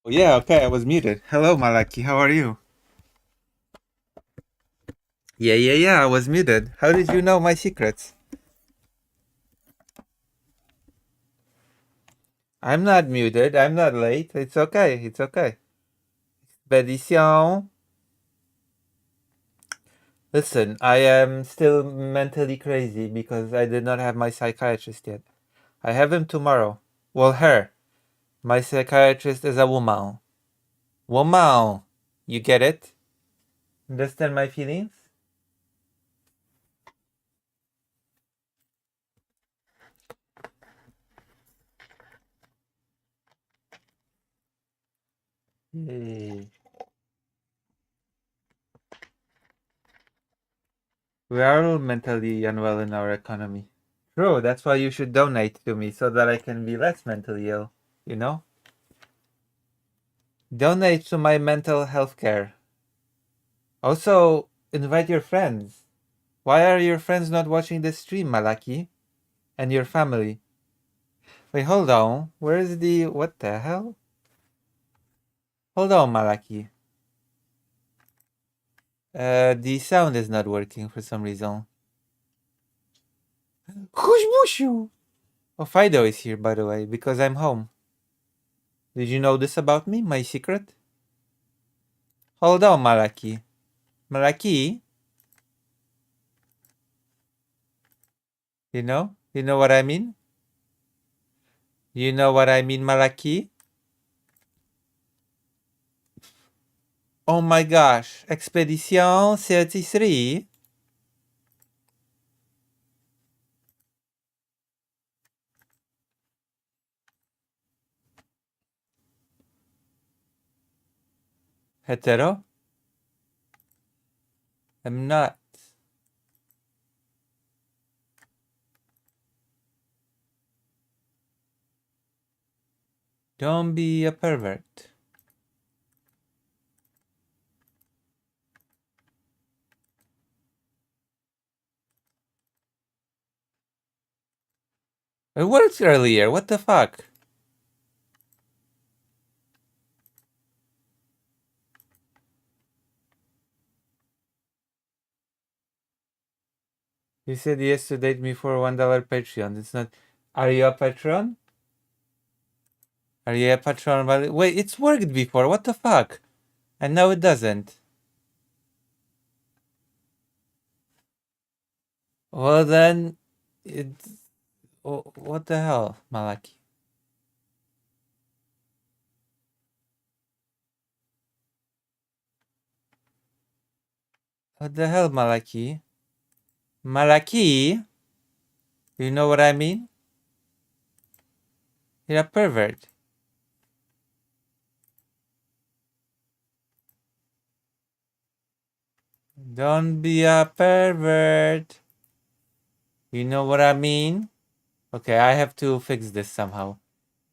Oh, yeah, okay, I was muted. Hello, Malaki, how are you? Yeah, I was muted. How did you know my secrets? I'm not muted, I'm not late. It's okay. Bendición. Listen, I am still mentally crazy because I did not have my psychiatrist yet. I have him tomorrow. Well, her. My psychiatrist is a woman. Woman! You get it? Understand my feelings? Yay. We are all mentally unwell in our economy. True, that's why you should donate to me so that I can be less mentally ill, you know? Donate to my mental health care. Also, invite your friends. Why are your friends not watching this stream, Malaki? And your family? Wait, hold on. Where is the... What the hell? Hold on, Malaki. The sound is not working for some reason. Hushbushu! Oh, Fido is here, by the way, because I'm home. Did you know this about me? My secret? Hold on, Malaki. Malaki? You know? You know what I mean? You know what I mean, Malaki? Oh my gosh. Expedition 33? Hetero? I'm not. Don't be a pervert. It worked earlier. What the fuck? You said yes to date me for $1 Patreon. It's not. Are you a patron? Are you a patron? Wait, it's worked before. What the fuck? And now it doesn't. Well then, it. What the hell, Malaki? What the hell, Malaki? Malaki? You know what I mean? You're a pervert. Don't be a pervert. You know what I mean? Okay, I have to fix this somehow.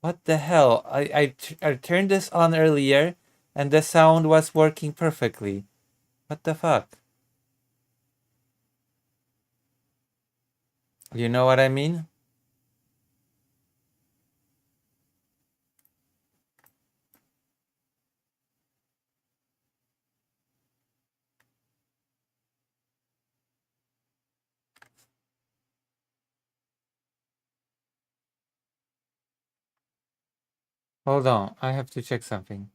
What the hell? I turned this on earlier and the sound was working perfectly. What the fuck? You know what I mean? Hold on, I have to check something.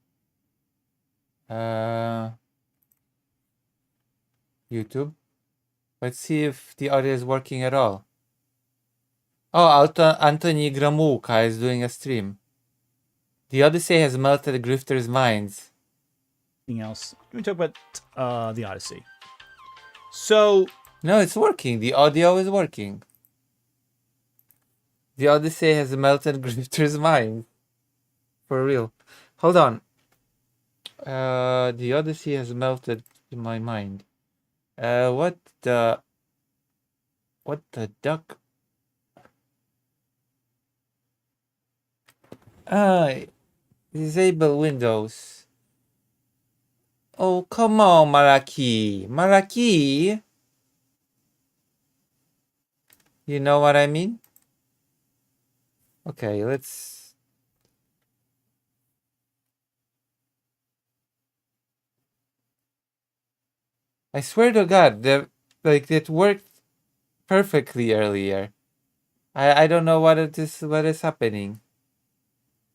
YouTube. Let's see if the audio is working at all. Oh, Anthony Gramuka is doing a stream. The Odyssey has melted grifters' minds. Anything else? Let me talk about the Odyssey. So No, it's working. The audio is working. The Odyssey has melted grifters' minds. For real. Hold on. The Odyssey has melted in my mind. What the duck? Ah, disable Windows. Oh, come on, Maraki. Maraki? You know what I mean? Okay, let's... I swear to God, it worked perfectly earlier. I don't know what is happening.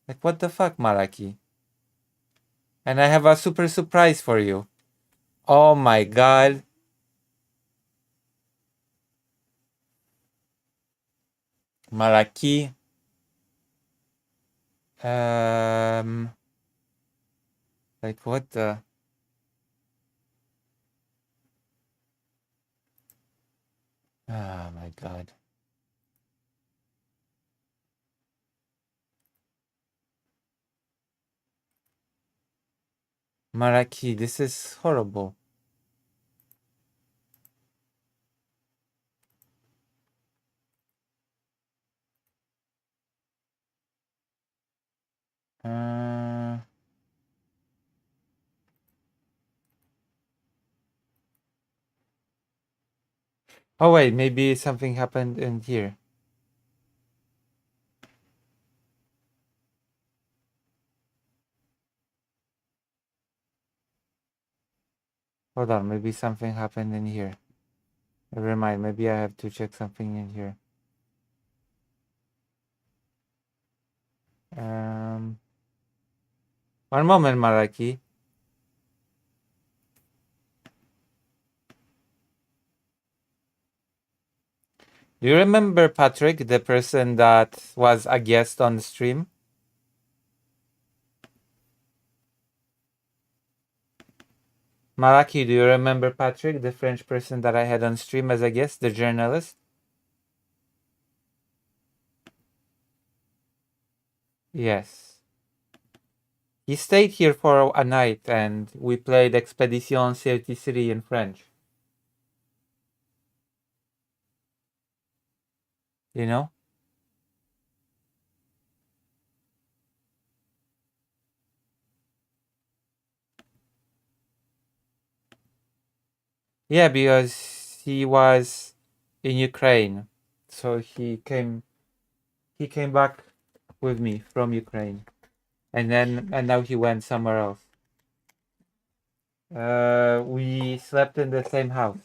Like, what the fuck, Malaki? And I have a super surprise for you. Oh my God. Malaki. Like what the? Oh my God. Malaki, this is horrible. Oh wait, maybe something happened in here. Hold on, maybe something happened in here. Never mind, maybe I have to check something in here. One moment, Malaki. Do you remember Patrick, the person that was a guest on the stream? Malaki, do you remember Patrick, the French person that I had on stream as a guest, the journalist? Yes. He stayed here for a night and we played Expedition 33 in French. You know? Yeah, because he was in Ukraine. So he came back with me from Ukraine. And now he went somewhere else. We slept in the same house.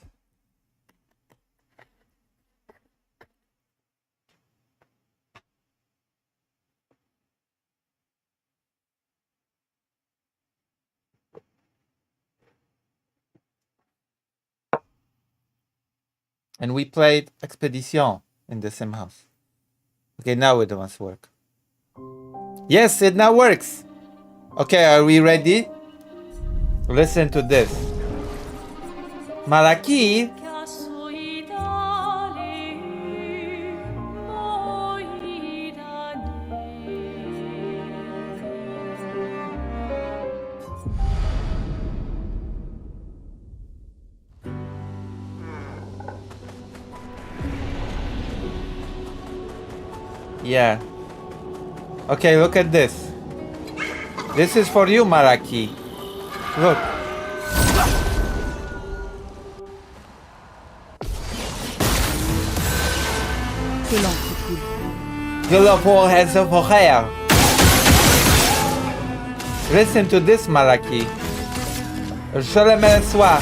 And we played Expedition in the same house. Okay, now it must work. Yes, it now works. Okay, are we ready? Listen to this. Malaki. Yeah. Okay, look at this. This is for you, Malaki. Look. Listen to this, Malaki. Je le mets soir.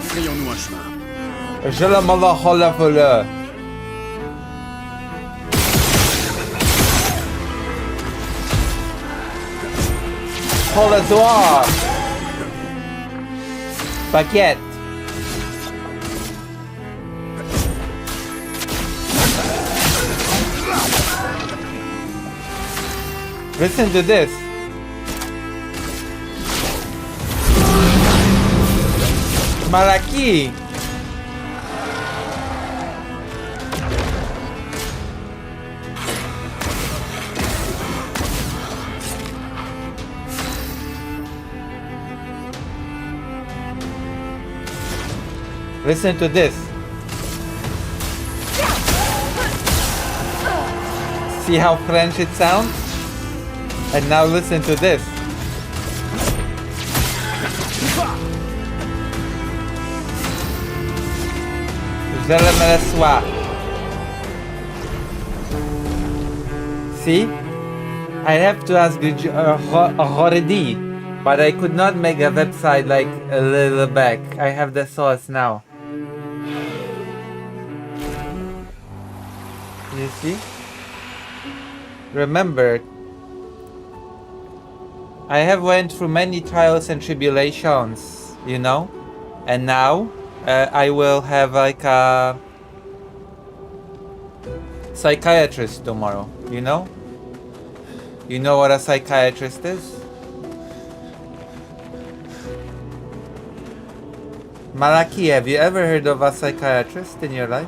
Frayons-nous un chemin. Je le mets Pour le soir. Baguette. Listen to this. Malaki. Listen to this. See how French it sounds? And now listen to this. Je le mets soir. See? I have to ask you already. But I could not make a website like a little back. I have the source now. You see? Remember, I have went through many trials and tribulations, you know? And now, I will have like a psychiatrist tomorrow, you know? You know what a psychiatrist is? Malaki, have you ever heard of a psychiatrist in your life?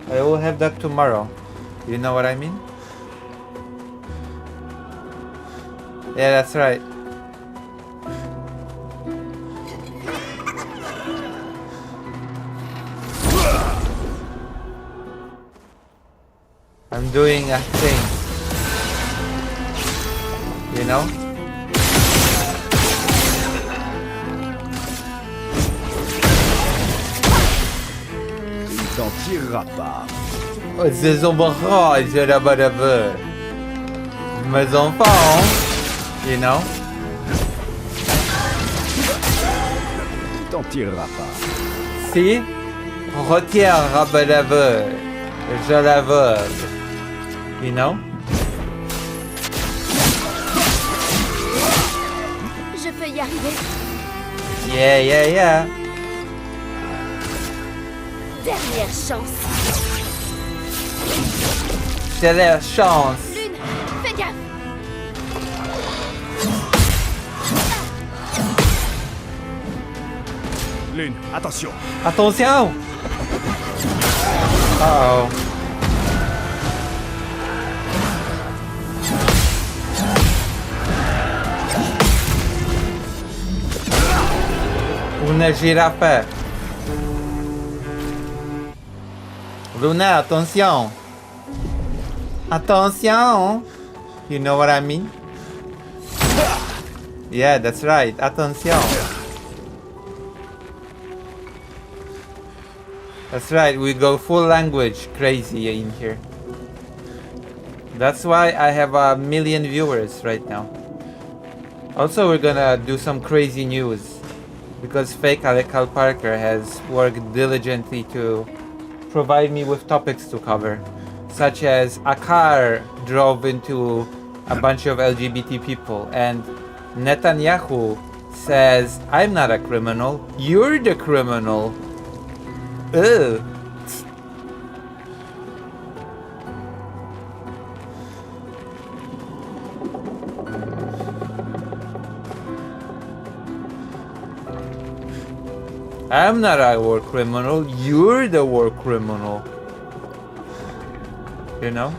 I will have that tomorrow. You know what I mean? Yeah, that's right. I'm doing a thing. You know? Il t'en tirera pas. Oh, ces ombrages là-bas. Mes enfants, you know? Il t'en tirera pas. Si, retiens rabat-laveur, je la veux, you know? Je peux y arriver. Yeah. Dernière chance. C'est la chance. Lune, fais gaffe. Lune, attention. Attention! Uh-oh. Une girafe. Luna, attention. Attention. You know what I mean? Yeah, that's right. Attention. That's right, we go full language crazy in here. That's why I have 1 million viewers right now. Also, we're gonna do some crazy news. Because fake Alekal Parker has worked diligently to provide me with topics to cover. Such as a car drove into a bunch of LGBT people and Netanyahu says, I'm not a criminal, you're the criminal. Ugh. I'm not a war criminal, you're the war criminal. You know?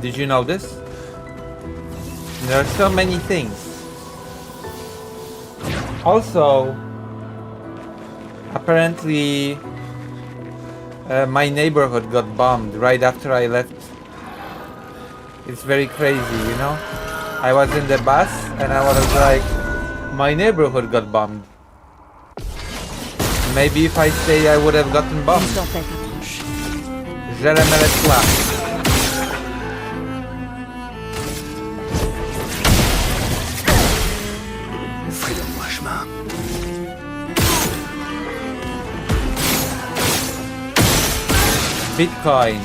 Did you know this? There are so many things. Also, apparently, my neighborhood got bombed right after I left. It's very crazy, you know? I was in the bus and I was like, my neighborhood got bombed. Maybe if I stayed, I would have gotten bombed. Je la mets là. Frayons-moi chemin. Bitcoin.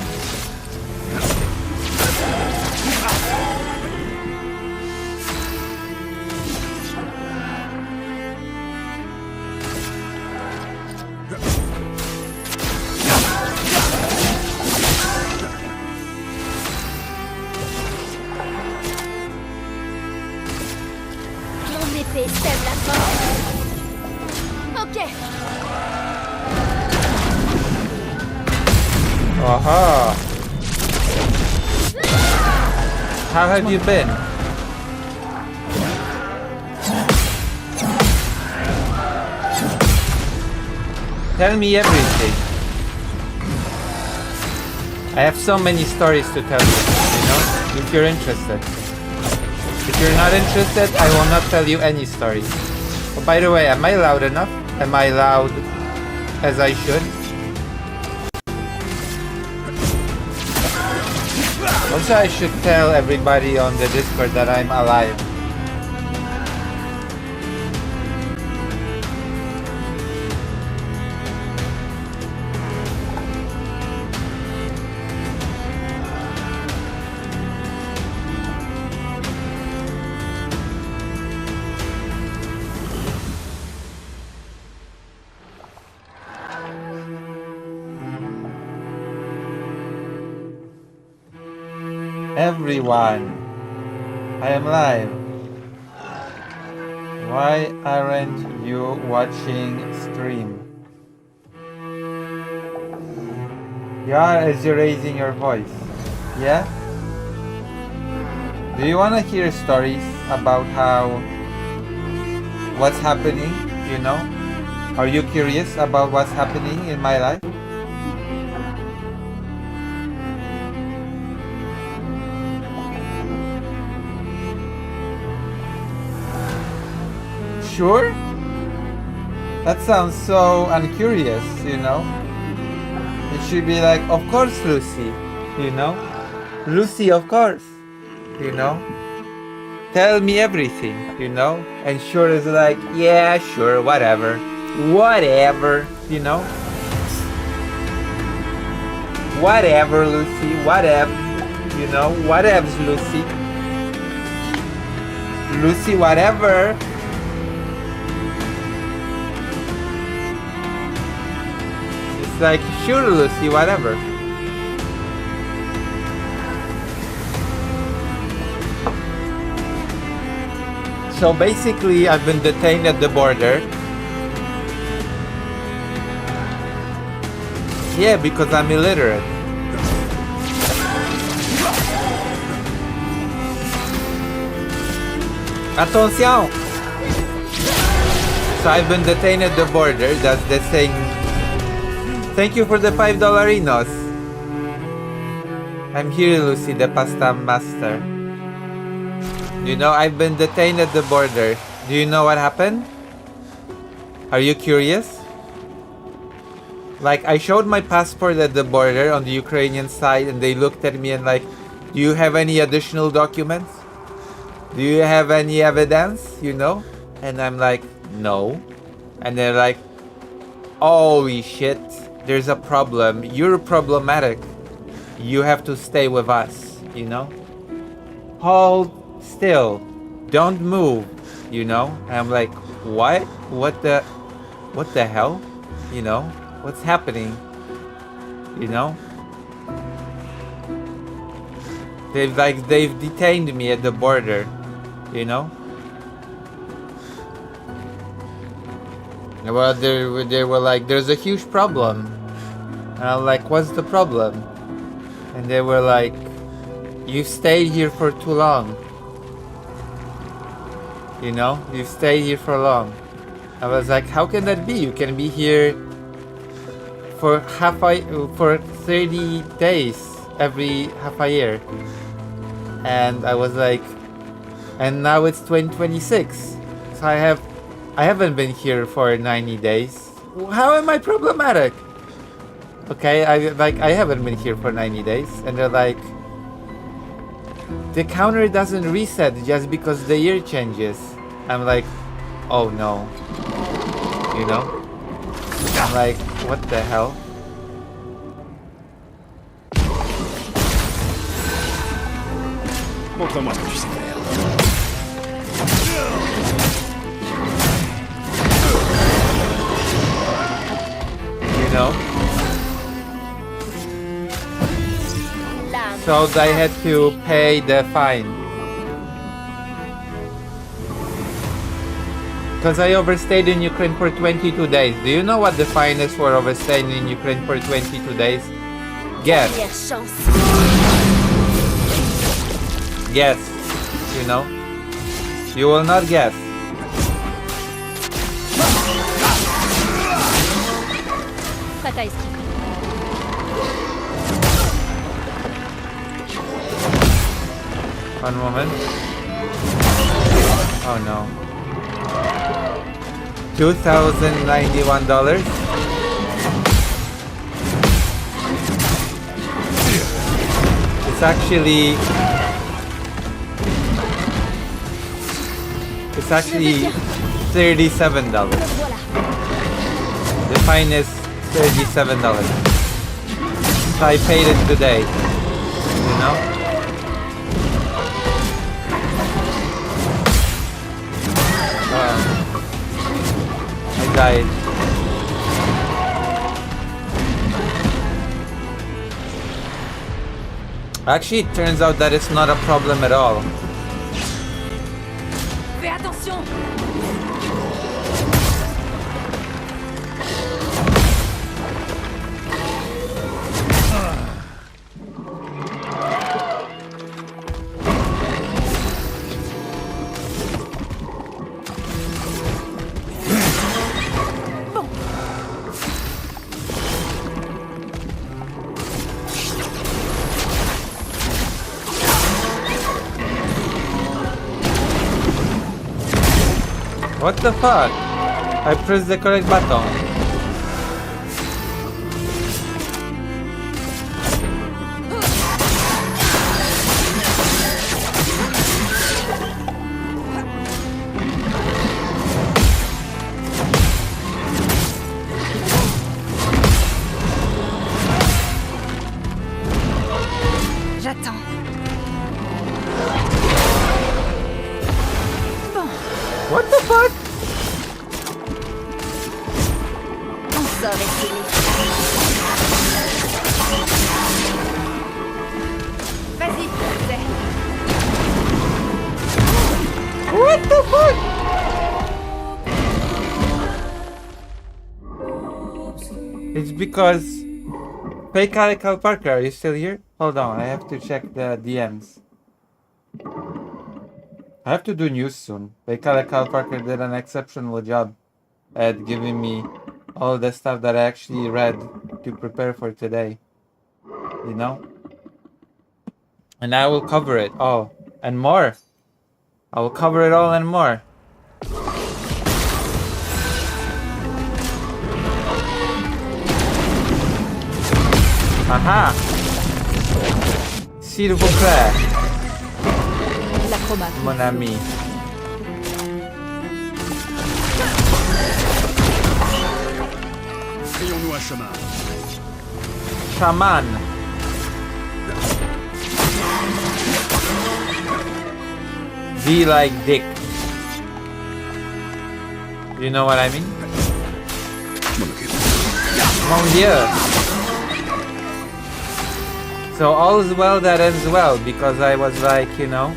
Mon épée sème la force. Ok. Aha. How have you been? Tell me everything. I have so many stories to tell you know, if you're interested. If you're not interested, I will not tell you any stories. Oh, by the way, am I loud enough? Am I loud as I should? Also, Also, I should tell everybody on the Discord that I'm alive. Everyone, I am live. Why aren't you watching stream? You are, as you're raising your voice. Yeah? Do you want to hear stories about what's happening, you know? Are you curious about what's happening in my life? Sure? That sounds so uncurious, you know? It should be like, of course, Lucy, you know? Lucy, of course, you know? Tell me everything, you know? And Sure is like, yeah, sure, whatever. Whatever, you know? Whatever, Lucy, whatever, you know? Whatevs, Lucy. Lucy, whatever. Like, sure, Lucy, whatever. So basically, I've been detained at the border. Yeah, because I'm illiterate. Attention! So I've been detained at the border. That's the thing. Thank you for the $5 Inos. I'm here, Lucy, the pasta master. You know, I've been detained at the border. Do you know what happened? Are you curious? Like, I showed my passport at the border on the Ukrainian side and they looked at me and like, do you have any additional documents? Do you have any evidence, you know? And I'm like, no. And they're like, holy shit. There's a problem. You're problematic. You have to stay with us, you know? Hold still. Don't move, you know? And I'm like, what? What the hell? You know? What's happening? You know? They've detained me at the border, you know? Well, they were like, there's a huge problem. And I'm like, what's the problem? And they were like, you've stayed here for too long. You know, you've stayed here for long. I was like, how can that be? You can be here for 30 days every half a year. And I was like, and now it's 2026. So I haven't been here for 90 days. How am I problematic? Okay, I haven't been here for 90 days. And they're like, the counter doesn't reset just because the year changes. I'm like, oh no. You know? I'm like, what the hell? Montre-moi ce que tu sais faire. You know? So they had to pay the fine. Because I overstayed in Ukraine for 22 days. Do you know what the fine is for overstaying in Ukraine for 22 days? Guess. Guess. You know? You will not guess. One moment. Oh no. $2,091. It's It's actually $37. Voilà. The fine is $37. So I paid it today. You know? I died. Actually, it turns out that it's not a problem at all. Fais attention. What the fuck? I pressed the correct button. J'attends. What the fuck? On sort essayer. Vas-y, fais. What the fuck? It's because... Hey, Calical Parker, are you still here? Hold on, I have to check the DMs. I have to do news soon. Calical Parker did an exceptional job at giving me all the stuff that I actually read to prepare for today. You know? And I will cover it all and more. I will cover it all and more. Aha! S'il vous plaît, L'acromate. mon ami. Frayons-nous un chemin. Shaman. Be like dick. You know what I mean? Je m'en occupe. Mon Dieu. So all is well that ends well, because I was like, you know.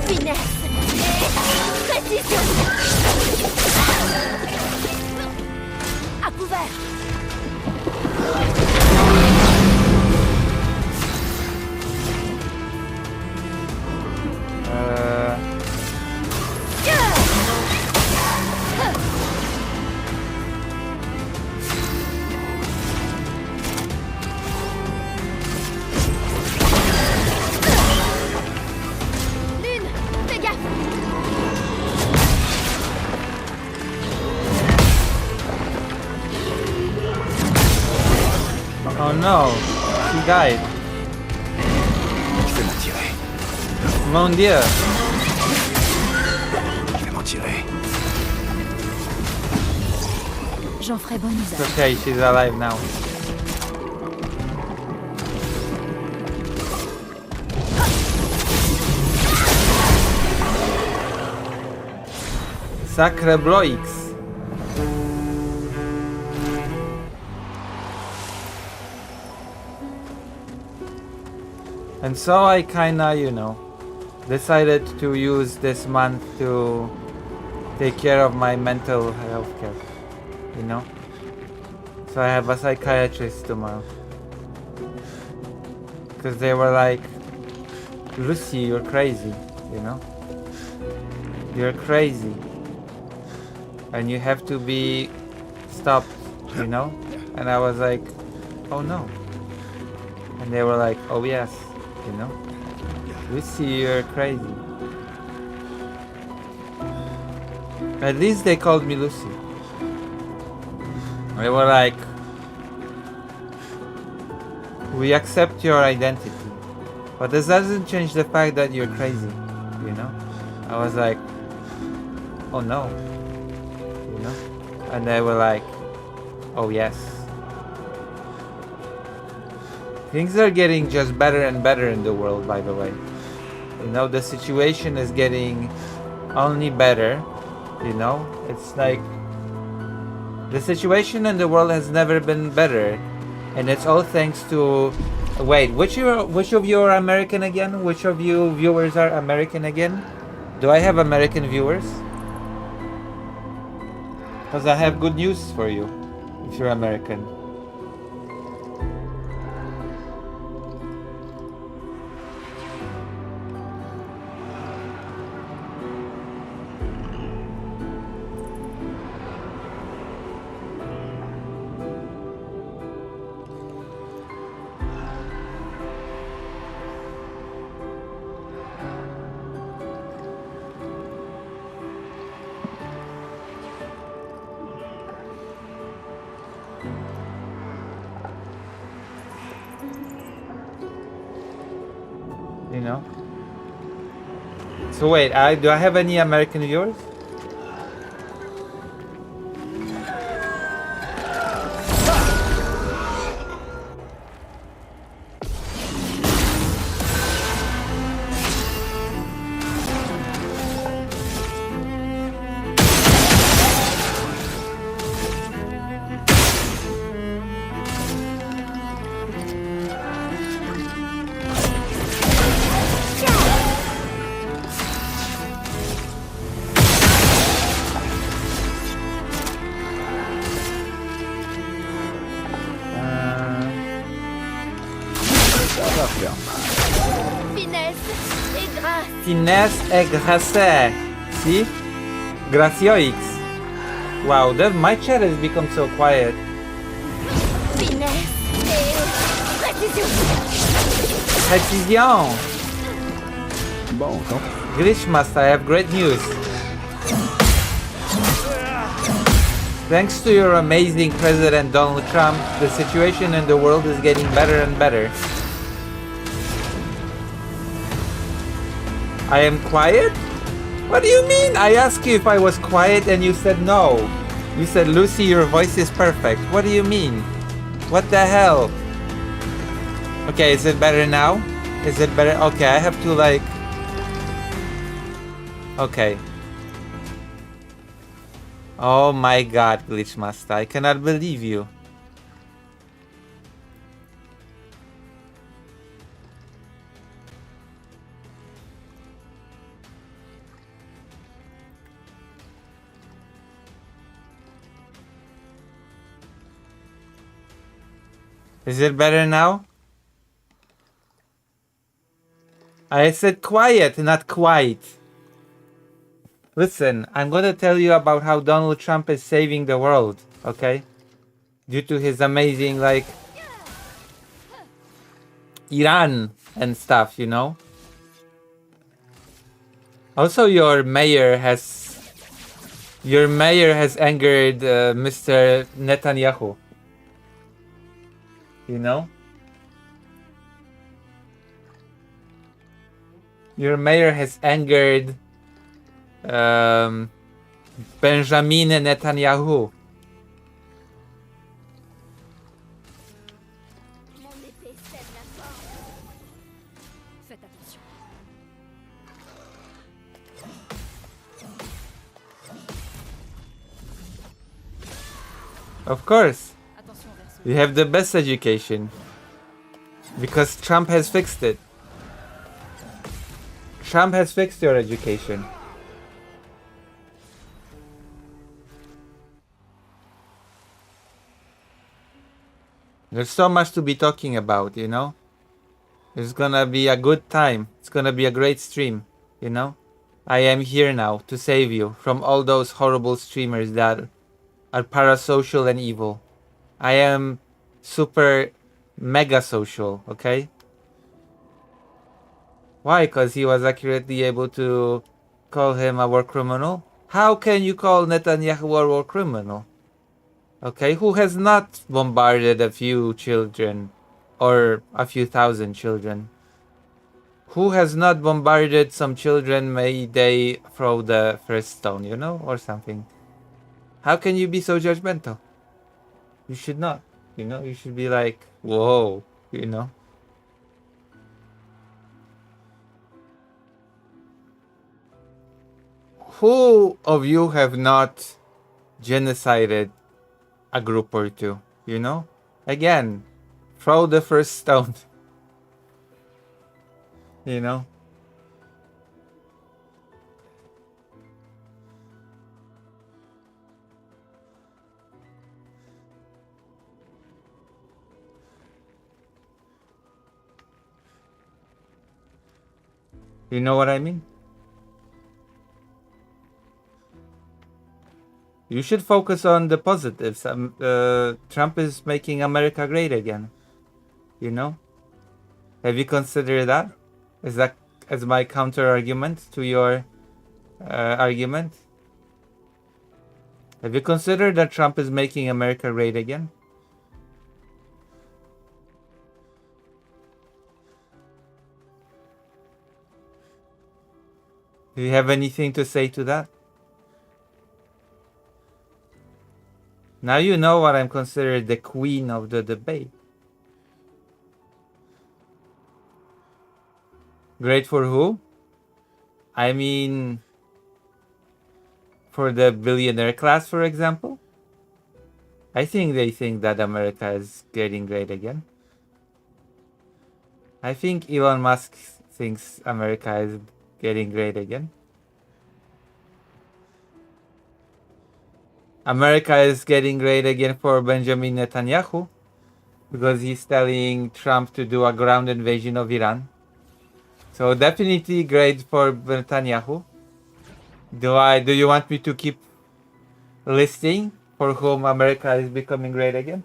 Finesse. Et précision. À couvert. Lune, fais gaffe. Oh no, she died. Je vais m'en tirer. Mon Dieu. Je vais m'en tirer. J'en ferai bon It's usage. okay, she's alive now. Sacre Bloix. And so I kinda, you know, decided to use this month to take care of my mental health care, you know? So I have a psychiatrist tomorrow. Because they were like, Lucy, you're crazy, you know? You're crazy. And you have to be stopped, you know? And I was like, oh no. And they were like, oh yes, you know? Lucy, you're crazy. At least they called me Lucy. They were like, we accept your identity, but this doesn't change the fact that you're crazy, you know? I was like, oh no, you know? And they were like, oh yes. Things are getting just better and better in the world, by the way. You know, the situation is getting only better, you know? It's like, the situation in the world has never been better. And it's all thanks to... Wait, which of you are American again? Which of you viewers are American again? Do I have American viewers? Because I have good news for you, if you're American. You know? So wait, do I have any American viewers? Finesse et grâce. Finesse et grâce. See? Gracioix. Wow, my chat has become so quiet. Finesse et précision. Précision. Bon, quand Glitchmaster, I have great news. Thanks to your amazing President Donald Trump, the situation in the world is getting better and better. I am quiet? What do you mean? I asked you if I was quiet and you said no. You said, Lucy, your voice is perfect. What do you mean? What the hell? Okay, is it better now? Is it better? Okay, I have to like... Okay. Oh my god, Glitchmaster, I cannot believe you. Is it better now? I said quiet, not quite. Listen, I'm gonna tell you about how Donald Trump is saving the world, okay? Due to his amazing, like, Iran and stuff, you know? Also, your mayor has angered Mr. Netanyahu. You know? Your mayor has angered Benjamin Netanyahu. Mon épée sème la mort. Faites attention. Of course. Attention, Verseau. You have the best education. Because Trump has fixed it. Trump has fixed your education. There's so much to be talking about, you know? It's gonna be a good time. It's gonna be a great stream, you know? I am here now to save you from all those horrible streamers that are parasocial and evil. I am super mega social, okay? Why? Because he was accurately able to call him a war criminal? How can you call Netanyahu a war criminal? Okay, who has not bombarded a few children or a few thousand children? Who has not bombarded some children, may they throw the first stone, you know, or something? How can you be so judgmental? You should not, you know, you should be like, whoa, you know. Who of you have not genocided a group or two, you know? Again, throw the first stone, you know? You know what I mean? You should focus on the positives. Trump is making America great again. You know? Have you considered that? Is that as my counter argument to your argument? Have you considered that Trump is making America great again? Do you have anything to say to that? Now you know what I'm considered the queen of the debate. Great for who? I mean, for the billionaire class, for example. I think they think that America is getting great again. I think Elon Musk thinks America is getting great again. America is getting great again for Benjamin Netanyahu because he's telling Trump to do a ground invasion of Iran. So definitely great for Netanyahu. Do you want me to keep listing for whom America is becoming great again?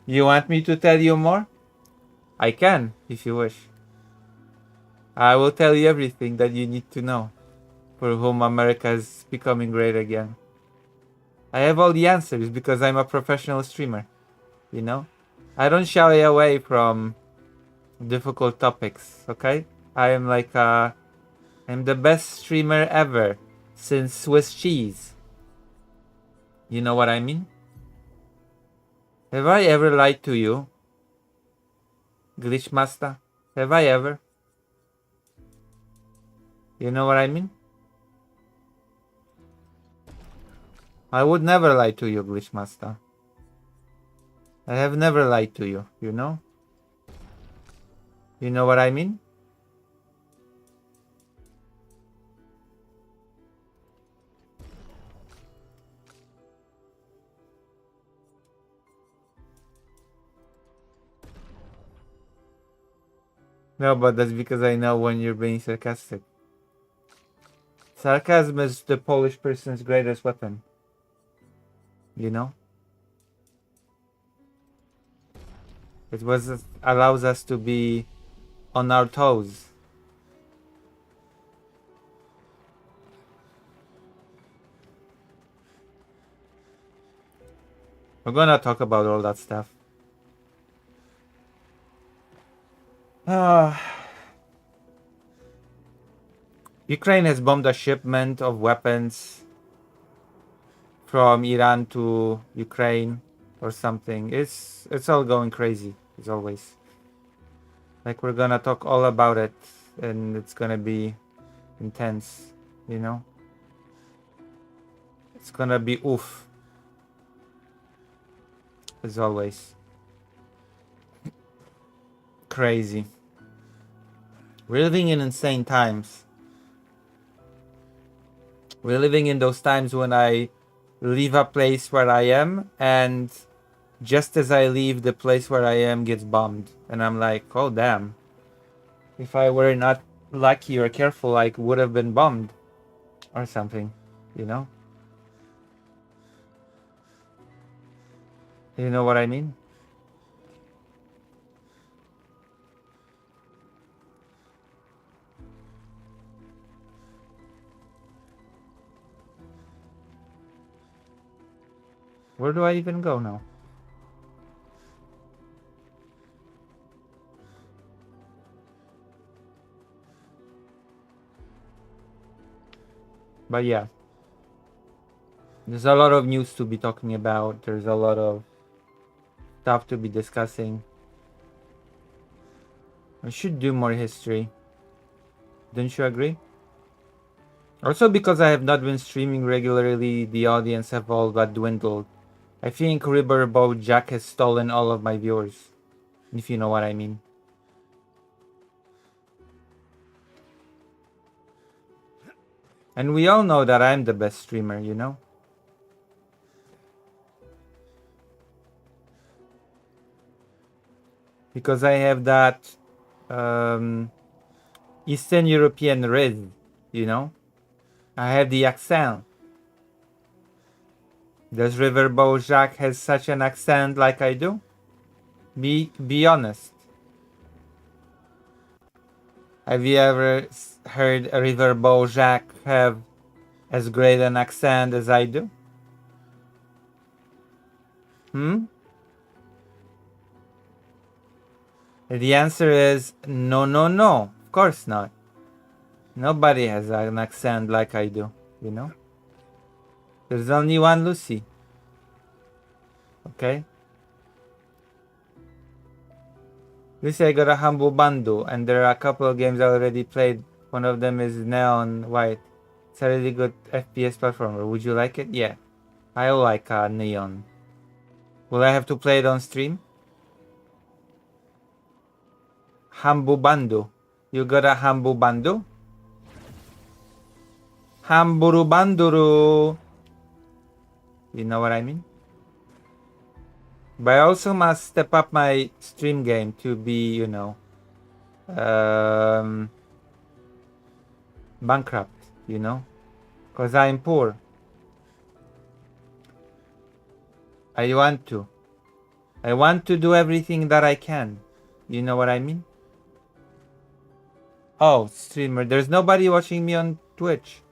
You want me to tell you more? I can, if you wish. I will tell you everything that you need to know for whom America is becoming great again. I have all the answers because I'm a professional streamer, you know? I don't shy away from difficult topics, okay? I'm the best streamer ever since Swiss cheese. You know what I mean? Have I ever lied to you? Glitch Master? Have I ever? You know what I mean? I would never lie to you, Glitch Master. I have never lied to you, you know? You know what I mean? No, but that's because I know when you're being sarcastic. Sarcasm is the Polish person's greatest weapon. You know? Allows us to be on our toes. We're gonna talk about all that stuff. Ukraine has bombed a shipment of weapons from Iran to Ukraine or something. It's all going crazy as always. Like we're gonna talk all about it and it's gonna be intense, you know? It's gonna be oof. As always. Crazy. We're living in insane times. We're living in those times when I leave a place where I am and just as I leave, the place where I am gets bombed. And I'm like, oh damn. If I were not lucky or careful, I would have been bombed. Or something, you know? You know what I mean? Where do I even go now? But yeah. There's a lot of news to be talking about. There's a lot of stuff to be discussing. I should do more history. Don't you agree? Also, because I have not been streaming regularly, the audience have all but dwindled. I think Riverboat Jack has stolen all of my viewers, if you know what I mean. And we all know that I'm the best streamer, you know? Because I have that Eastern European riz, you know? I have the accent. Does Riverboat Jack has such an accent like I do? Be honest. Have you ever heard a Riverboat Jack have as great an accent as I do? The answer is no, no, no. Of course not. Nobody has an accent like I do, you know? There's only one Lucy. Okay? Lucy, I got a humble bundle, and there are a couple of games I already played. One of them is Neon White. It's a really good FPS platformer. Would you like it? Yeah. I like Neon. Will I have to play it on stream? Humble bundle. You got a humble bundle? Hamburu banduru. You know what I mean? But I also must step up my stream game to be, you know, bankrupt, you know? Because I'm poor. I want to. I want to do everything that I can. You know what I mean? Oh, streamer. There's nobody watching me on Twitch.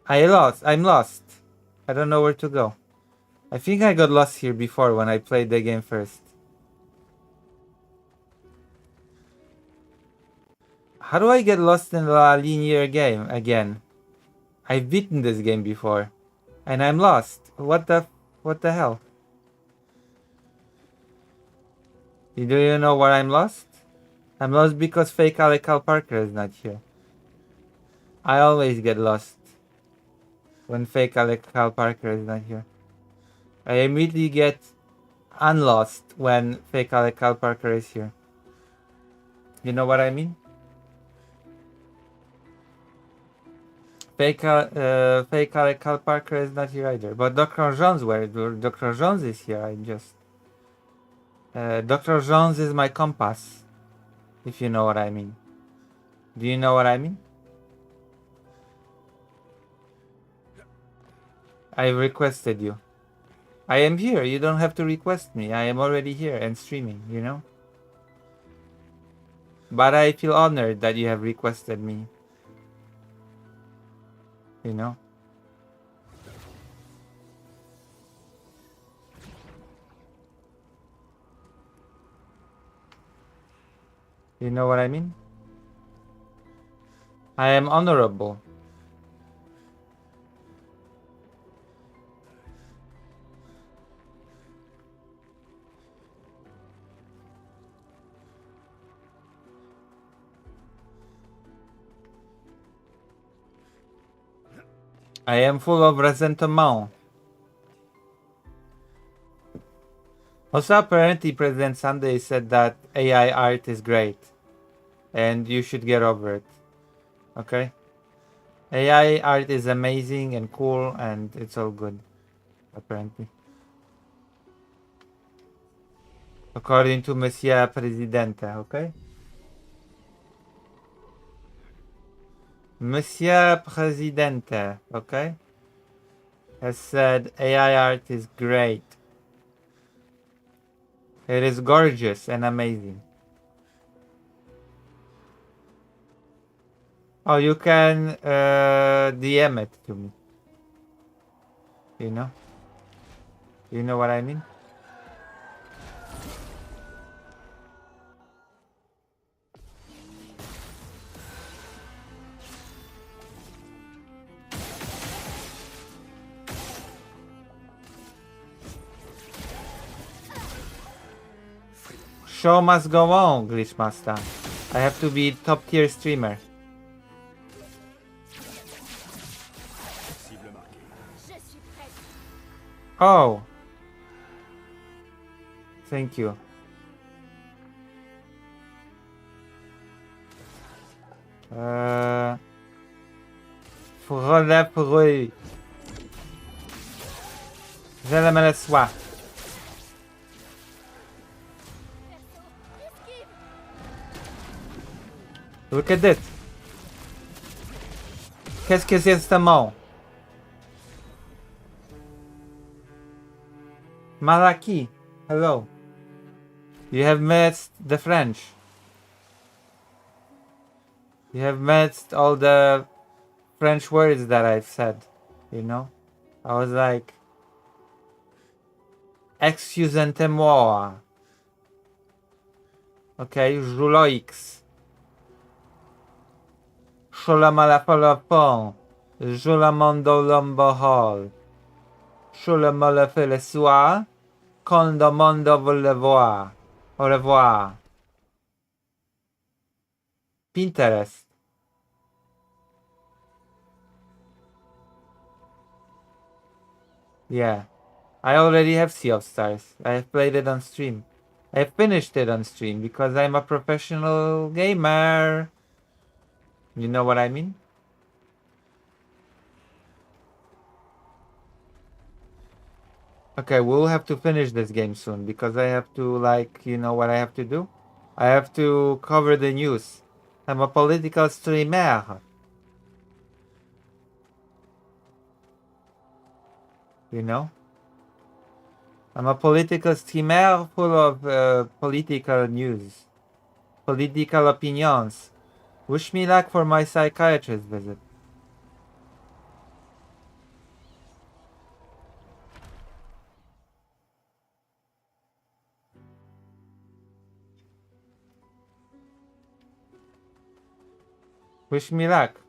I'm lost. I don't know where to go. I think I got lost here before when I played the game first. How do I get lost in a linear game again? I've beaten this game before. And I'm lost. What the hell? Do you know where I'm lost? I'm lost because fake Alec Parker is not here. I always get lost when fake Alec Parker is not here. I immediately get unlost when fake Alec Parker is here. You know what I mean? Fake Alec Parker is not here either. But Dr. Jones, where Dr. Jones is here, I just... Dr. Jones is my compass, if you know what I mean. Do you know what I mean? I requested you. I am here. You don't have to request me. I am already here and streaming, you know? But I feel honored that you have requested me. You know? You know what I mean? I am honorable. I am full of resentment. Also, apparently, President Sunday said that AI art is great. And you should get over it. Okay? AI art is amazing and cool, and it's all good. Apparently. According to Monsieur Presidente, okay? Monsieur Presidente, okay? Has said AI art is great. It is gorgeous and amazing. Oh, you can DM it to me. You know? You know what I mean? Show must go on, Glitch Master. I have to be top tier streamer. Je suis prête. Oh. Thank you. Frolapruy. Zelamele soie. Look at it. Qu'est-ce que c'est ce mot? Malaki, hello. You have met the French. You have met all the French words that I've said, you know? I was like, excusez-moi. Okay, Juloix. Sholamalapalapon. Jolamondolombohol. Sholamalafele soir. Quand le monde veut le voir. Au revoir. Pinterest. Yeah. I already have Sea of Stars. I have played it on stream. I have finished it on stream because I'm a professional gamer. You know what I mean? Okay, we'll have to finish this game soon because I have to, like, you know what I have to do? I have to cover the news. I'm a political streamer. You know? I'm a political streamer full of political news. Political opinions. Wish me luck for my psychiatrist visit. Wish me luck.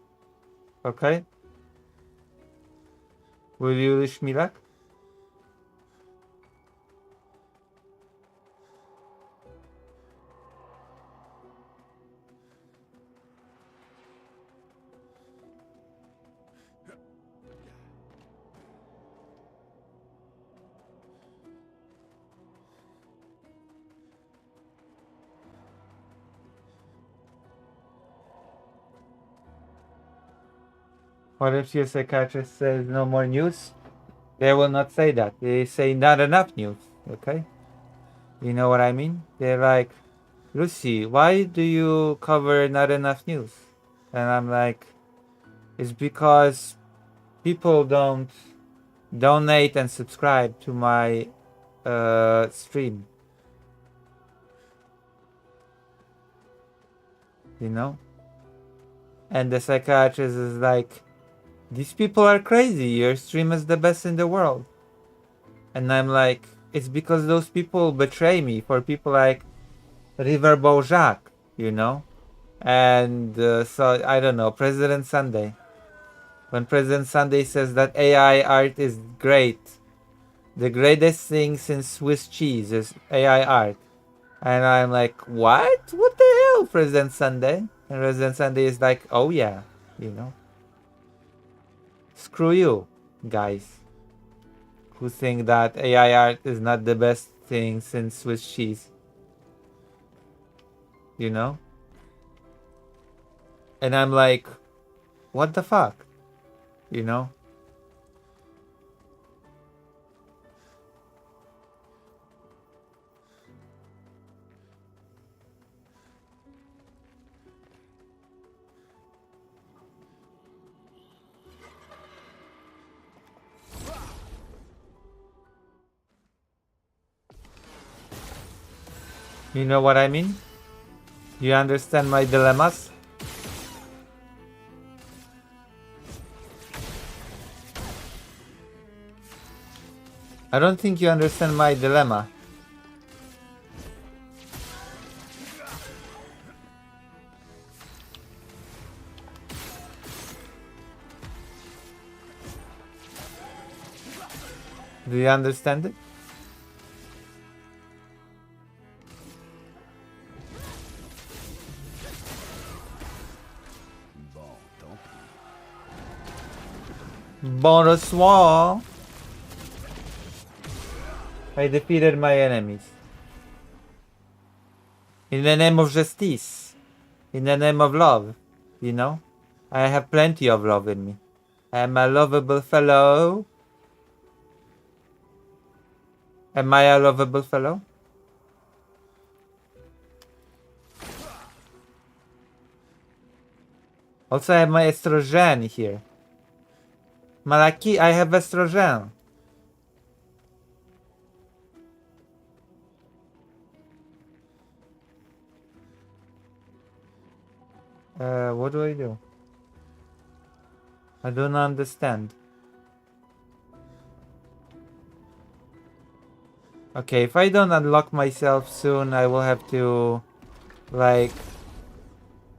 Okay? Will you wish me luck? What if your psychiatrist says no more news? They will not say that. They say not enough news, okay? You know what I mean? They're like, Lucy, why do you cover not enough news? And I'm like, it's because people don't donate and subscribe to my stream. You know? And the psychiatrist is like, these people are crazy. Your stream is the best in the world. And I'm like, it's because those people betray me for people like River Bojack, you know? And so, I don't know, President Sunday. When President Sunday says that AI art is great, the greatest thing since Swiss cheese is AI art. And I'm like, what? What the hell, President Sunday? And President Sunday is like, oh yeah, you know? Screw you, guys, who think that AI art is not the best thing since Swiss cheese. You know? And I'm like, what the fuck? You know? You know what I mean? You understand my dilemmas? I don't think you understand my dilemma. Do you understand it? Bonsoir. I defeated my enemies. In the name of justice. In the name of love. You know? I have plenty of love in me. I am a lovable fellow. Am I a lovable fellow? Also, I have my estrogen here. Malaki, I have estrogen. What do I do? I don't understand. Okay, if I don't unlock myself soon, I will have to, like,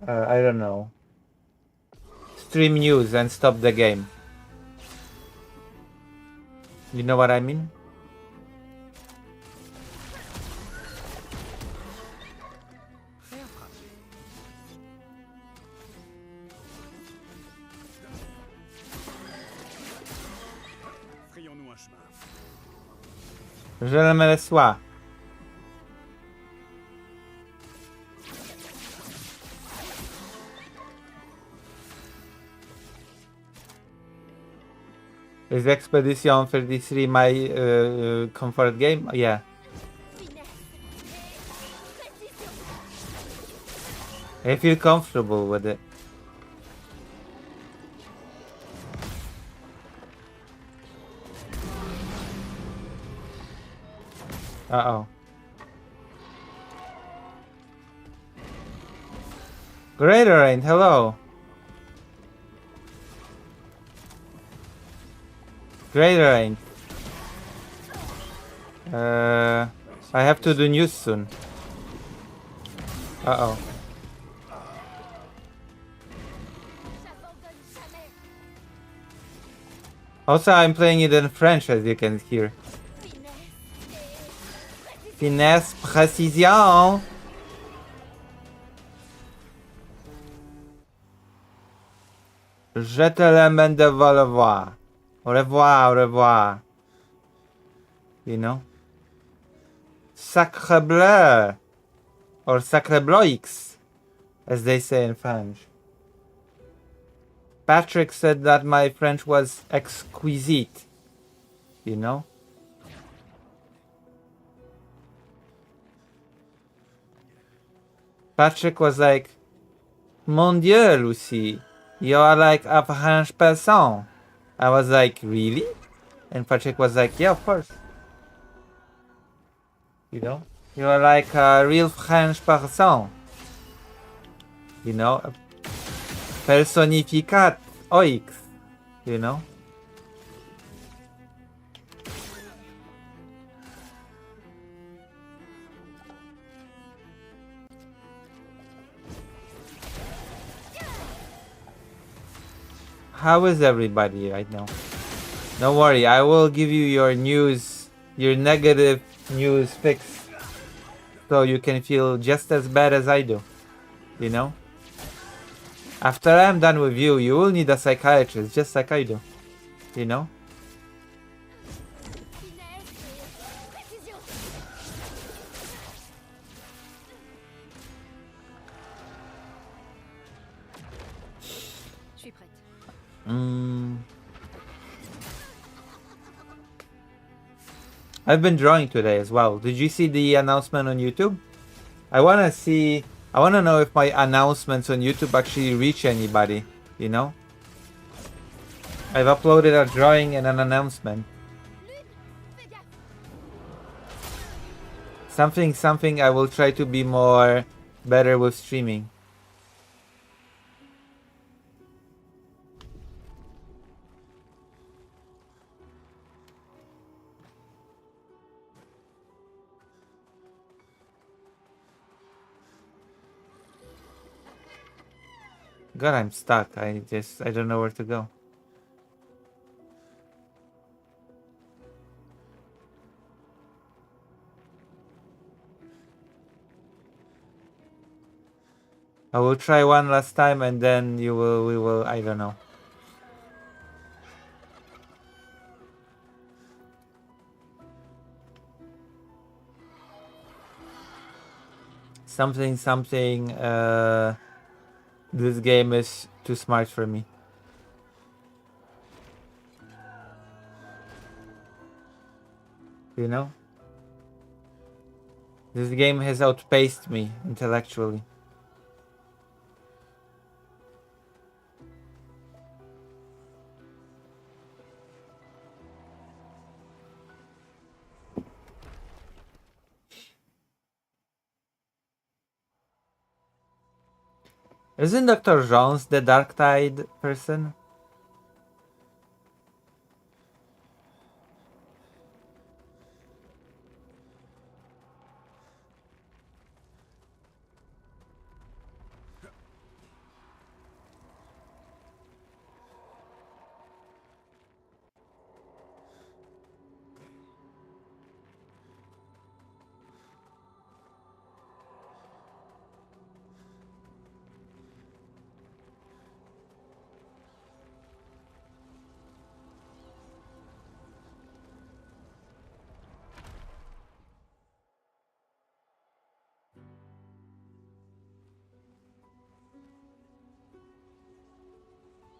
I don't know, stream news and stop the game. You know what I mean? Je me le sois. Is Expedition 33 my comfort game? Yeah. I feel comfortable with it. Uh-oh. Greater Rain, hello. Greater Rain. I have to do news soon. Uh-oh. Also, I'm playing it in French, as you can hear. Finesse, précision. Je te l'amène devant le voir. Au revoir, au revoir. You know? Sacre bleu. Or sacre bloix, as they say in French. Patrick said that my French was exquisite. You know? Patrick was like, Mon Dieu, Lucy, you are like a French person. I was like, really? And Patrick was like, yeah, of course. You know? You are like a real French person. You know? Personificat oix. You know? How is everybody right now? Don't worry, I will give you your news, your negative news fix, so you can feel just as bad as I do. You know? After I'm done with you, you will need a psychiatrist, just like I do. You know? I've been drawing today as well. Did you see the announcement on YouTube? I want to know if my announcements on YouTube actually reach anybody, you know? I've uploaded a drawing and an announcement. Something I will try to be more better with streaming. God, I'm stuck. I don't know where to go. I will try one last time and then we will, I don't know. Something, this game is too smart for me. You know? This game has outpaced me intellectually. Isn't Dr. Jones the Dark Tide person?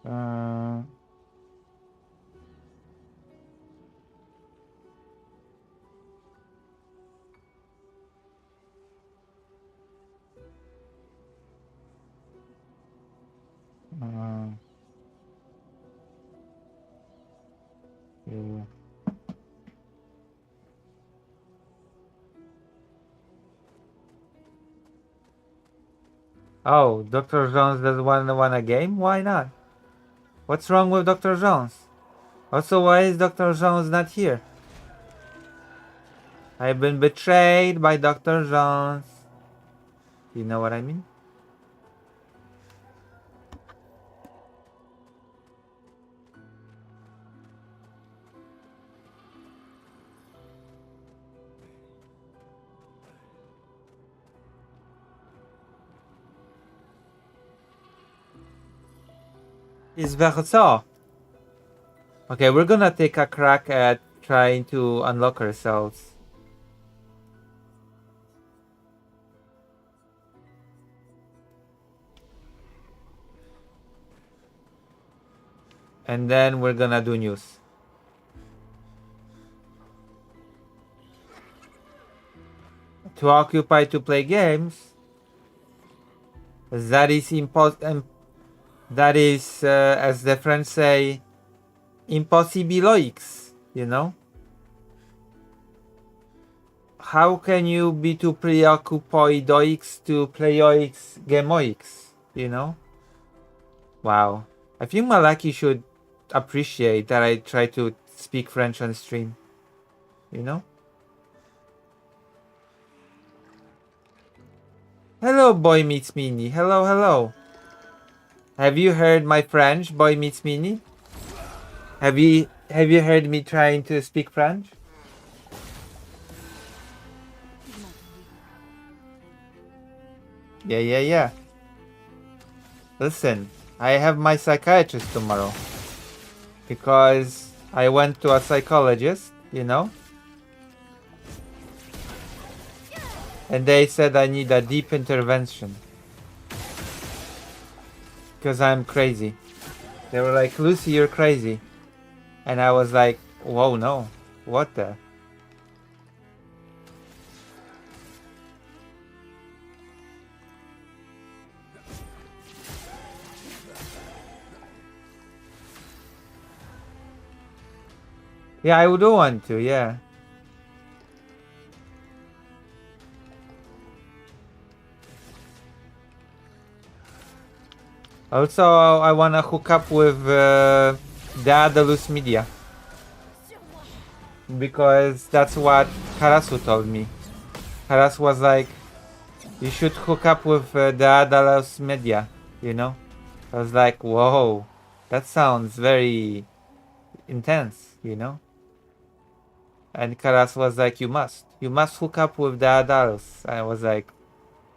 Uh, uh, yeah. Oh, Dr. Jones doesn't want a game? Why not? What's wrong with Dr. Jones? Also, why is Dr. Jones not here? I've been betrayed by Dr. Jones. You know what I mean? Is Verso. Okay, we're gonna take a crack at trying to unlock ourselves. And then we're gonna do news. Too occupied to play games. That is that is, as the French say, impossibiloix, you know? How can you be too preoccupied to playoix gameoix, you know? Wow. I think Malaki should appreciate that I try to speak French on stream, you know? Hello, Boy Meets Mini. Hello, hello. Have you heard my French, Boy Meets Mini? Have you heard me trying to speak French? Yeah. Listen, I have my psychiatrist tomorrow. Because I went to a psychologist, you know? And they said I need a deep intervention. Because I'm crazy. They were like, Lucy, you're crazy. And I was like, whoa, no. What the? Yeah, I would want to, yeah. Also, I wanna hook up with the Adalus Media. Because that's what Karasu told me. Karasu was like, you should hook up with the Adalus Media, you know? I was like, whoa, that sounds very intense, you know? And Karas was like, you must hook up with the adults. I was like,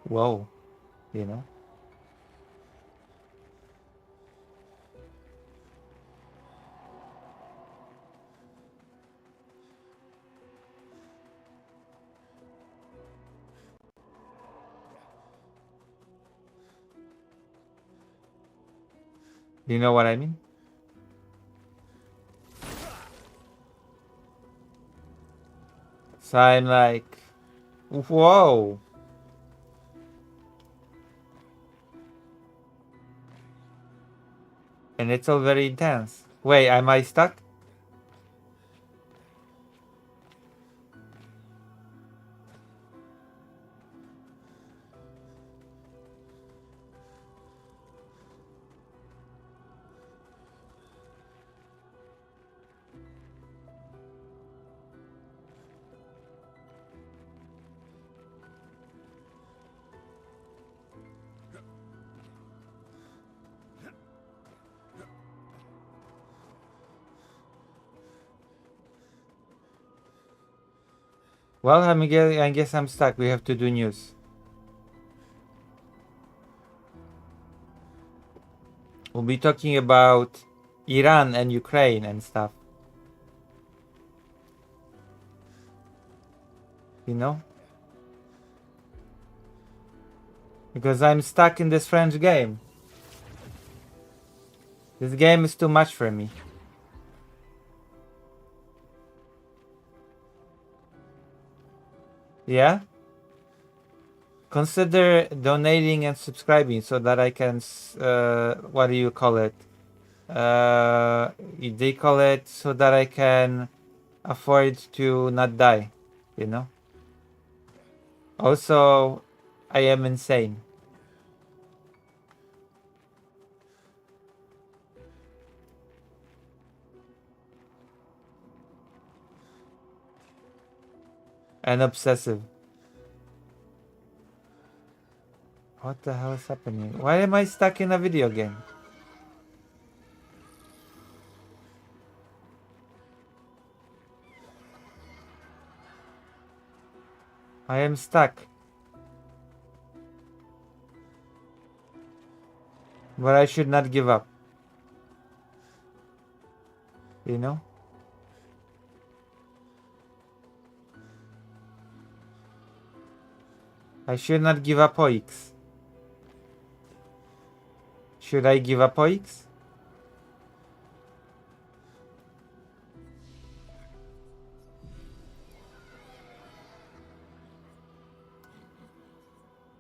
whoa, you know? You know what I mean? So I'm like, whoa. And it's all very intense. Wait, am I stuck? Well, I guess I'm stuck. We have to do news. We'll be talking about Iran and Ukraine and stuff. You know? Because I'm stuck in this French game. This game is too much for me. Yeah? Consider donating and subscribing so that I can, what do you call it? They call it so that I can afford to not die, you know? Also, I am insane. And obsessive. What the hell is happening? Why am I stuck in a video game? I am stuck. But I should not give up. You know? I should not give up OX. Should I give up OX?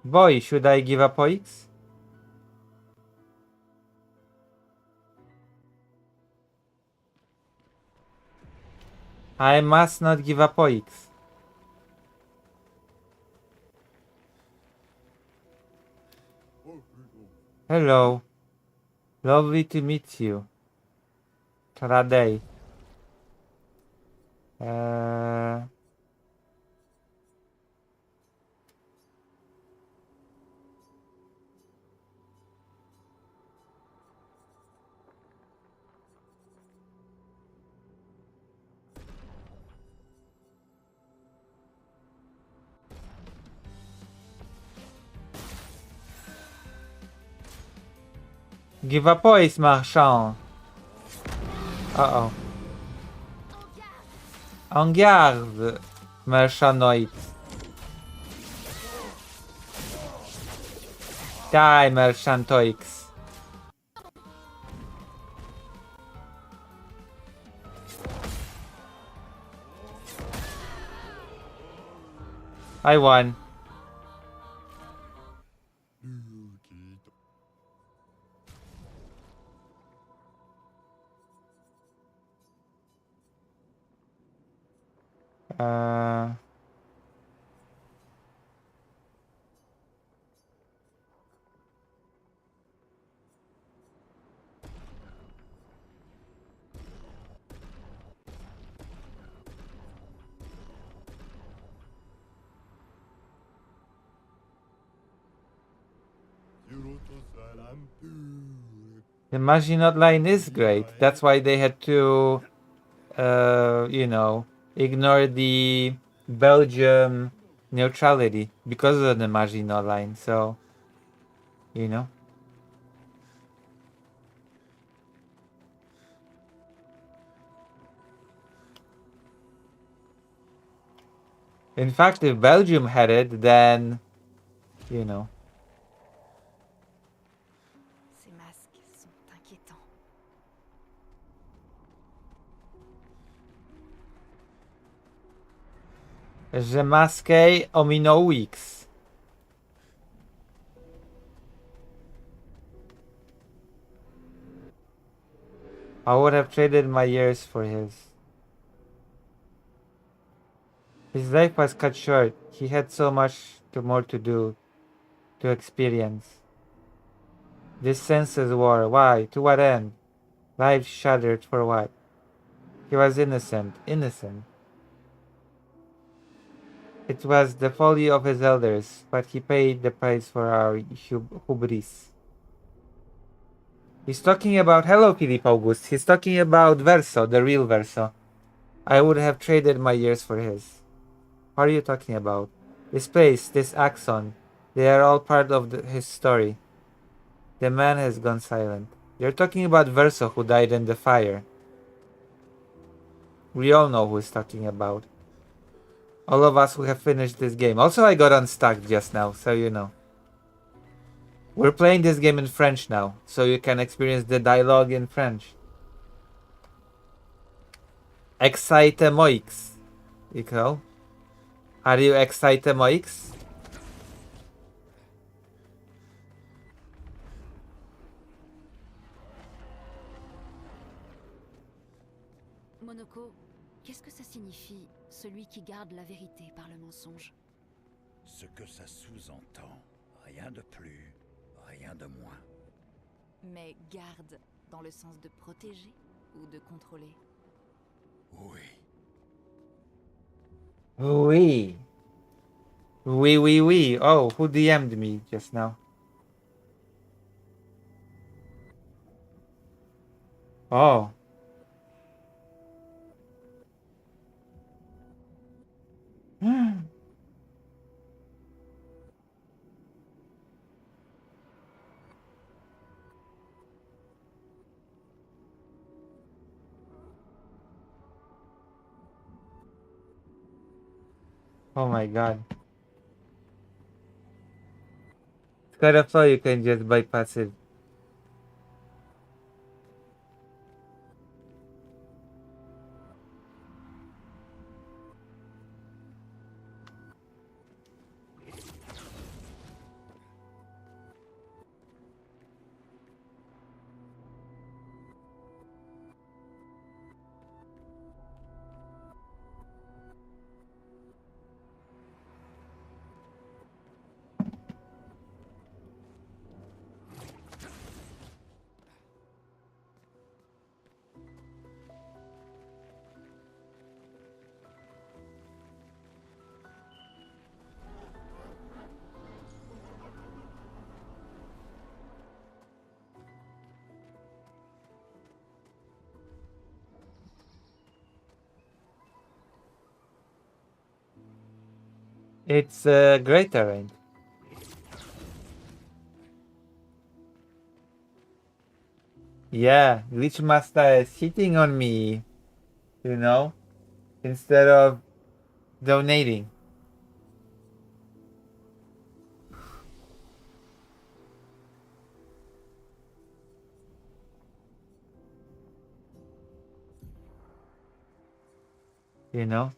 Boy, should I give up OX? I must not give up OX. Hello. Lovely to meet you. Today. Give up OX, marchand. Uh-oh. En garde, marchandoid. Die, merchantoix. I won. The Maginot Line is great. That's why they had to, ignore the Belgium neutrality because of the Maginot Line. So, you know. In fact, if Belgium had it, then, you know. Ces masques sont inquiétants. Je masqué Ominoix. I would have traded my years for his. His life was cut short. He had so much more to do, to experience. This senseless war. Why? To what end? Life shattered for what? He was innocent. Innocent. It was the folly of his elders, but he paid the price for our hubris. He's talking about... Hello, Philip August. He's talking about Verso, the real Verso. I would have traded my years for his. What are you talking about? This place, this axon, they are all part of his story. The man has gone silent. You're talking about Verso who died in the fire. We all know who he's talking about. All of us who have finished this game. Also, I got unstuck just now, so you know. We're playing this game in French now, so you can experience the dialogue in French. Excite-moi. You know? Are you excite-moi? Monoko, qu'est-ce que ça signifie, celui qui garde la vérité par le mensonge? Ce que ça sous-entend, rien de plus, rien de moins. Mais garde dans le sens de protéger ou de contrôler? Oui. Oui. Oui, oui, oui. Oh, who DM'd me just now? Oh. Oh my god. It's kind of slow, you can just bypass it. It's a great terrain. Yeah, Glitch Master is hitting on me, you know, instead of donating. You know?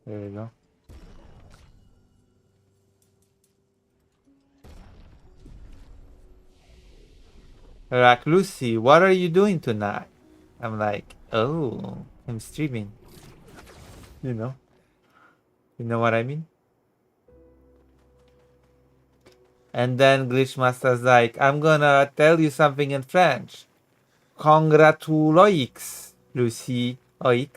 There we go. Like, Lucy, what are you doing tonight? I'm like, oh, I'm streaming. You know? You know what I mean? And then Glitchmaster's like, I'm gonna tell you something in French. Congratulations, Lucy. Oix.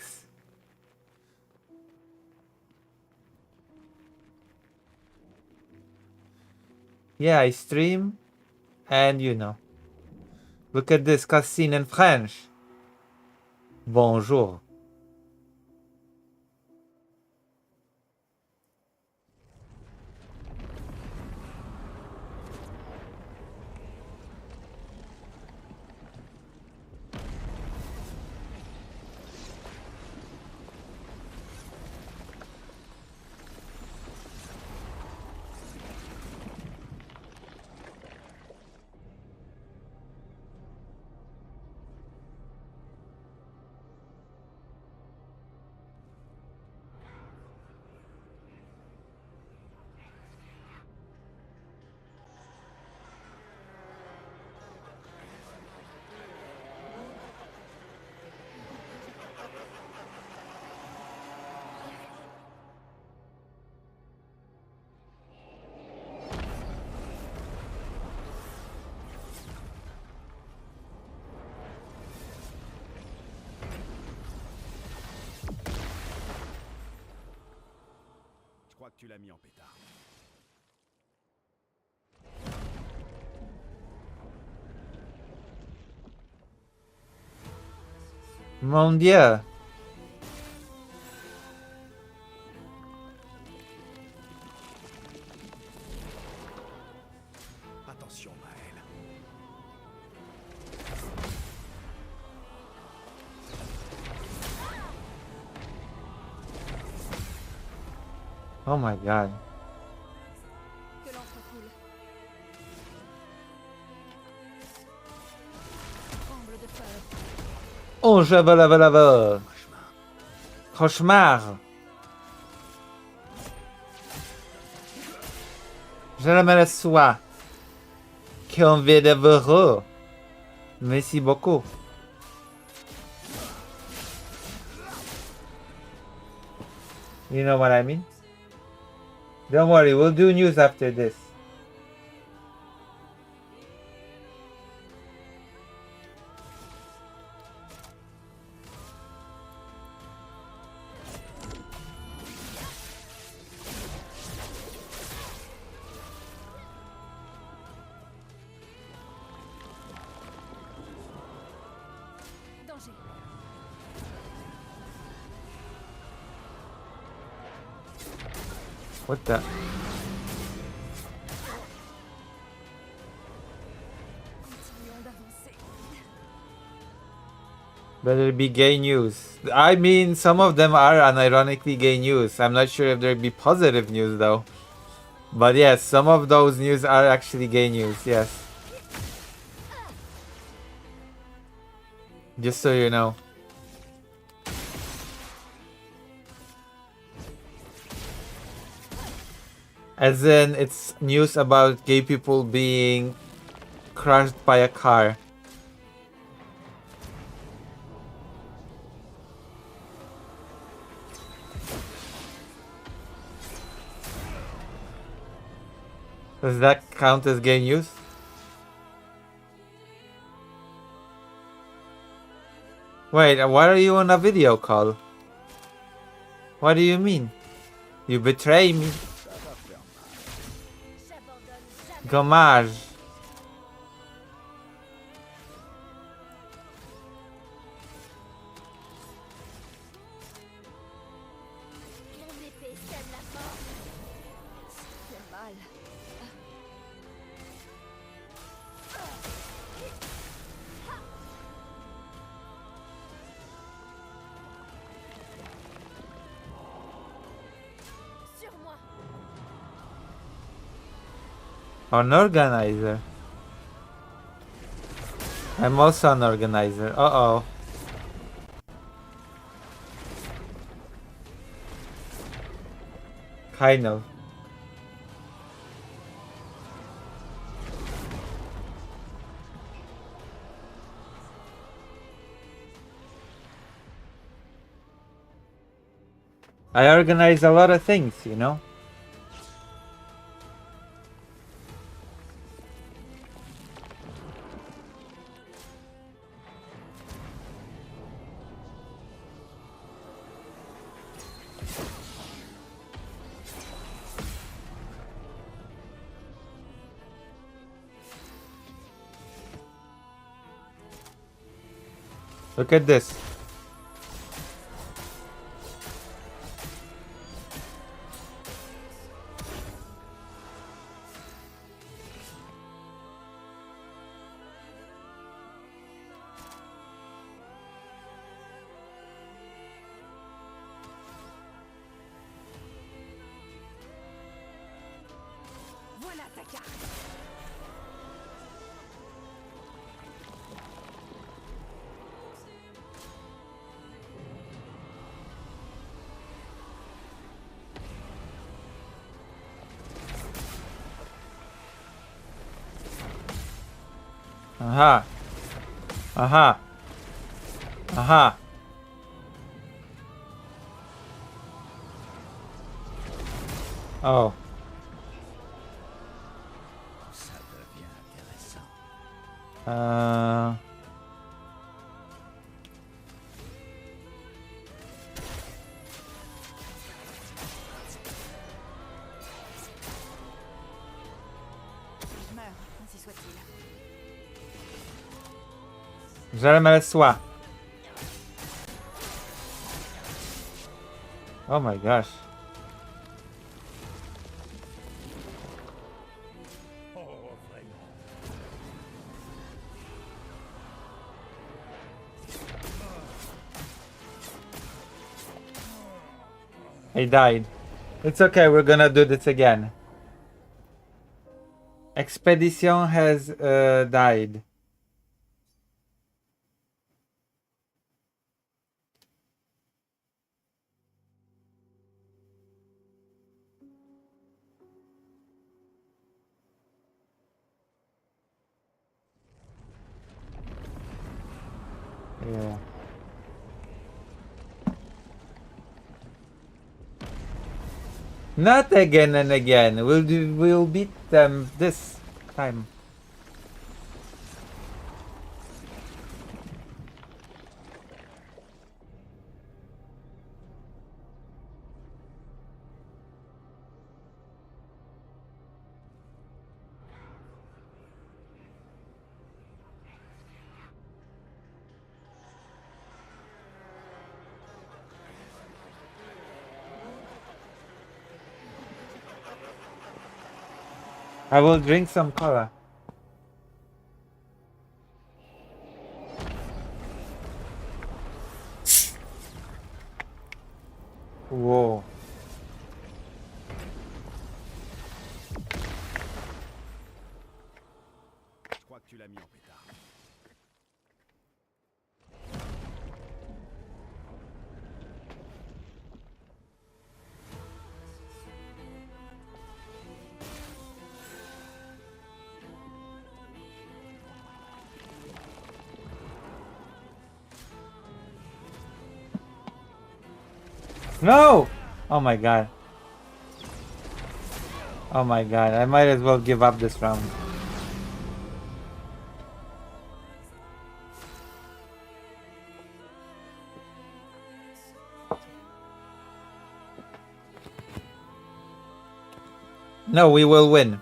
Yeah, I stream, and you know. Look at this cutscene in French. Bonjour. Je crois que tu l'as mis en pétard. Mon Dieu. Attention, Maël. Oh my god. Que l'encre coule. Tremble de peur. Oh, jabalabala. Cauchemar. Je m'aperçois qu'on vient de vous. Merci beaucoup. You know what I mean? Don't worry, we'll do news after this. Danger. What the? Continuons d'avancer. Better be gay news. I mean, some of them are unironically gay news. I'm not sure if there'd be positive news though. But yes, some of those news are actually gay news, yes. Just so you know. As in, it's news about gay people being crushed by a car. Does that count as gay news? Wait, why are you on a video call? What do you mean? You betray me. J'abandonne jamais. Gommage. Mon épée sème la mort. Ça fait mal. Sur moi. An organizer. I'm also an organizer. Uh-oh. Kind of. I organize a lot of things, you know? Look at this. Voilà ta carte. Aha. Aha. Aha. Oh. Ça devient intéressant. Je meurs, ainsi soit-il. J'aimerais soit. Oh my gosh. Oh, vraiment. I died. It's okay, we're gonna do this again. Expedition has died. Yeah. Not again and again. We'll beat them this time. I will drink some cola. Whoa. Je crois que tu l'as mis en pétard. No! Oh my god. Oh my god. I might as well give up this round. No, we will win.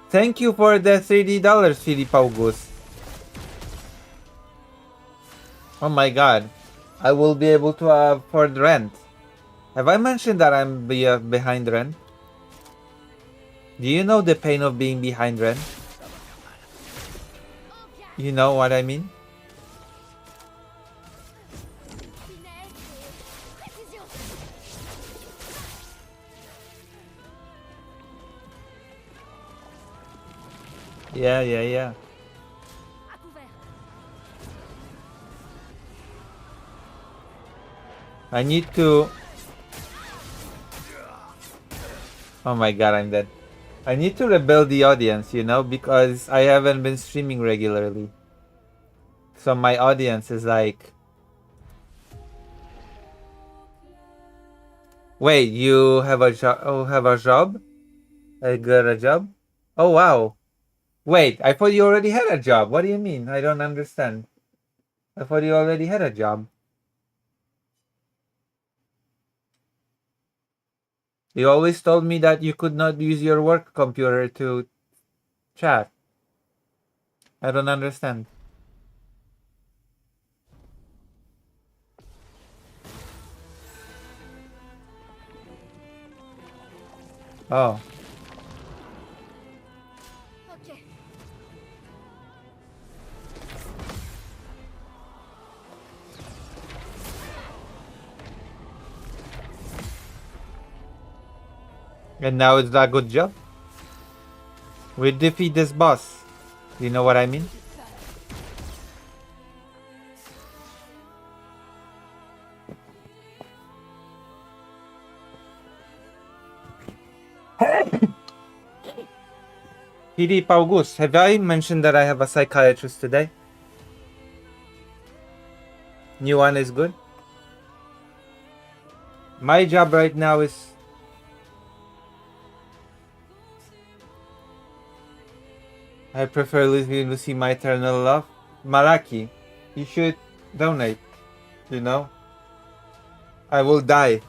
Thank you for the $30, Philip August. Oh my god. I will be able to afford rent. Have I mentioned that I'm behind rent? Do you know the pain of being behind rent? You know what I mean? Finesse et précision. Yeah. À couvert. I need to... Oh my god, I'm dead. I need to rebuild the audience, you know, because I haven't been streaming regularly. So my audience is like... Wait, you have a job? Oh, have a job? I got a job? Oh, wow. Wait, I thought you already had a job. What do you mean? I don't understand. I thought you already had a job. You always told me that you could not use your work computer to chat. I don't understand. Oh. Ok. And now it's a good job. We defeat this boss. You know what I mean? PD Paugus, have I mentioned that I have a psychiatrist today? New one is good. My job right now is I prefer Lucy my eternal love. Malaki, you should donate. You know? I will die.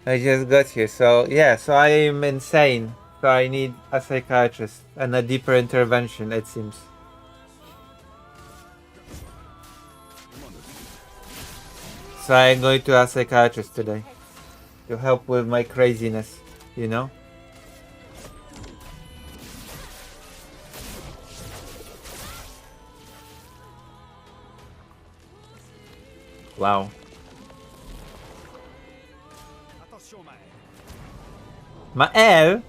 I just got here, so yeah, so I am insane. So I need a psychiatrist and a deeper intervention, it seems. So I'm going to a psychiatrist today to help with my craziness, you know? Wow. Attention, Maël. Maël?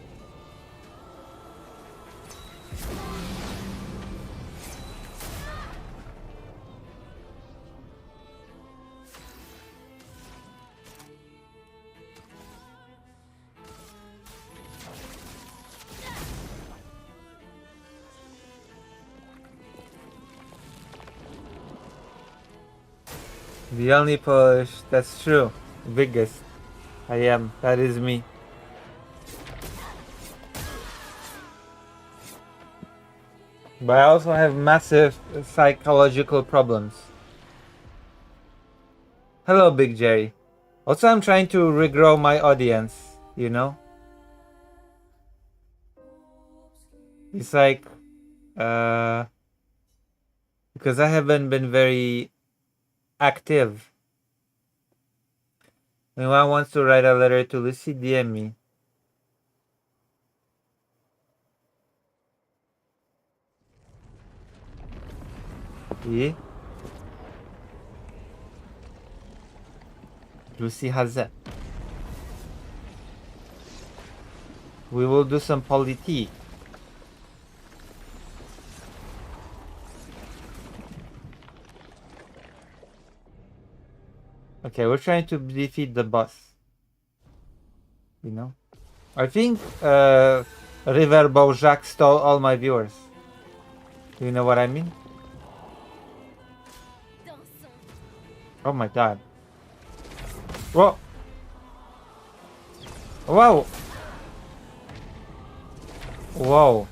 The only Polish, that's true. Biggest. I am. That is me. But I also have massive psychological problems. Hello, Big Jerry. Also, I'm trying to regrow my audience, you know? It's like, because I haven't been very active. Anyone wants to write a letter to Lucy, DM me. Yeah? Lucy has that. We will do some politique. Okay, we're trying to defeat the boss. You know? I think Riverbow Jacques stole all my viewers. Do you know what I mean? Oh my god. Whoa! Whoa! Whoa!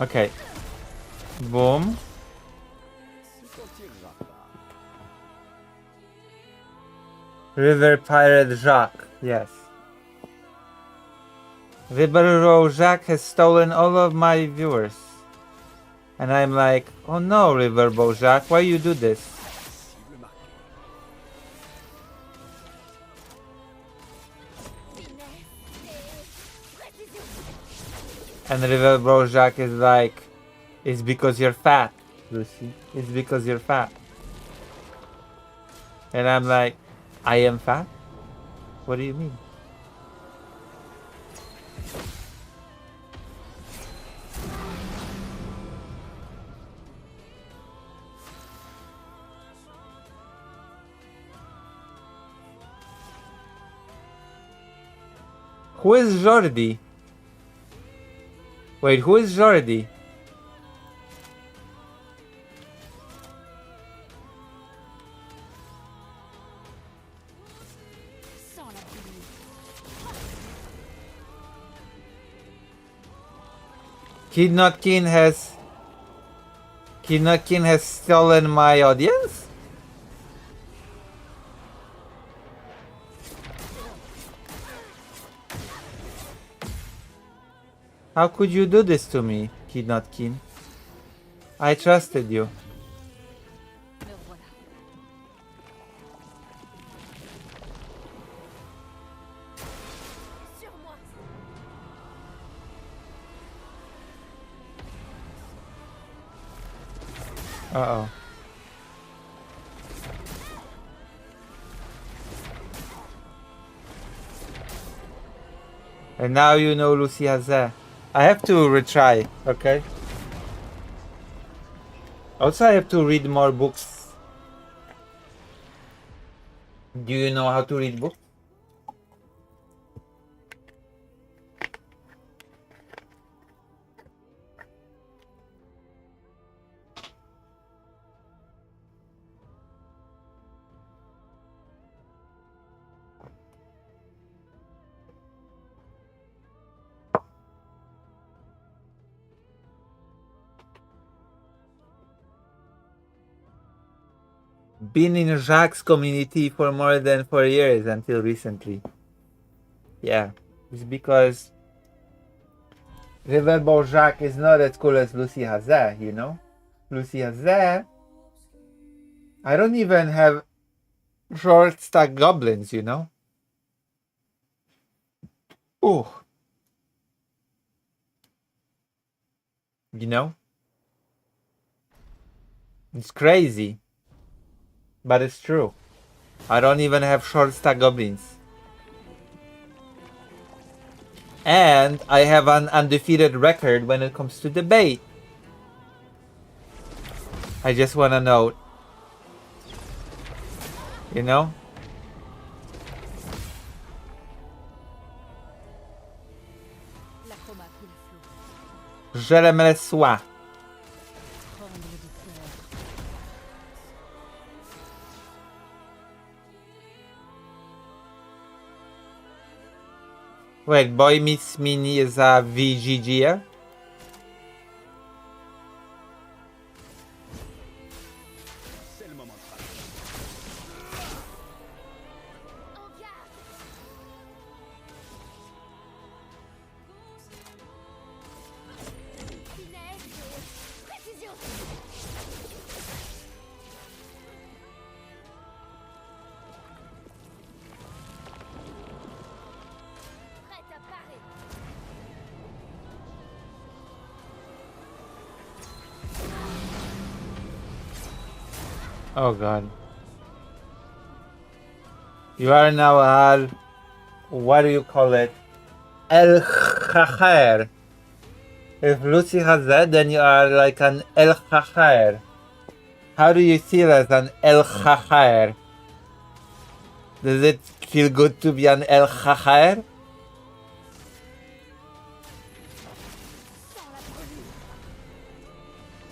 Okay. Boom. River Pirate Jacques, yes. River Jacques has stolen all of my viewers. And I'm like, oh no, River Jacques, why you do this? And River Jacques is like, it's because you're fat, Lucy. It's because you're fat. And I'm like, I am fat? What do you mean? Who is Jordi? Wait, who is Jordi? Kidnotkin has stolen my audience? How could you do this to me, Kidnotkin? I trusted you. Me revoilà. Sur moi. Uh-oh. And now you know Lucy has that. I have to retry, okay? Also, I have to read more books. Do you know how to read books? Been in Jacques' community for more than 4 years until recently. Yeah, it's because Riverboat Jacques is not as cool as Lucy Hazard, you know? Lucy Hazard, I don't even have short stack goblins, you know? Ooh. You know? It's crazy. But it's true. I don't even have short stack goblins. And I have an undefeated record when it comes to debate. I just wanna note. You know? La coma coule flot. Je le me sois. Tremble de peur. Wait, Boy Meets Mini is a VGG? C'est le moment de frapper. En garde. Finesse et précision. Prête à parer. Oh god. You are now al... What do you call it? El Khair. If Lucy has that, then you are like an El Khair. How do you feel as an El Khair? Does it feel good to be an El Khair?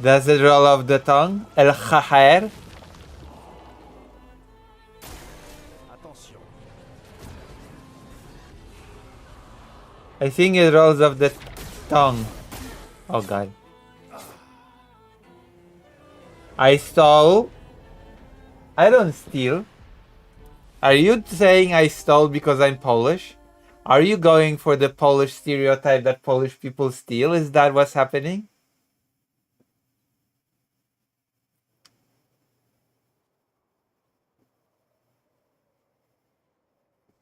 Does it roll off the tongue? El Khair? Attention. I think it rolls off the tongue. Oh god. I stole. I don't steal. Are you saying I stole because I'm Polish? Are you going for the Polish stereotype that Polish people steal? Is that what's happening?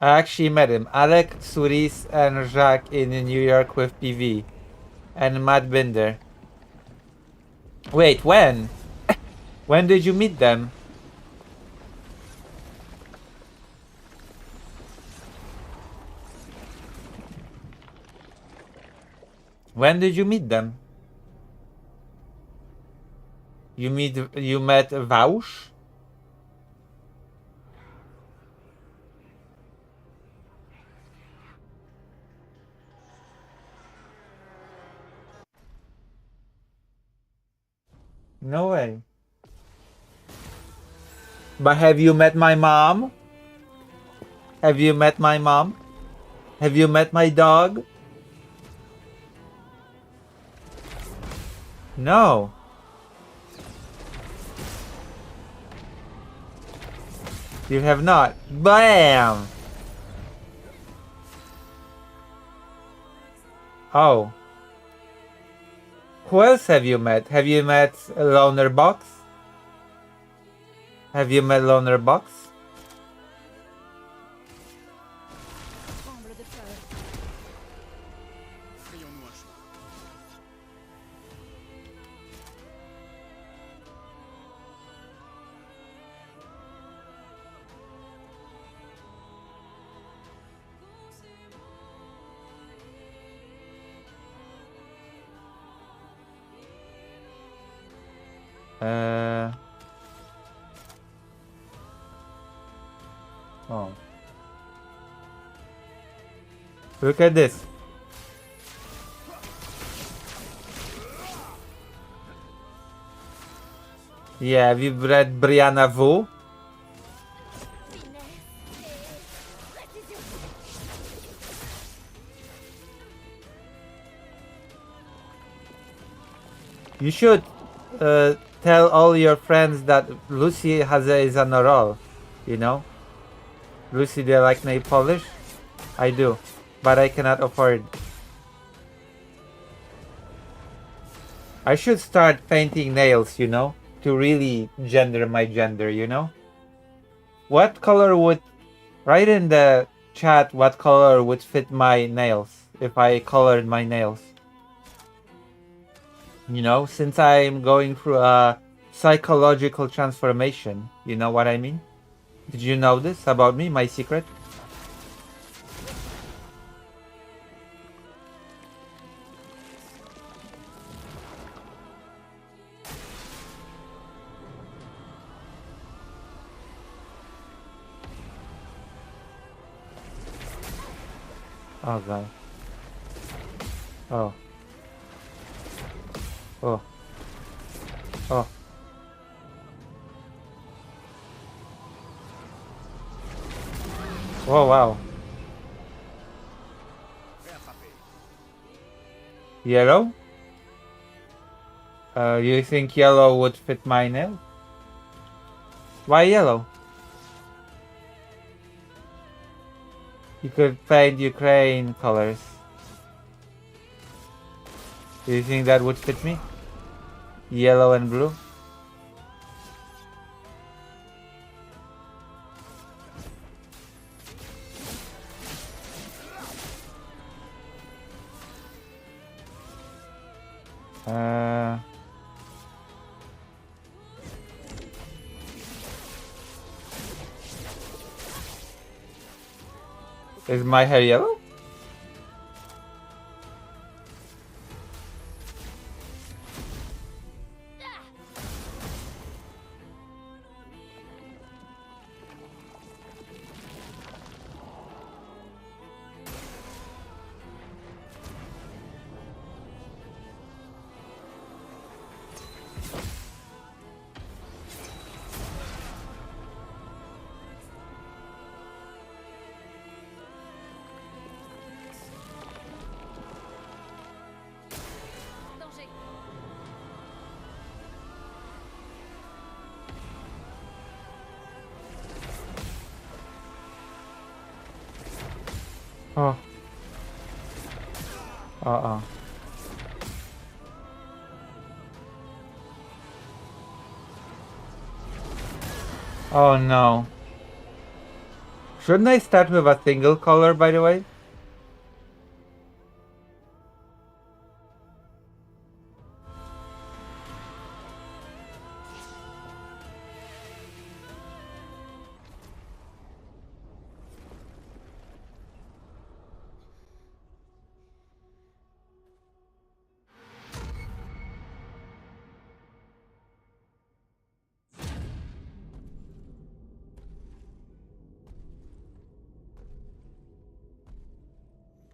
I actually met him. Alec, Suris, and Jacques in New York with PV. And Matt Binder. Wait, when? When did you meet them? When did you meet them? You met Vaush? No way. But have you met my mom? Have you met my mom? Have you met my dog? No. You have not. Bam! Oh. Who else have you met? Have you met Loner Box? Have you met Loner Box? Tremble de peur. Frayons-nous un chemin. Oh. Look at this. Yeah, have you read Brianna Wu? Finesse et précision. You should tell all your friends that Lucy is on a roll. You know? Lucy, do you like nail polish? I do, but I cannot afford. I should start painting nails, you know? To really gender my gender, you know? What color would... Write in the chat what color would fit my nails if I colored my nails. You know, since I'm going through a psychological transformation, you know what I mean? Did you know this about me, my secret? Oh god. Oh. Oh. Oh. Oh wow. Réattrapé. Yellow? You think yellow would fit my nail? Why yellow? You could paint Ukraine colors. Do you think that would fit me? Yellow and blue? Is my hair yellow? Danger. Oh. Uh-uh. Oh no. Shouldn't I start with a single color, by the way?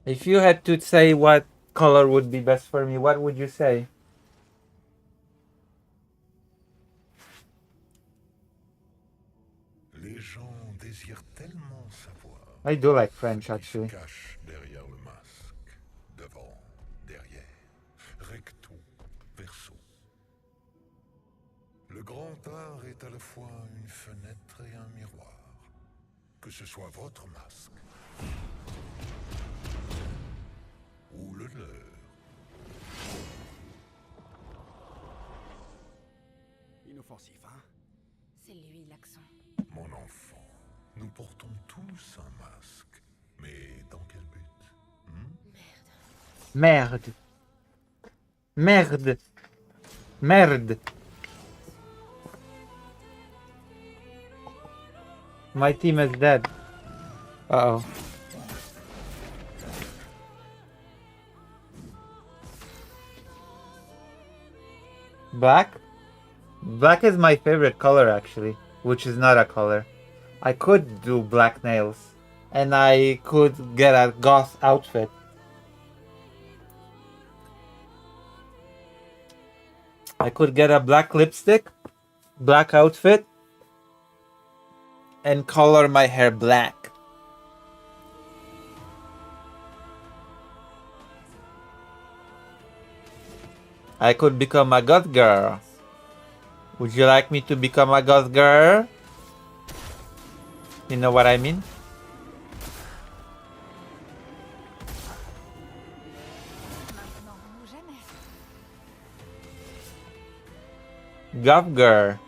If you had to say what color would be best for me, what would you say? Les gens désirent tellement savoir I do like French, ce qui se actually. cache derrière le masque. Devant, derrière, recto, verso. Le grand art est à la fois une fenêtre et un miroir. Que ce soit votre masque ou le leur. offensif, hein? C'est lui l'accent. Mon enfant, nous portons tous un masque. Mais dans quel but? Merde. Merde. Merde. My team is dead. Uh-oh. Black? Black is my favorite color, actually, which is not a color. I could do black nails, and I could get a goth outfit. I could get a black lipstick, black outfit, and color my hair black. I could become a goth girl. Would you like me to become a goth girl? You know what I mean? Maintenant ou jamais. Goth girl.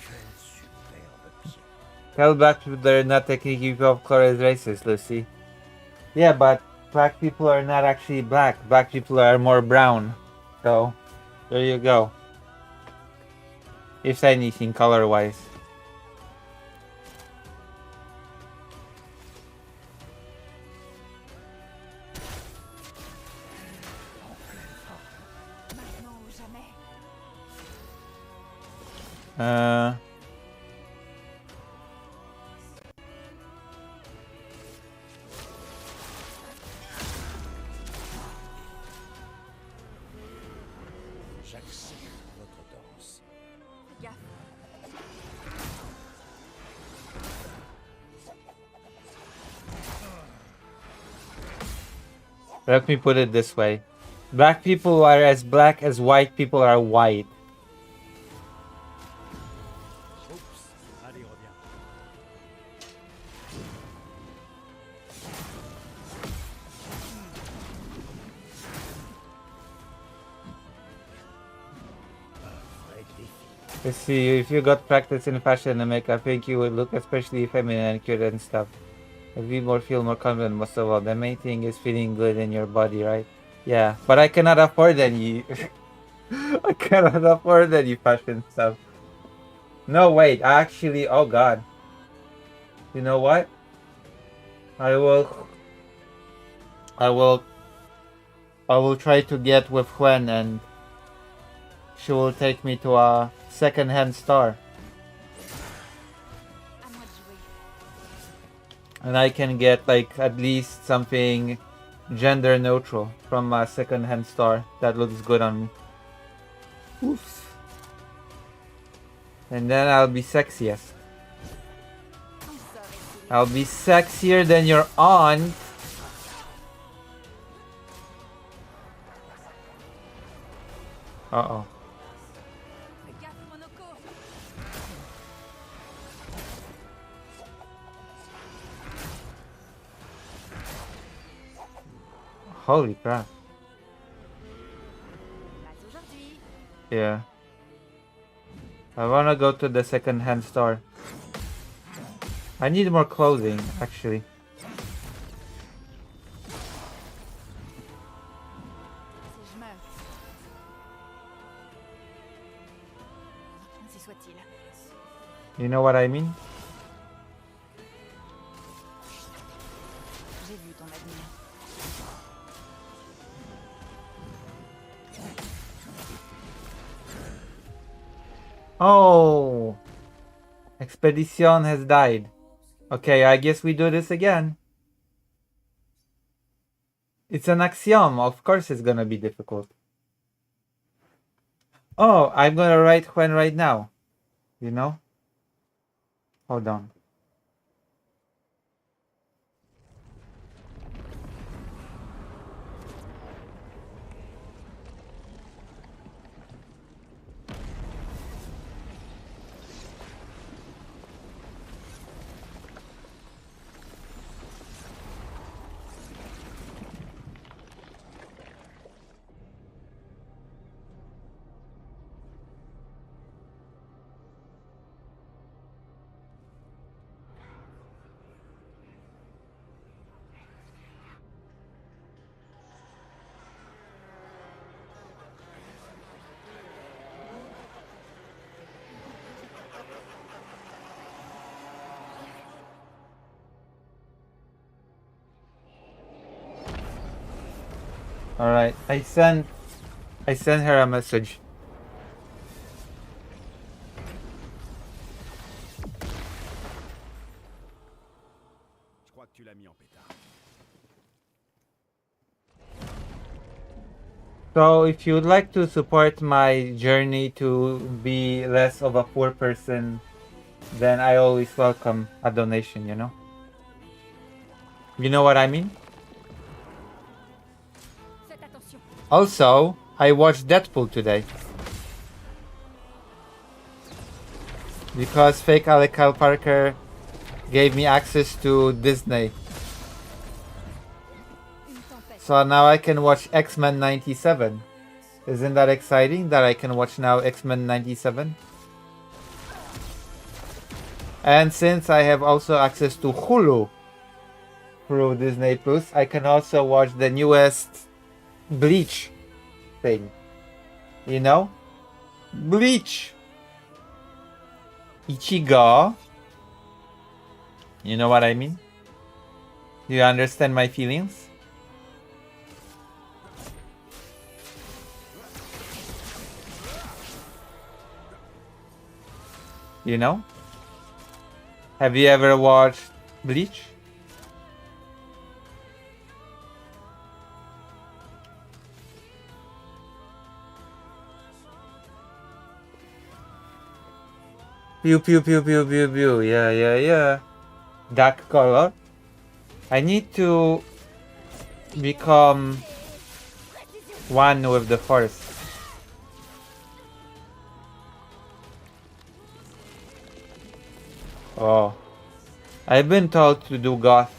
Quel superbe pied. Tell black people they're not taking you of color is racist, Lucy. Yeah, but black people are not actually black. Black people are more brown. So, there you go. If anything, color-wise. Maintenant ou jamais. J'accepte votre danse. Gaffe. Let me put it this way. Black people are as black as white people are white. Oups. Allez, reviens. Vrai défi. Let's see, if you got practice in fashion and makeup, I think you would look especially feminine and cute and stuff. You'd be feel more confident most of all. The main thing is feeling good in your body, right? Yeah, but I cannot afford any. I cannot afford any fashion stuff. No, wait, actually, oh god. You know what? I will try to get with Gwen and she will take me to a second-hand store. À moi de jouer. And I can get like at least something gender neutral from a second-hand store that looks good on me. Oof. And then I'll be sexiest. Ton sort est scellé. I'll be sexier than your aunt. Uh-oh. Fais gaffe, Monoko. Holy crap. Pas aujourd'hui. Yeah. I wanna go to the second-hand store. I need more clothing, actually. Si je meurs. Ainsi soit-il. You know what I mean? J'ai vu ton avenir. Oh! Expedition has died. Okay, I guess we do this again. It's an axiom. Of course it's gonna be difficult. Oh, I'm gonna write Juan right now. You know? Hold on. Alright, I sent her a message. Je crois que tu l'as mis en pétard. So if you would like to support my journey to be less of a poor person, then I always welcome a donation, you know? You know what I mean? Faites attention. Also, I watched Deadpool today. Because fake Alec Kyle Parker gave me access to Disney. Une tempête. So now I can watch X-Men 97. Isn't that exciting that I can watch now X-Men 97? And since I have also access to Hulu through Disney Plus, I can also watch the newest Bleach thing. You know? Bleach! Ichigo. You know what I mean? Do you understand my feelings? You know? Have you ever watched Bleach? Pew pew pew pew pew pew. Yeah. Dark color. I need to become one with the force. Oh. I've been told to do goth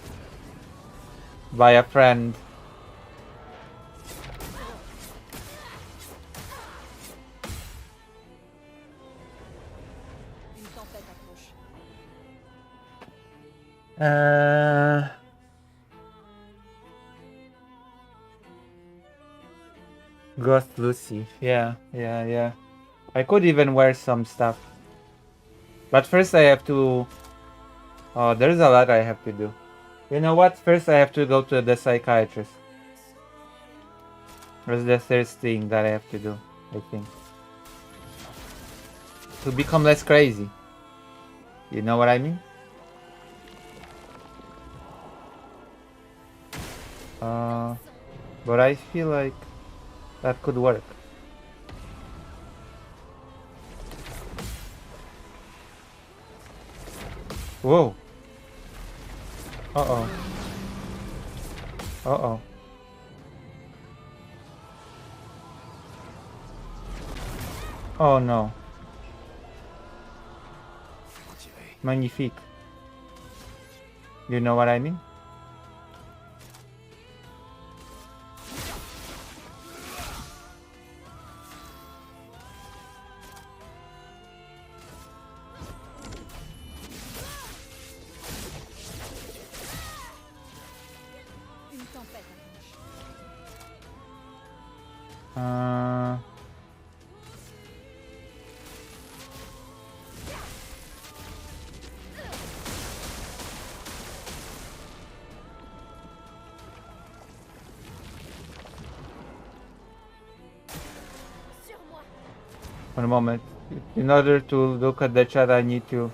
by a friend. Une tempête approche. Ghost Lucy. Yeah. I could even wear some stuff. But first I have to... Oh, there's a lot I have to do. You know what? First I have to go to the psychiatrist. That's the first thing that I have to do, I think. To become less crazy. You know what I mean? But I feel like that could work. Whoa. Uh-oh. Uh-oh. Oh no. Magnifique. You know what I mean? Une tempête approche. Sur moi. One moment. In order to look at the chat, I need to...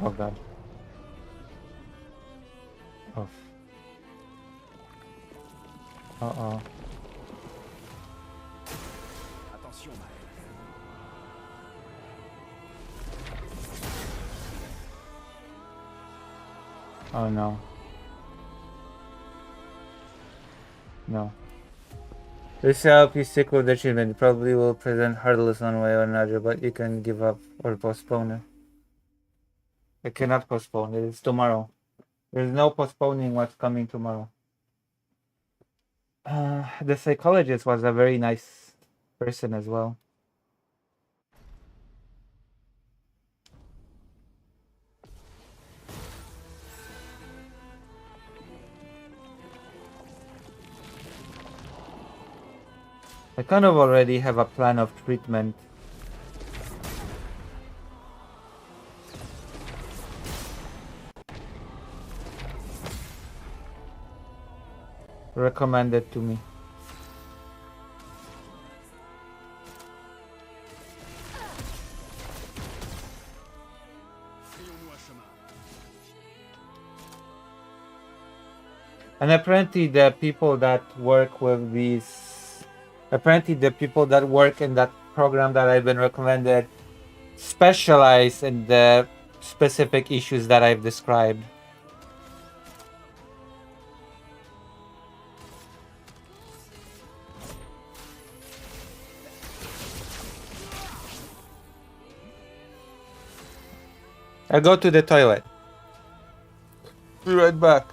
Oh god. Off. Uh-oh. Attention, Maël. Oh no. No. This will help you stick with the achievement. It probably will present hurdles one way or another, but you can give up or postpone it. I cannot postpone it. It's tomorrow. There's no postponing what's coming tomorrow. The psychologist was a very nice person as well. I kind of already have a plan of treatment. recommended to me. Frayons-nous un chemin. And apparently the people that work with these, apparently the people that work in that program that I've been recommended specialize in the specific issues that I've described. I'll go to the toilet. Be right back.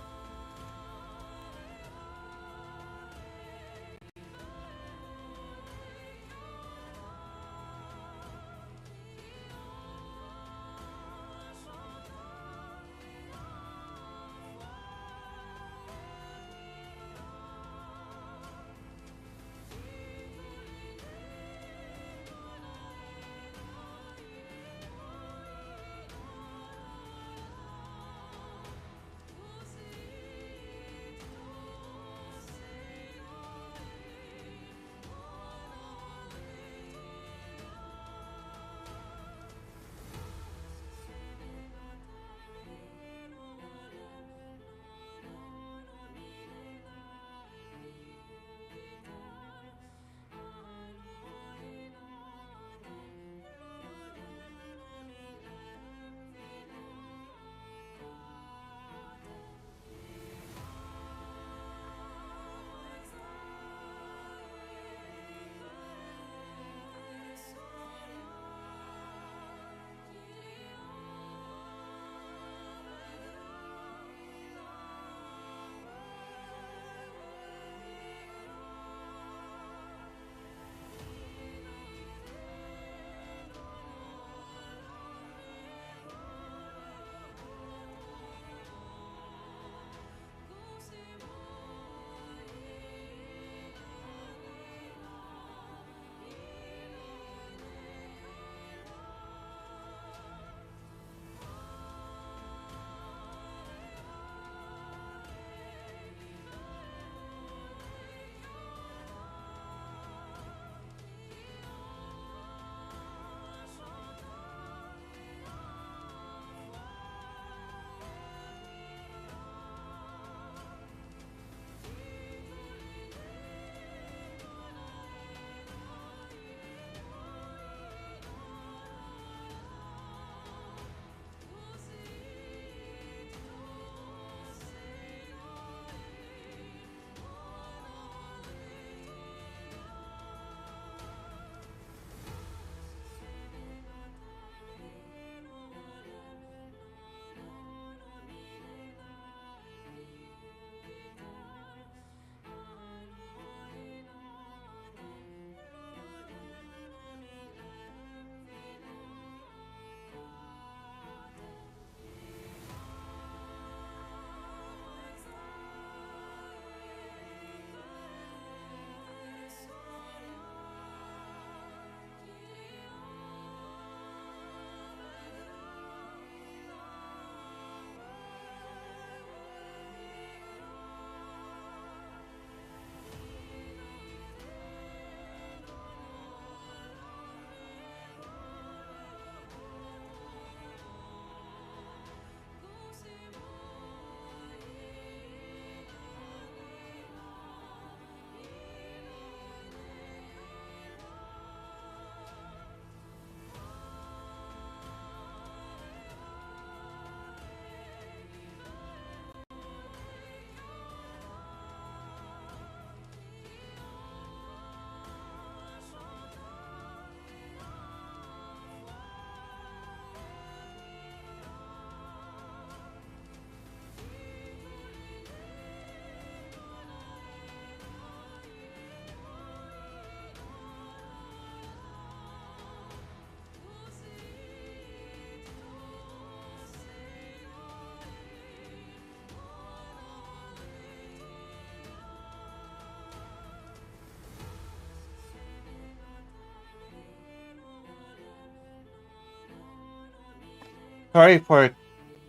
Sorry for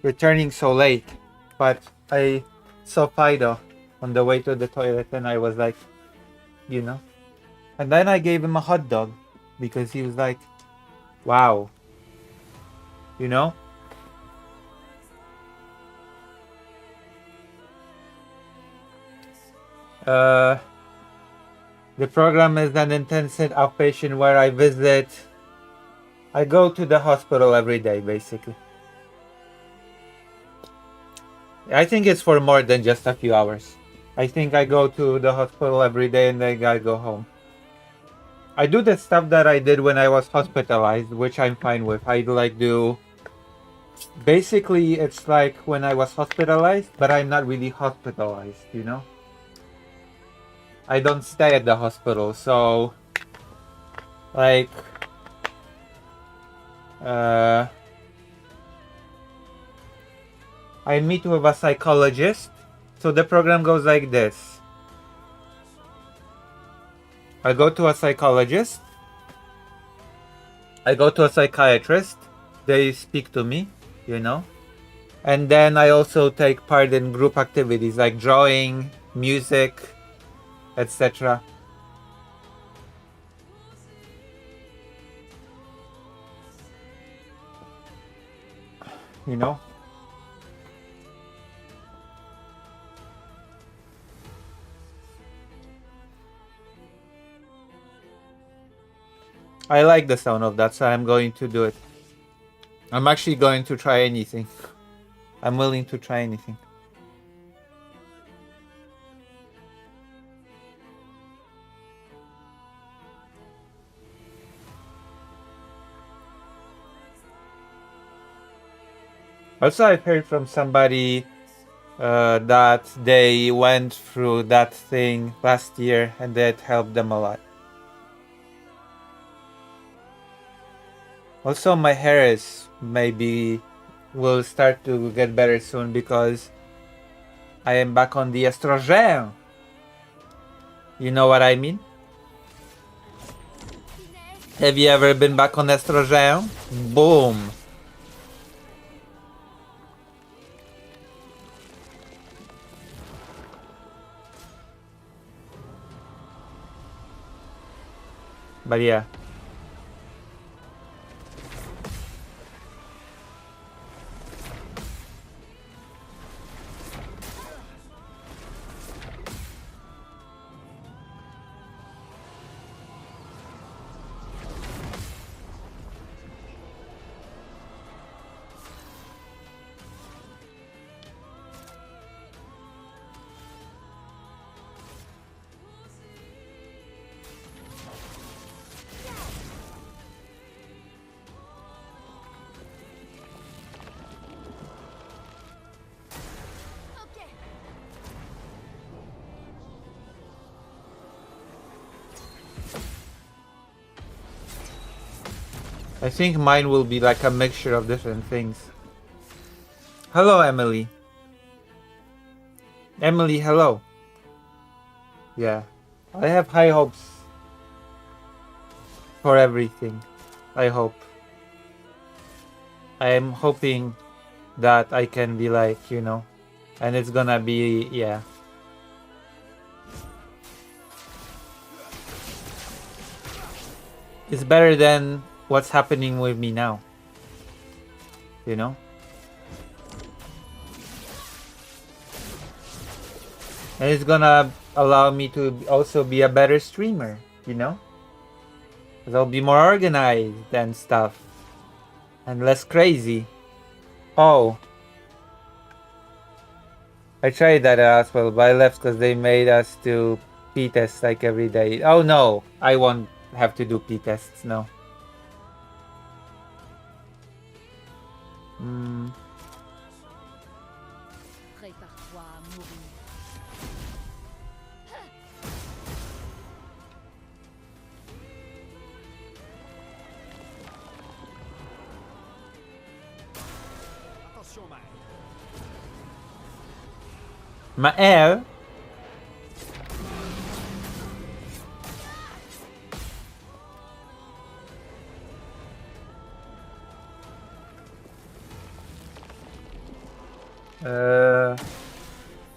returning so late, but I saw Fido on the way to the toilet, and I was like, you know. And then I gave him a hot dog because he was like, wow, you know. The program is an intensive outpatient where I go to the hospital every day, basically. I think it's for more than just a few hours. I think I go to the hospital every day and then I go home. I do the stuff that I did when I was hospitalized, which I'm fine with. I like do... Basically, it's like when I was hospitalized, but I'm not really hospitalized, you know? I don't stay at the hospital, so... Like... I meet with a psychologist. So the program goes like this. I go to a psychologist. I go to a psychiatrist. They speak to me, you know. And then I also take part in group activities like drawing, music, etc. You know. I like the sound of that, so I'm going to do it. I'm actually going to try anything. I'm willing to try anything. Also, I've heard from somebody that they went through that thing last year and that helped them a lot. Also, my hair is maybe will start to get better soon because I am back on the estrogen. You know what I mean? Have you ever been back on estrogen? Boom. But yeah. I think mine will be like a mixture of different things. Hello, Emily. Emily, hello. Yeah. I have high hopes for everything. I hope. I am hoping that I can be like, you know, and it's gonna be, yeah. It's better than what's happening with me now. You know? And it's gonna allow me to also be a better streamer, you know? Because I'll be more organized and stuff. And less crazy. Oh. I tried that as well, but I left because they made us do P-tests like every day. Oh no, I won't have to do P-tests, no. Prépare-toi à mourir. Attention, Maël. Maël?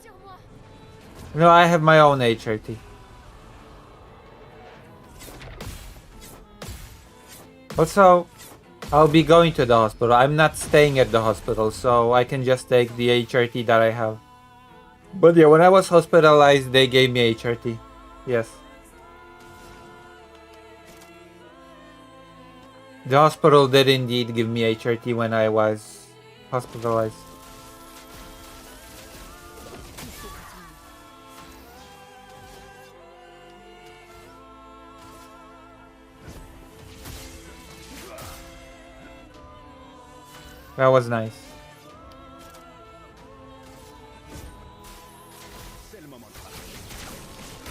Sur moi. No, I have my own HRT. Also, I'll be going to the hospital. I'm not staying at the hospital, so I can just take the HRT that I have. But yeah, when I was hospitalized, they gave me HRT. Yes. The hospital did indeed give me HRT when I was hospitalized. That was nice.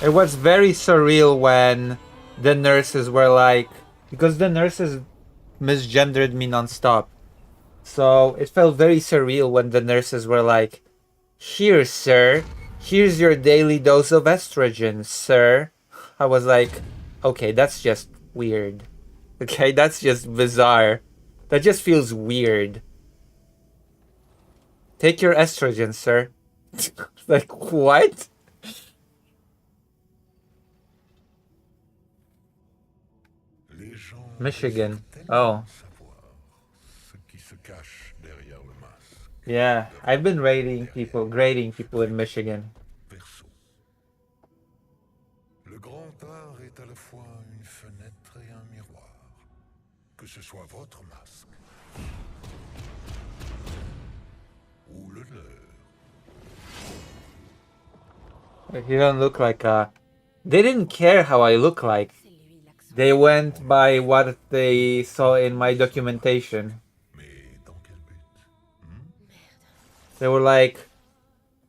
It was very surreal when the nurses were like, because the nurses misgendered me nonstop. So it felt very surreal when the nurses were like, "Here, sir, here's your daily dose of estrogen, sir." I was like, okay, that's just weird. Okay, that's just bizarre. That just feels weird. Take your estrogen, sir. Like, what? Les gens Michigan. désirent tellement Oh. savoir ce qui se cache derrière le masque. Yeah, I've been grading people in Michigan. Perso. Le grand art est à la fois une fenêtre et un miroir. Que ce soit votre masque ou le leur. You don't look like They didn't care how I look like. C'est lui l'accent. They went by what they saw in my documentation. Mais dans quel but? They were like,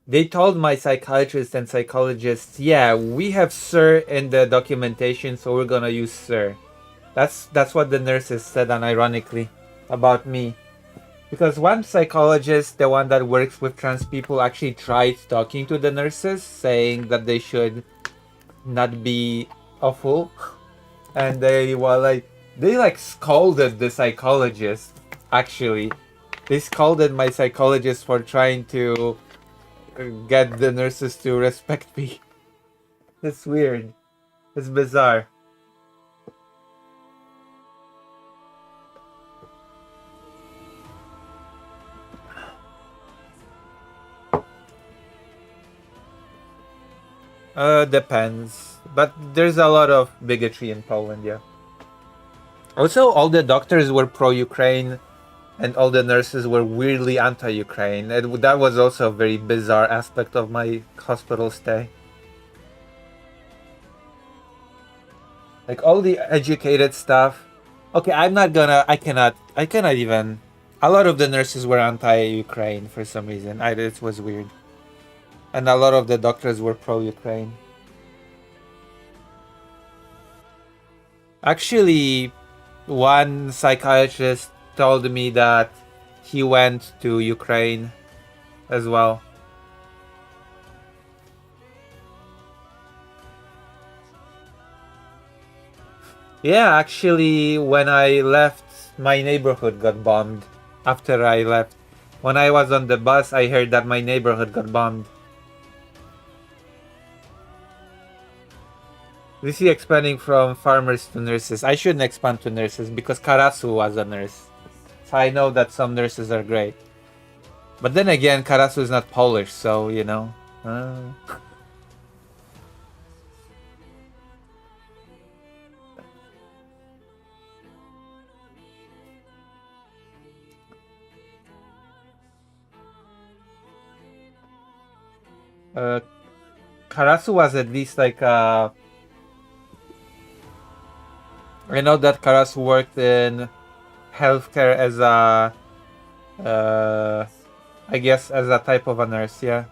they told my psychiatrist and psychologists, yeah, we have sir in the documentation, so we're gonna use sir. That's what the nurses said, unironically, about me. Because one psychologist, the one that works with trans people, actually tried talking to the nurses, saying that they should not be awful. And they scolded the psychologist, actually. They scolded my psychologist for trying to get the nurses to respect me. It's weird. It's bizarre. Depends. But there's a lot of bigotry in Poland, yeah. Also, all the doctors were pro-Ukraine and all the nurses were weirdly anti-Ukraine. That was also a very bizarre aspect of my hospital stay. Like all the educated stuff. Okay, I cannot even. A lot of the nurses were anti-Ukraine for some reason. It was weird. And a lot of the doctors were pro-Ukraine. Actually, one psychiatrist told me that he went to Ukraine as well. Yeah, actually, when I left, my neighborhood got bombed. After I left. When I was on the bus, I heard that my neighborhood got bombed. We see expanding from farmers to nurses. I shouldn't expand to nurses because Karasu was a nurse. So I know that some nurses are great. But then again, Karasu is not Polish, so, you know. Karasu was at least like I know that Karasu worked in healthcare as a I guess as a type of a nurse, yeah.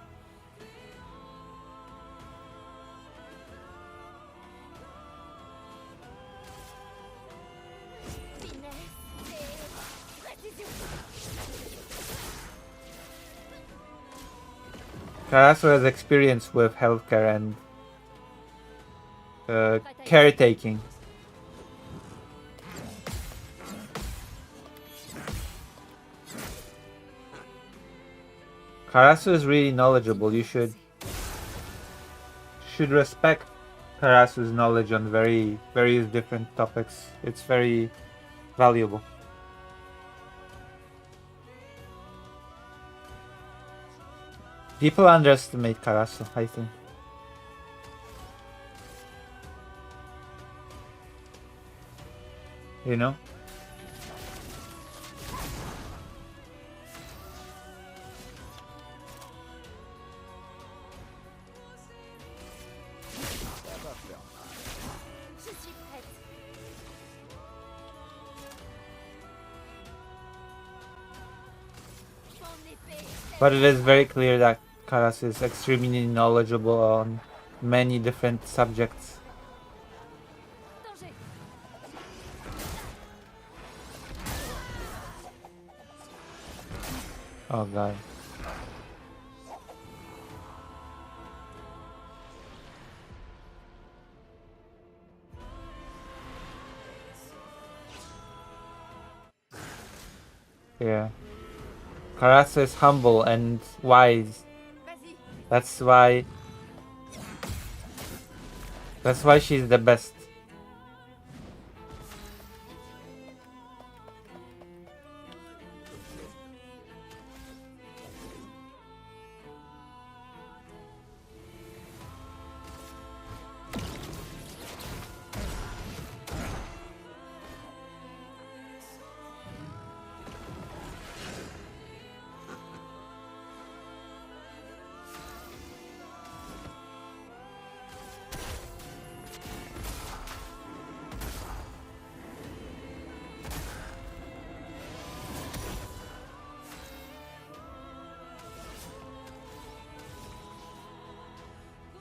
Karasu has experience with healthcare and caretaking. Karasu is really knowledgeable, you should. should respect Karasu's knowledge on various different topics. It's very valuable. People underestimate Karasu, I think. You know? Je suis prête. Mon épée. But it is very clear that Karasu is extremely knowledgeable on many different subjects. Danger. Oh god. Yeah. Karasu is humble and wise. Vas-y. That's why she's the best.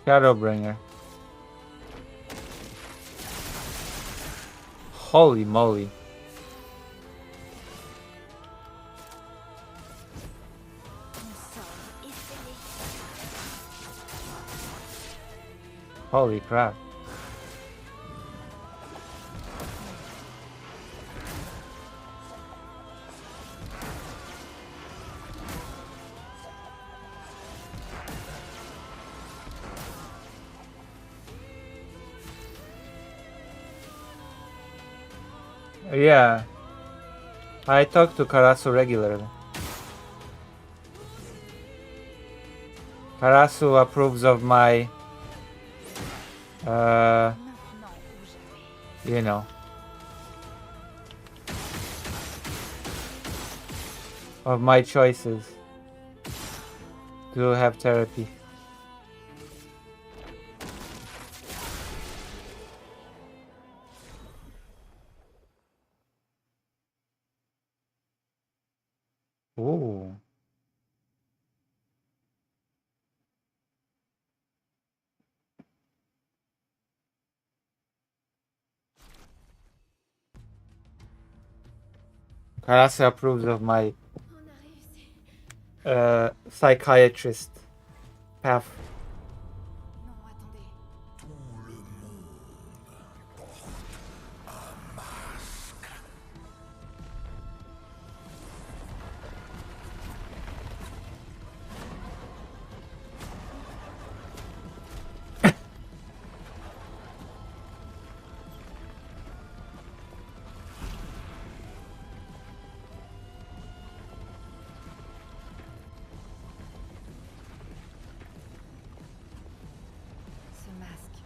Shadowbringer. Holy moly. Mon sort est scellé. Holy crap. Yeah. I talk to Karasu regularly. Karasu approves of my Maintenant ou jamais. you know, of my choices to have therapy. Ooh. Karasu approves of my On a réussi. psychiatrist path. Non, attendez. Tout le monde porte un masque. Ce masque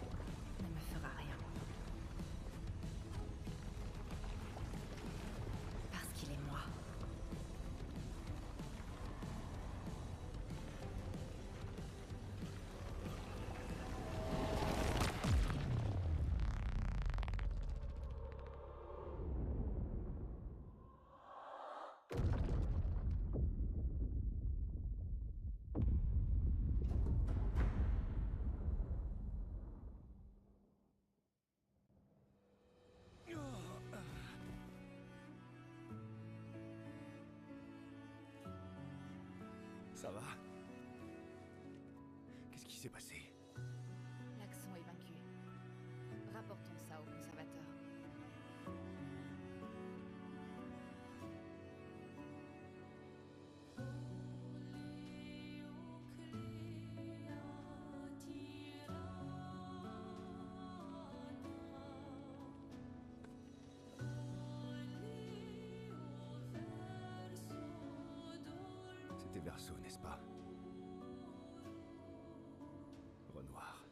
ne me fera rien. Parce qu'il est moi. Ça va? Qu'est-ce qui s'est passé? L'accent est vaincu. Rapportons ça aux conservateurs. Verseau, n'est-ce pas? Renoir.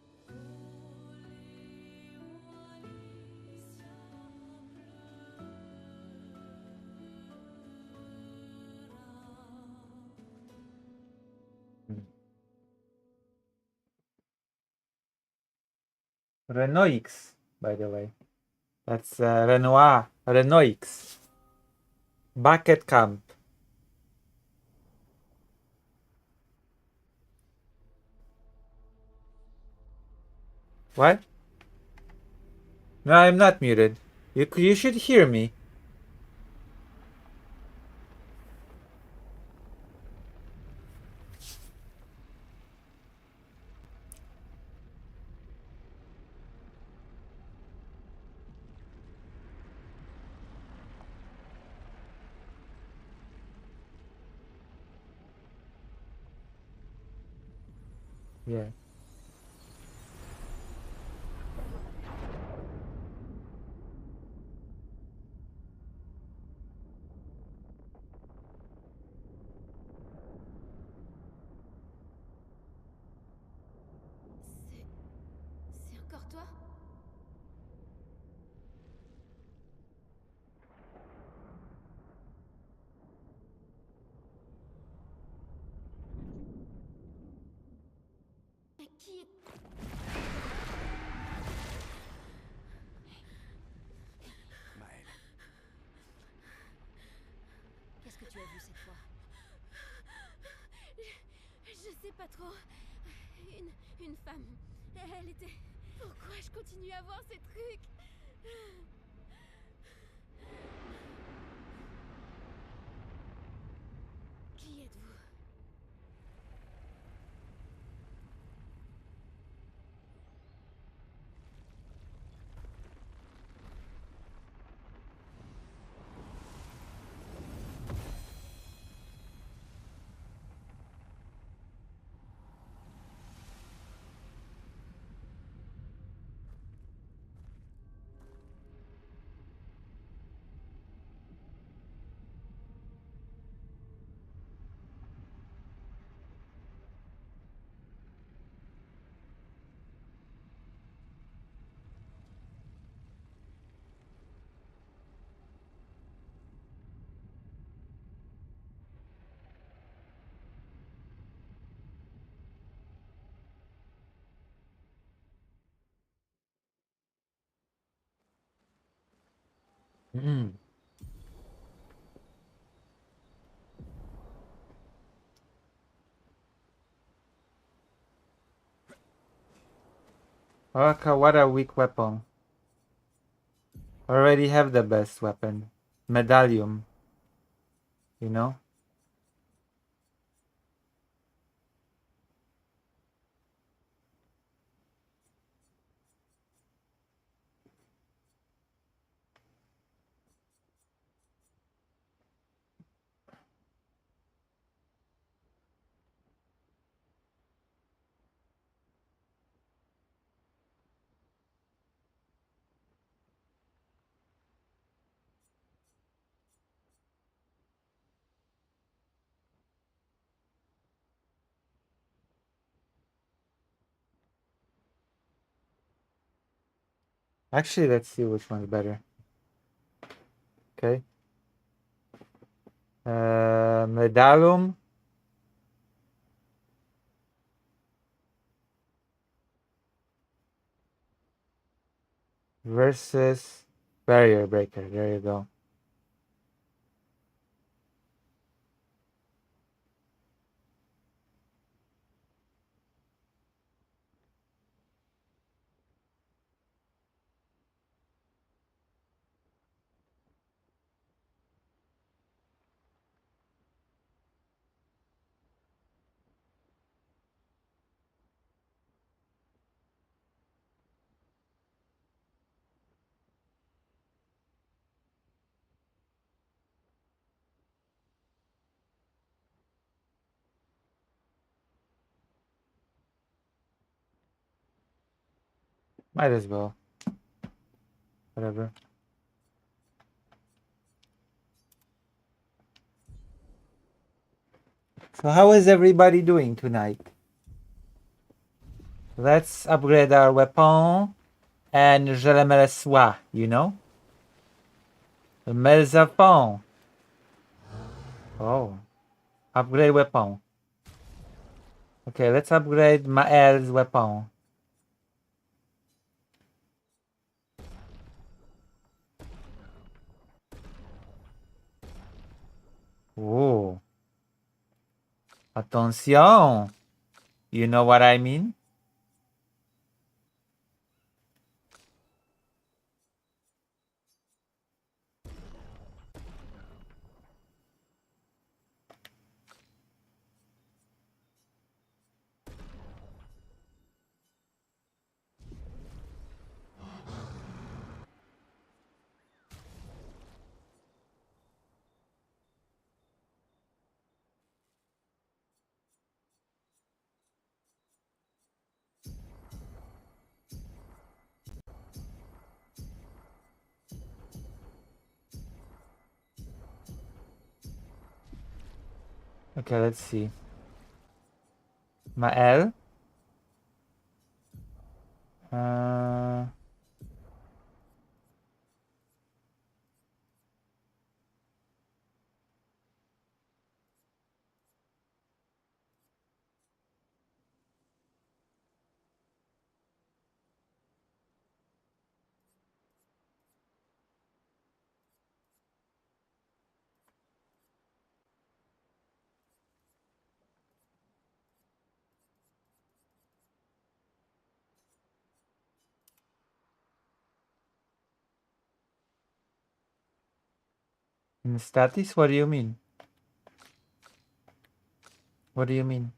Renoix, by the way. That's Renoir. Renoix. Bucket Camp. What? No, I'm not muted. You should hear me. Yeah. C'est encore toi? Mais qui est... Maël. Qu'est-ce que tu as vu cette fois? Je sais pas trop. Une femme. Elle était... Pourquoi je continue à voir ces trucs? Qui êtes-vous? Mm. Okay, what a weak weapon. Already have the best weapon. Medallium. You know? Actually, let's see which one's better. Okay. Medallium. Versus Barrier Breaker. There you go. Might as well. Whatever. So how is everybody doing tonight? Let's upgrade our weapon and je le mets soi, you know? Mes weapons. Oh. Upgrade weapon. Okay, let's upgrade Mael's weapon. Oh. Attention. You know what I mean? Okay, let's see. Mael. Uh, in status? What do you mean? What do you mean?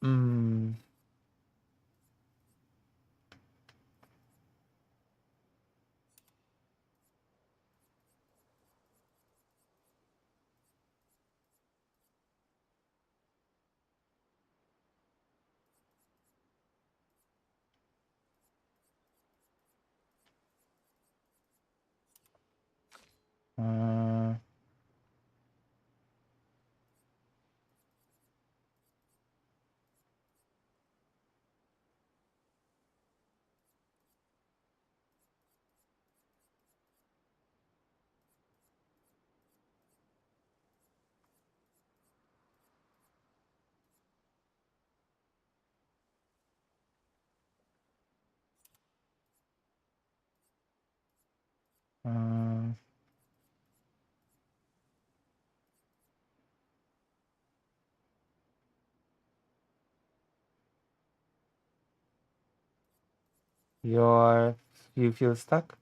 Hmm. Uh, uh, you feel stuck?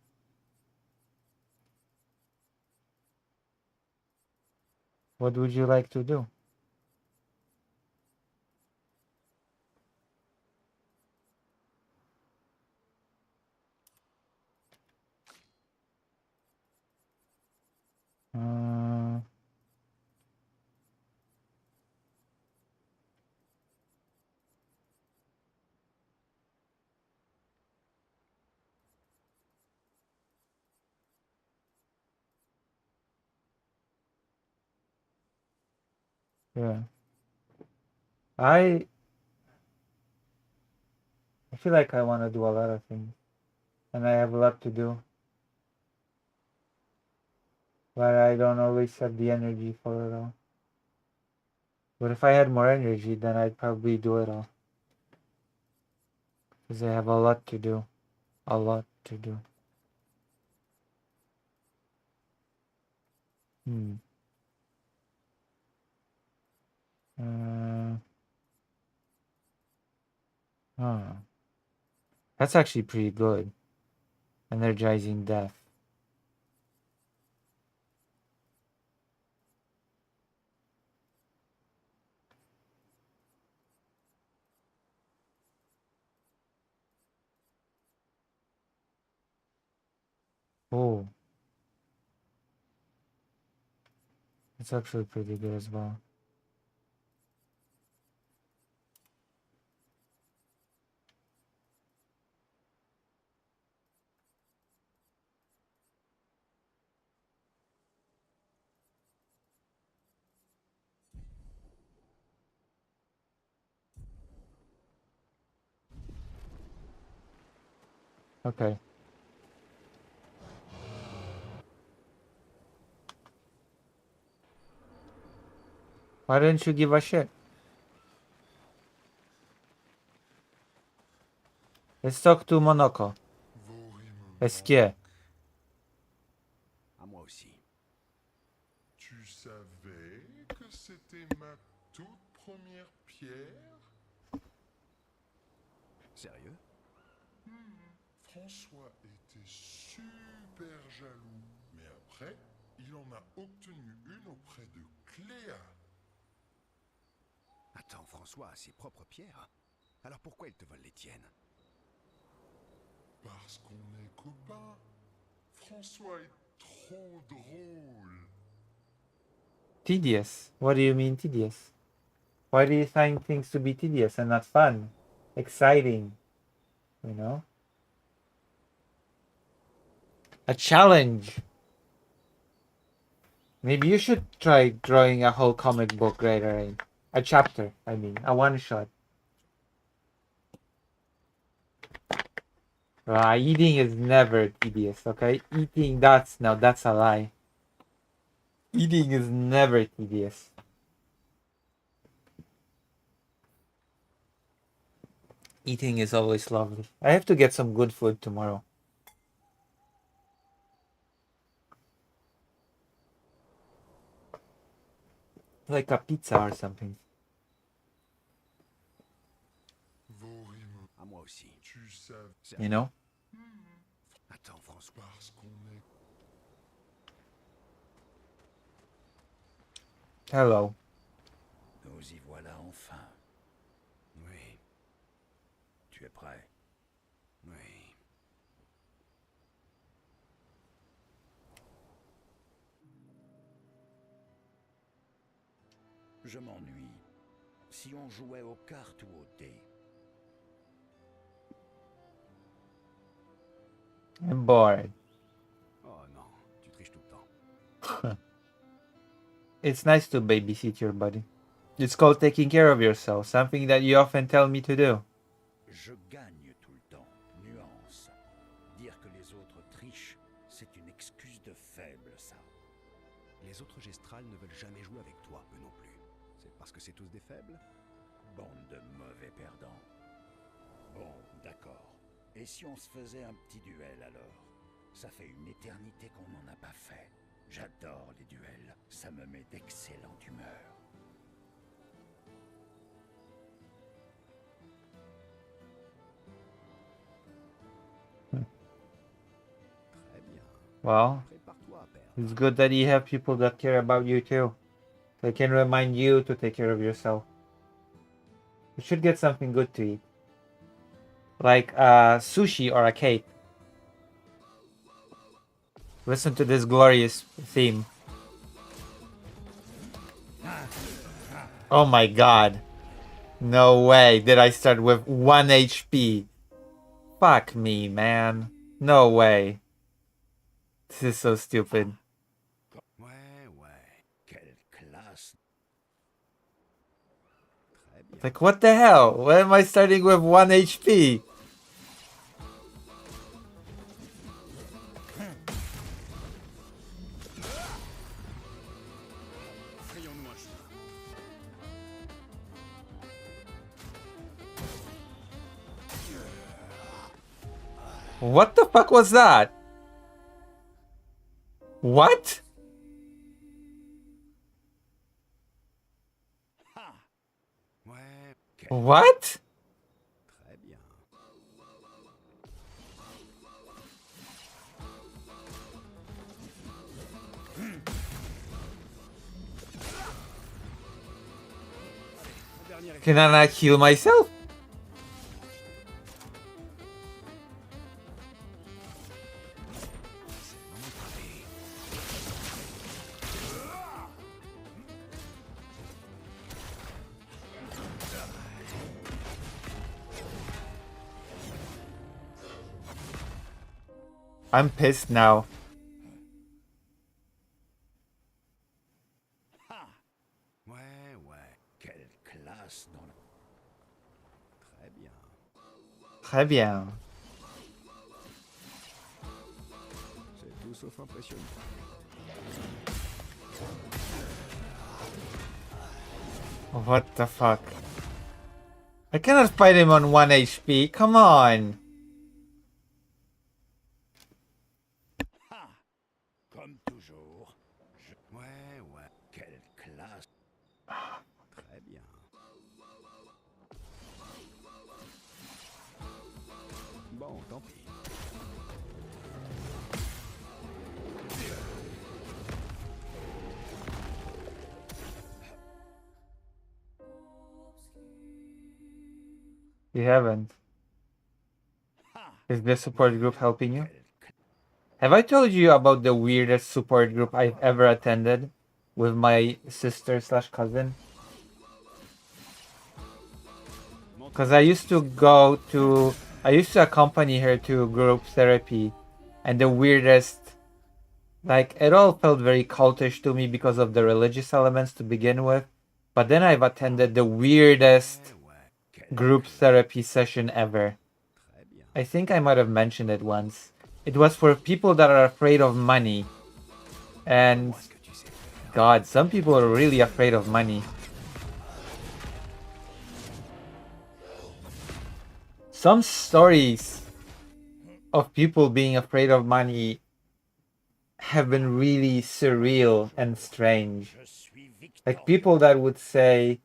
What would you like to do? Uh, yeah. I I feel like I want to do a lot of things, and I have a lot to do, but I don't always have the energy for it all. But if I had more energy, then I'd probably do it all, because I have a lot to do. A lot to do. Hmm. Uh, huh. That's actually pretty good. Energizing death. Oh. It's actually pretty good as well. Okay. Why didn't you give a shit? Let's talk to Monoko. Vos rimes Est-ce que... À moi aussi. Tu savais que c'était ma toute première pierre? Sérieux? François était super jaloux. Mais après, il en a obtenu une auprès de Cléa. Attends, François a ses propres pierres. Alors pourquoi il te vole les tiennes? Parce qu'on est copains. François est trop drôle. Tedious? What do you mean tedious? Why do you find things to be tedious and not fun? Exciting? You know? A challenge! Maybe you should try drawing a whole comic book right away. A chapter, I mean. A one-shot. Eating is never tedious, okay? Eating, that's a lie. Eating is never tedious. Eating is always lovely. I have to get some good food tomorrow. Like a pizza or something. Vos rimes, À moi aussi. tu savais. You know? Attends, François. Parce qu'on est. Hello. Nous y voilà enfin. Oui. Tu es prêt? Oui. Je m'ennuie. Si on jouait aux cartes ou au dé. I'm bored. Oh non, tu triches tout le temps. It's nice to babysit your buddy. It's called taking care of yourself, something that you often tell me to do. Je gagne tout le temps. Nuance. Dire que les autres trichent, c'est une excuse de faible, ça. Les autres gestrales ne veulent jamais jouer avec toi, eux non plus. C'est parce que c'est tous des faibles? Bande de mauvais perdants. Bon, d'accord. Et si on se faisait un petit duel alors? Ça fait une éternité qu'on n'en a pas fait. J'adore les duels. Ça me met d'excellente humeur. Très bien. Well, Prépare-toi à perdre. it's good that you have people that care about you too. They can remind you to take care of yourself. You should get something good to eat. Like sushi or a cake. Listen to this glorious theme. Oh my god. No way did I start with 1 HP. Fuck me, man. No way. This is so stupid. Ouais, ouais. Quelle classe! Très bien. Like, what the hell? Why am I starting with 1 HP? Frayons-nous un chemin. What the fuck was that? What? Ouais. What? Très bien. Un dernier effort. Can I not heal myself? Vraiment cramé. I'm pissed now. Ouais, ouais. Quelle classe dans la... Très bien. Très bien. C'est tout sauf impressionnant. What the fuck? I cannot fight him on 1 HP. Come on. Comme toujours. Ouais, ouais. Quelle classe. Très bien. Bon, tant pis. You haven't. Is this support group helping you? Have I told you about the weirdest support group I've ever attended with my sister slash cousin? Because I used to accompany her to group therapy, and the weirdest, like, it all felt very cultish to me because of the religious elements to begin with. But then I've attended the weirdest group therapy session ever. I think I might have mentioned it once. It was for people that are afraid of money. And God, some people are really afraid of money. Some stories of people being afraid of money have been really surreal and strange. Like people that would say,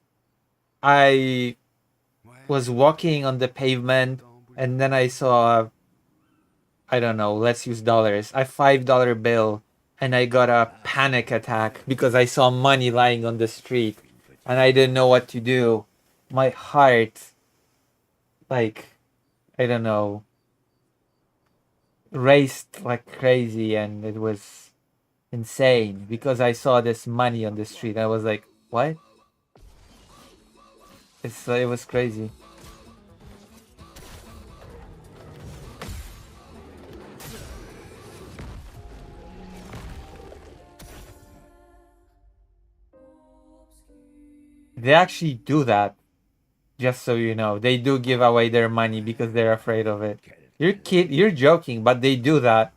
I was walking on the pavement and then I saw, I don't know, let's use dollars, a $5 bill, and I got a panic attack because I saw money lying on the street and I didn't know what to do. My heart, like, I don't know, raced like crazy, and it was insane because I saw this money on the street. I was like, what? It was crazy. They actually do that, just so you know. They do give away their money because they're afraid of it. You're joking, but they do that.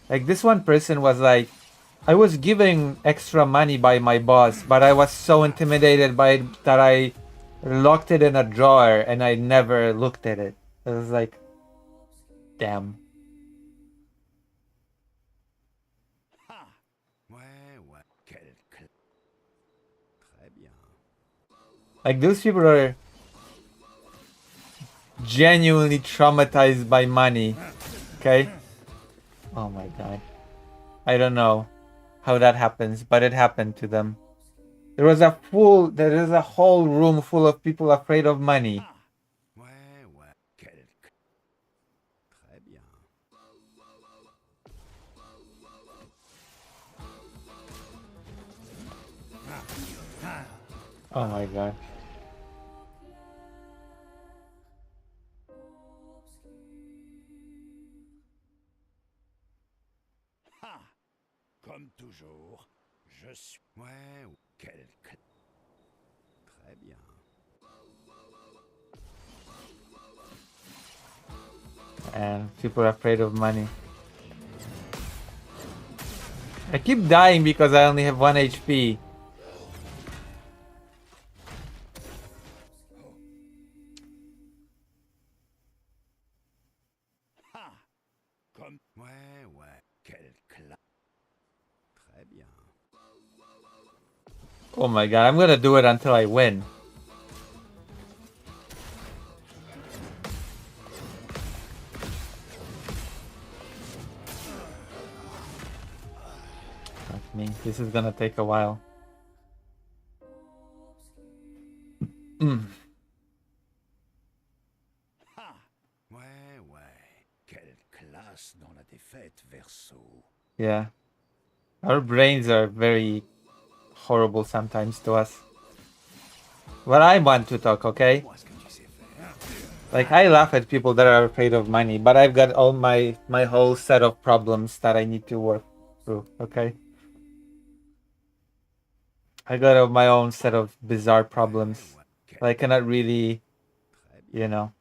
Like this one person was like, I was giving extra money by my boss, but I was so intimidated by it that I locked it in a drawer and I never looked at it. It was like, damn. Like those people are genuinely traumatized by money. Okay? Oh my god. I don't know how that happens, but it happened to them. There is a whole room full of people afraid of money. Oh my god. Comme toujours, je suis... Ouais, quel... Très bien. And people are afraid of money. I keep dying because I only have 1 HP. Comme... Ouais, ouais, quel... Très bien. Oh my god, I'm gonna do it until I win. Fuck me, this is gonna take a while. Ouais, ouais, quelle classe dans la défaite, Verseau. Yeah. Our brains are very horrible sometimes to us. But I want to talk, okay? Moi, ce que tu sais faire. Like, I laugh at people that are afraid of money, but I've got all my whole set of problems that I need to work through, okay? I got my own set of bizarre problems. I cannot really, you know.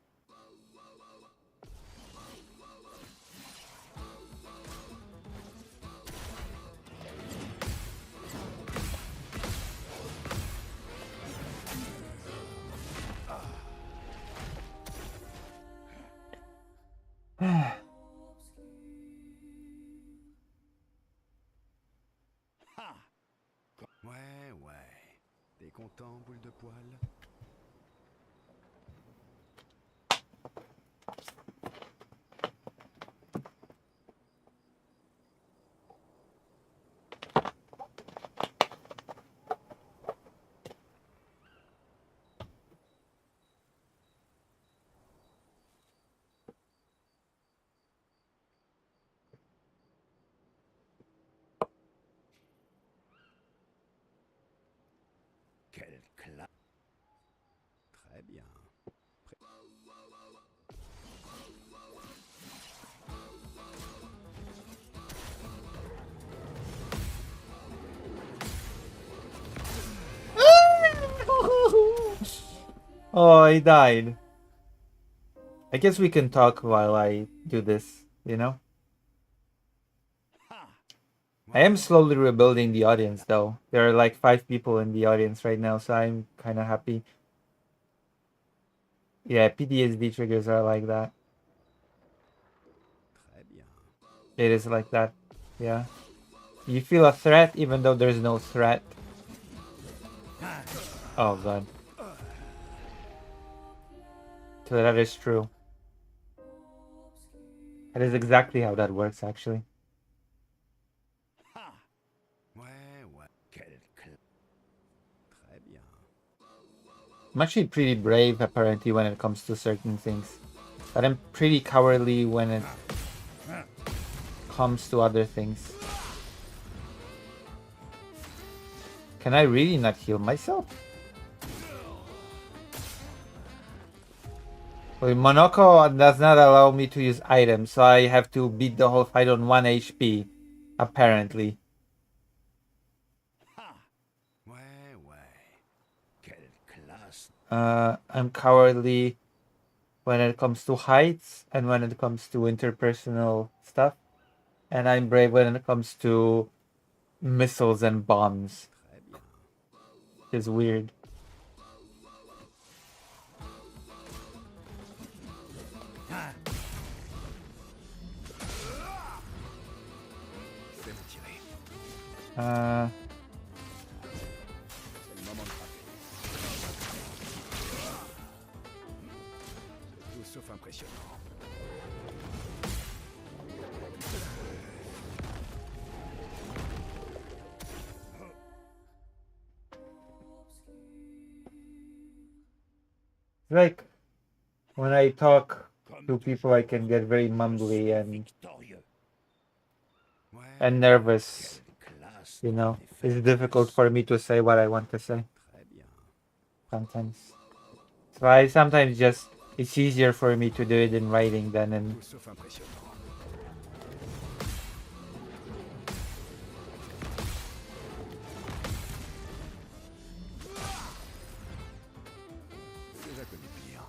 Ouais, ouais. T'es content, boule de poil? Quelle classe! Très bien. Oh, I died. I guess we can talk while I do this, you know? I am slowly rebuilding the audience, though. There are like 5 people in the audience right now, so I'm kind of happy. Yeah, PTSD triggers are like that. Très bien. It is like that. Yeah. You feel a threat even though there's no threat. Oh god. So that is true. That is exactly how that works, actually. Ouais, ouais. Quelle classe! Très bien. I'm actually pretty brave, apparently, when it comes to certain things. But I'm pretty cowardly when it comes to other things. Can I really not heal myself? Well, Monoko does not allow me to use items, so I have to beat the whole fight on 1 HP, apparently. Ouais, ouais. Quelle classe! I'm cowardly when it comes to heights and when it comes to interpersonal stuff. And I'm brave when it comes to missiles and bombs. Très bien. It's weird. Fais-moi tirer. Uh, C'est le moment de frapper. C'est tout sauf impressionnant. like when I talk to people, I can get very mumbly Victorieux. and nervous. Quelle classe! You know, it's difficult for me to say what I want to say Très bien. sometimes. So I sometimes just, it's easier for me to do it in writing than in. Tout sauf impressionnant. J'ai déjà connu pire.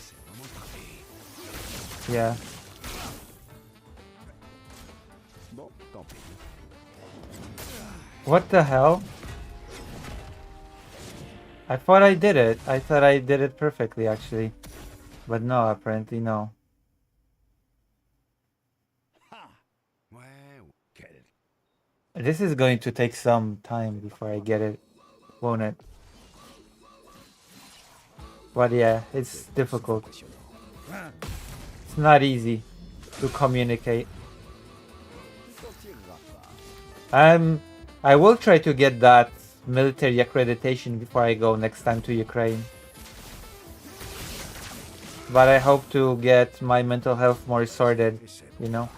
C'est le moment de frapper. Yeah. Bon, tant pis. What the hell? I thought I did it. I thought I did it perfectly, actually. But no, apparently no. Ouais, quelle This is going to take some time before I get it, won't it? But yeah, it's difficult. impressionnant. It's not easy to communicate. T'en tireras pas. I will try to get that military accreditation before I go next time to Ukraine. But I hope to get my mental health more sorted, you know?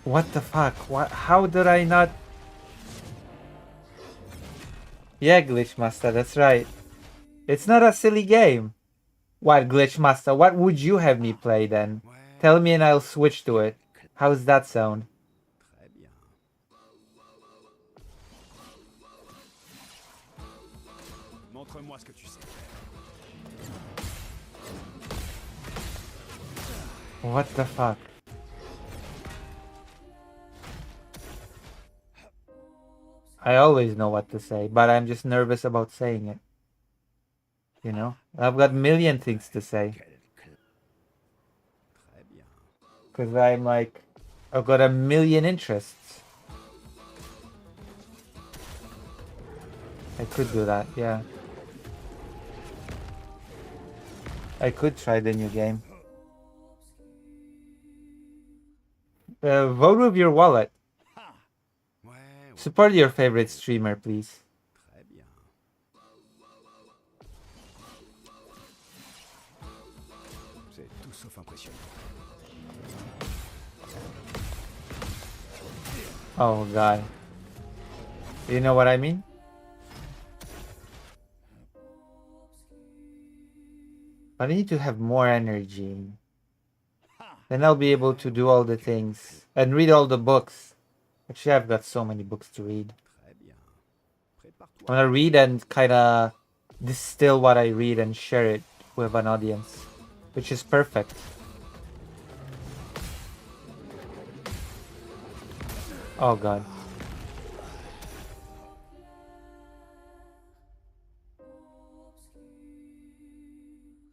What the fuck? What? How did I not... Yeah, Glitch Master, that's right. It's not a silly game. What, Glitch Master? What would you have me play then? Tell me and I'll switch to it. How's that sound? Très bien. Montre-moi ce que tu sais faire. What the fuck? I always know what to say, but I'm just nervous about saying it. You know? I've got a million things to say. Très bien. Because I'm like, I've got a million interests. I could do that, yeah. I could try the new game. Vote with your wallet. Ouais, ouais, Support your favorite streamer, please. très bien. C'est tout sauf impressionnant. Oh god. You know what I mean? But I need to have more energy. Then I'll be able to do all the things and read all the books. Actually, I've got so many books to read. Très bien. I Prépare-toi. want to read and kind of distill what I read and share it with an audience, which is perfect. Oh god.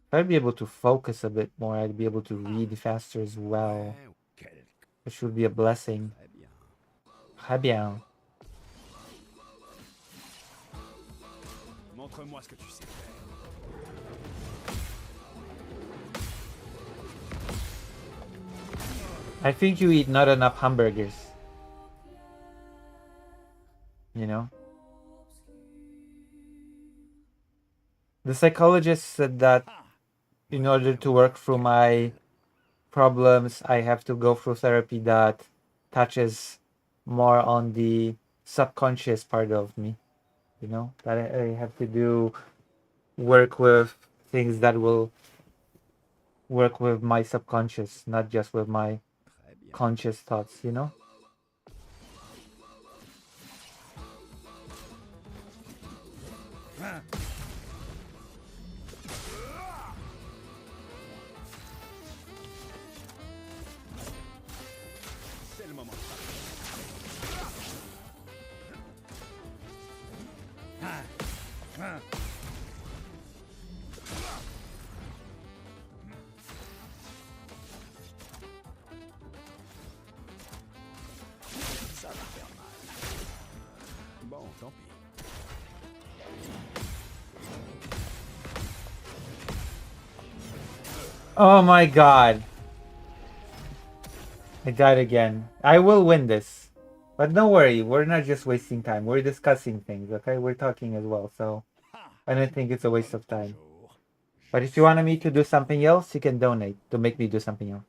If I'd be able to focus a bit more, I'd be able to read faster as well, Ouais, quel... which would be a blessing. Très bien. Très bien. Montre-moi ce que tu sais faire. I think you eat not enough hamburgers. You know? The psychologist said that in order to work through my problems, I have to go through therapy that touches more on the subconscious part of me. You know? That I have to do work with things that will work with my subconscious, not just with my Très bien. conscious thoughts, you know? C'est le moment. Ça va faire mal. Bon, tant pis. Oh my god. I died again. I will win this. But don't worry, we're not just wasting time. We're discussing things, okay? We're talking as well, so I don't think it's a waste of time. Jour. But if you wanted me to do something else, you can donate to make me do something else.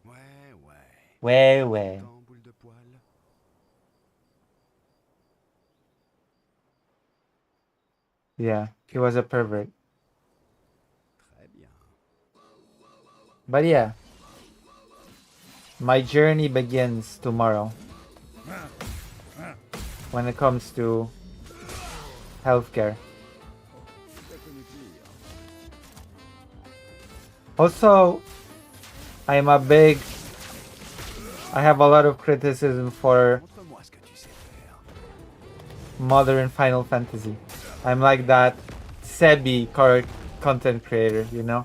Ouais, ouais. Ouais, ouais. Temps, boule de poil. Yeah, he was a pervert. Très bien. But yeah, my journey begins tomorrow when it comes to healthcare. T'as connu pire. Also, I have a lot of criticism for Montre-moi ce que tu sais faire. modern Final Fantasy. I'm like that Sebi content creator, you know?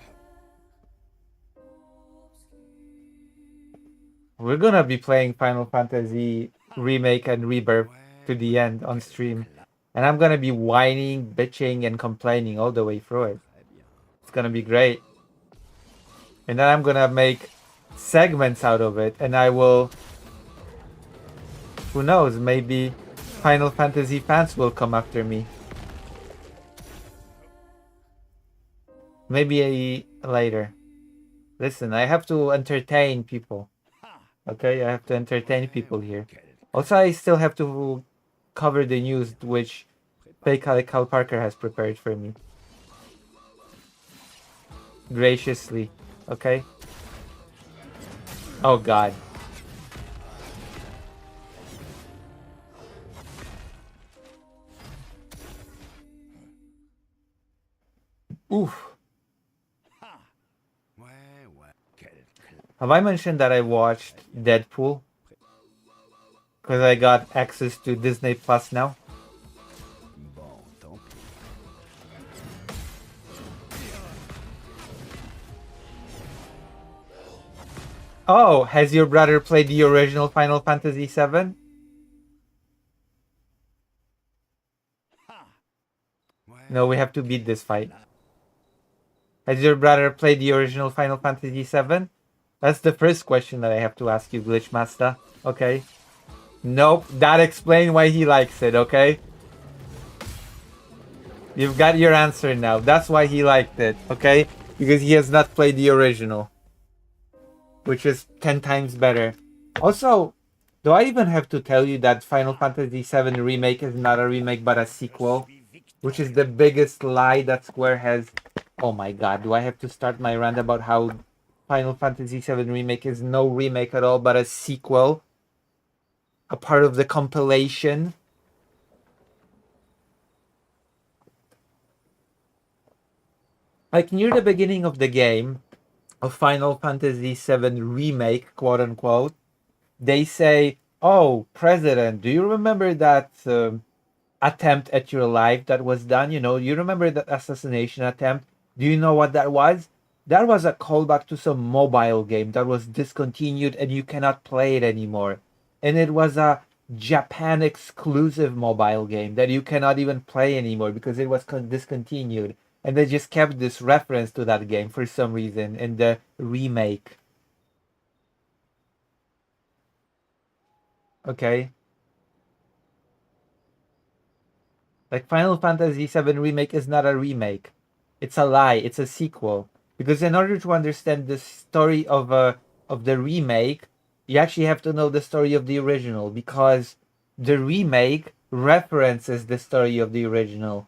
We're gonna be playing Final Fantasy Remake and Rebirth to the end on stream. And I'm gonna be whining, bitching, and complaining all the way through it. Très bien. It's gonna be great. And then I'm gonna make segments out of it, and I will... Who knows, maybe Final Fantasy fans will come after me. Maybe later. Listen, I have to entertain people. Okay, I have to entertain people here. Also, I still have to cover the news, which fake Cal Parker has prepared for me. Graciously, okay? Oh god. Oof. Ouais, ouais. Have I mentioned that I watched Deadpool? Because I got access to Disney Plus now. Bon, tant pis. Oh, has your brother played the original Final Fantasy VII? No, we have to beat this fight. Has your brother played the original Final Fantasy VII? That's the first question that I have to ask you, Glitchmaster. Okay. Nope, that explains why he likes it, okay? You've got your answer now. That's why he liked it, okay? Because he has not played the original. Which is 10 times better. Also, do I even have to tell you that Final Fantasy VII Remake is not a remake but a sequel? Which is the biggest lie that Square has. Oh my god, do I have to start my rant about how Final Fantasy VII Remake is no remake at all but a sequel? A part of the compilation? Like near the beginning of the game, of Final Fantasy VII Remake, quote unquote, they say, "Oh, President, do you remember that attempt at your life that was done? You know, you remember that assassination attempt? Do you know what that was? That was a callback to some mobile game that was discontinued and you cannot play it anymore. And it was a Japan exclusive mobile game that you cannot even play anymore because it was discontinued. And they just kept this reference to that game for some reason in the remake." Okay. Like Final Fantasy VII Remake is not a remake. It's a lie. It's a sequel. Because in order to understand the story of the remake, you actually have to know the story of the original because the remake references the story of the original.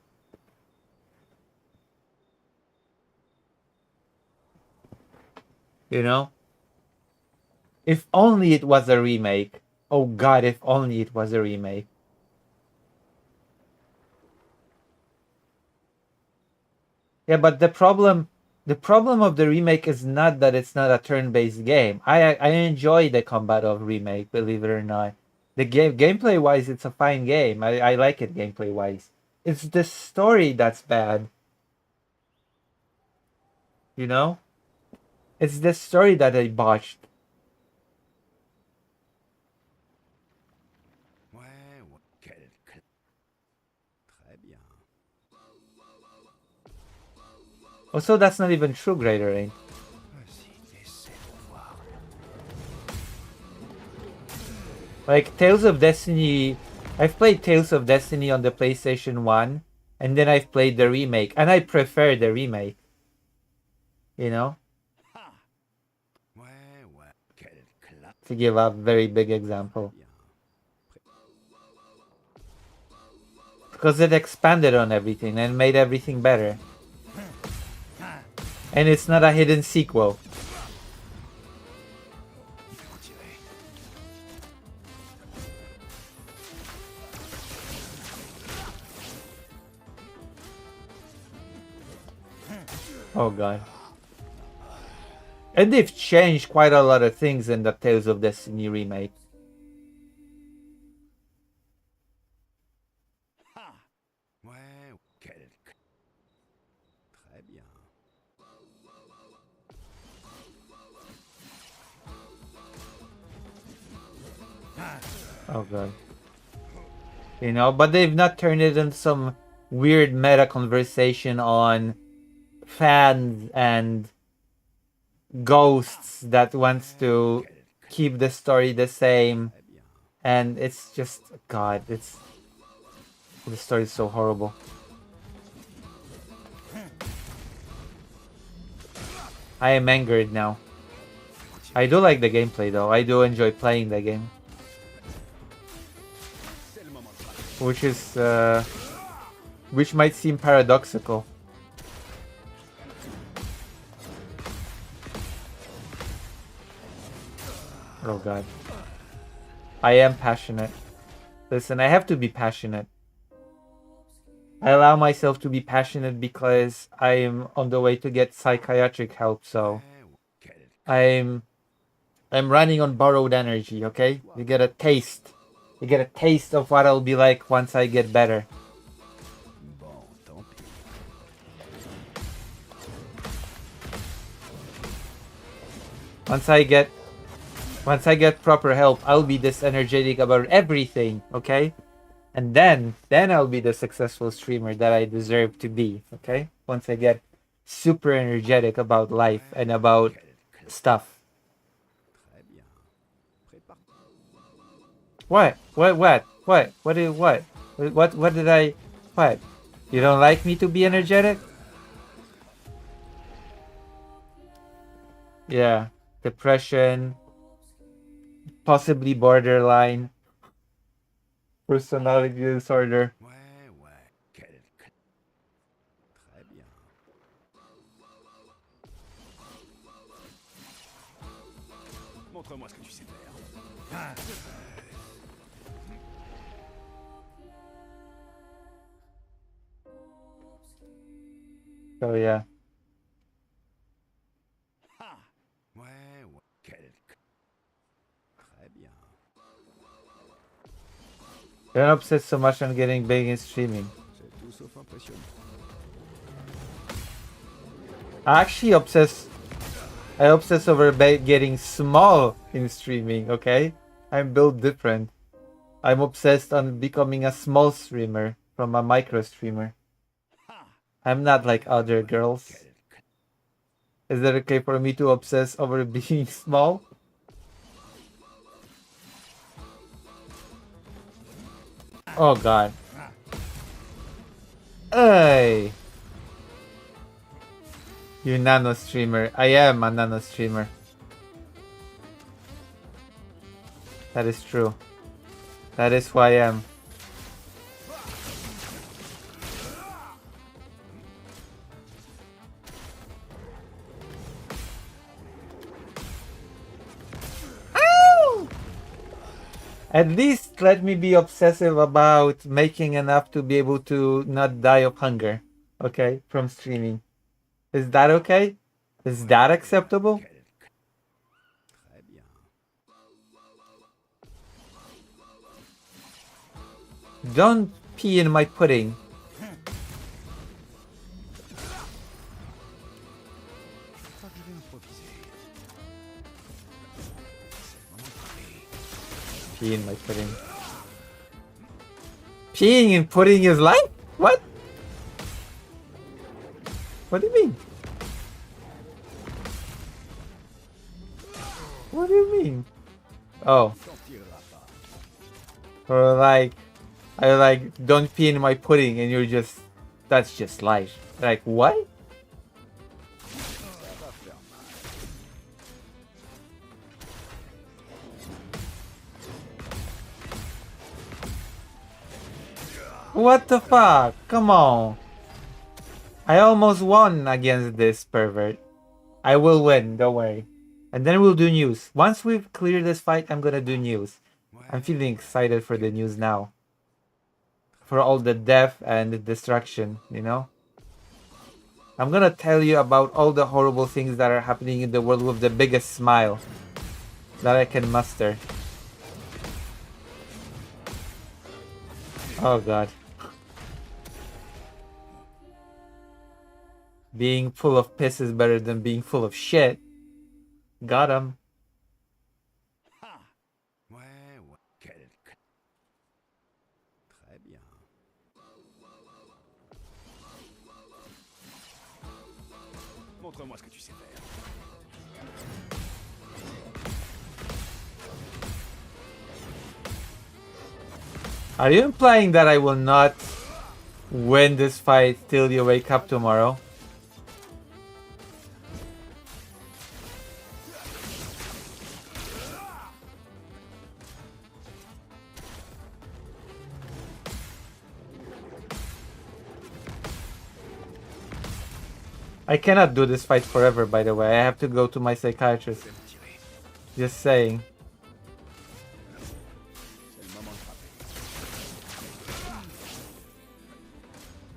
You know? If only it was a remake. Oh god, if only it was a remake. Yeah, but the problem of the remake is not that it's not a turn-based game. I enjoy the combat of remake, believe it or not. The gameplay wise, it's a fine game. I like it gameplay wise. It's the story that's bad. You know? It's the story that I botched. Ouais, ouais. Très bien. Also, that's not even true, Greater Rain. Vas-y, essaie de voir. Like Tales of Destiny, I've played Tales of Destiny on the PlayStation 1, and then I've played the remake, and I prefer the remake. You know? Ouais, ouais. Quelle classe. To give a very big example. Bien. Because it expanded on everything and made everything better. And it's not a hidden sequel. Oh god. And they've changed quite a lot of things in the Tales of Destiny remake. Ouais, quelle. Très bien. Oh god. You know, but they've not turned it into some weird meta conversation on fans and ghosts that wants to keep the story the same. And it's just, god, it's... The story is so horrible. I am angered now. I do like the gameplay though. I do enjoy playing the game. Which is which might seem paradoxical. Oh god. I am passionate. Listen, I have to be passionate. I allow myself to be passionate because I am on the way to get psychiatric help, so I'm running on borrowed energy, okay? You get a taste. You get a taste of what I'll be like once I get better. Bon, tant pis. Once I get proper help, I'll be this energetic about everything, okay? And then I'll be the successful streamer that I deserve to be, okay? Once I get super energetic about life and about stuff. Très bien. Prépare. What? What did I... What? You don't like me to be energetic? Yeah. Depression. Possibly borderline. Personality disorder. Ouais, ouais. Très bien. Montre-moi ce que tu sais faire. Ah. So yeah. Ah. Ouais, ouais. Très bien. Don't obsess so much on getting big in streaming. C'est tout sauf impressionnant. I actually obsess over getting small in streaming, okay? I'm built different. I'm obsessed on becoming a small streamer from a micro streamer. I'm not like other girls. Is that okay for me to obsess over being small? Oh god. Hey! You nano streamer. I am a nano streamer. That is true. That is who I am. At least let me be obsessive about making enough to be able to not die of hunger, okay, from streaming. Is that okay? Is that acceptable? Très bien. Don't pee in my pudding. Je crois que je vais improviser. C'est le moment de parler. Pee in my pudding. Peeing in pudding is life? What? What do you mean? What do you mean? Oh. T'en tireras pas. Or like, I like, don't pee in my pudding and you're just, that's just life. Like, what? Ça va faire mal. What the fuck? Come on. I almost won against this pervert. I will win, don't worry. And then we'll do news. Once we've cleared this fight, I'm gonna do news. I'm feeling excited for the news now. For all the death and the destruction, you know? I'm gonna tell you about all the horrible things that are happening in the world with the biggest smile that I can muster. Oh god. Being full of piss is better than being full of shit. Got him. Ah. Ouais, ouais. Très bien. Montre-moi ce que tu sais faire. Are you implying that I will not win this fight till you wake up tomorrow? I cannot do this fight forever, by the way. I have to go to my psychiatrist. Just saying. C'est le moment de frapper.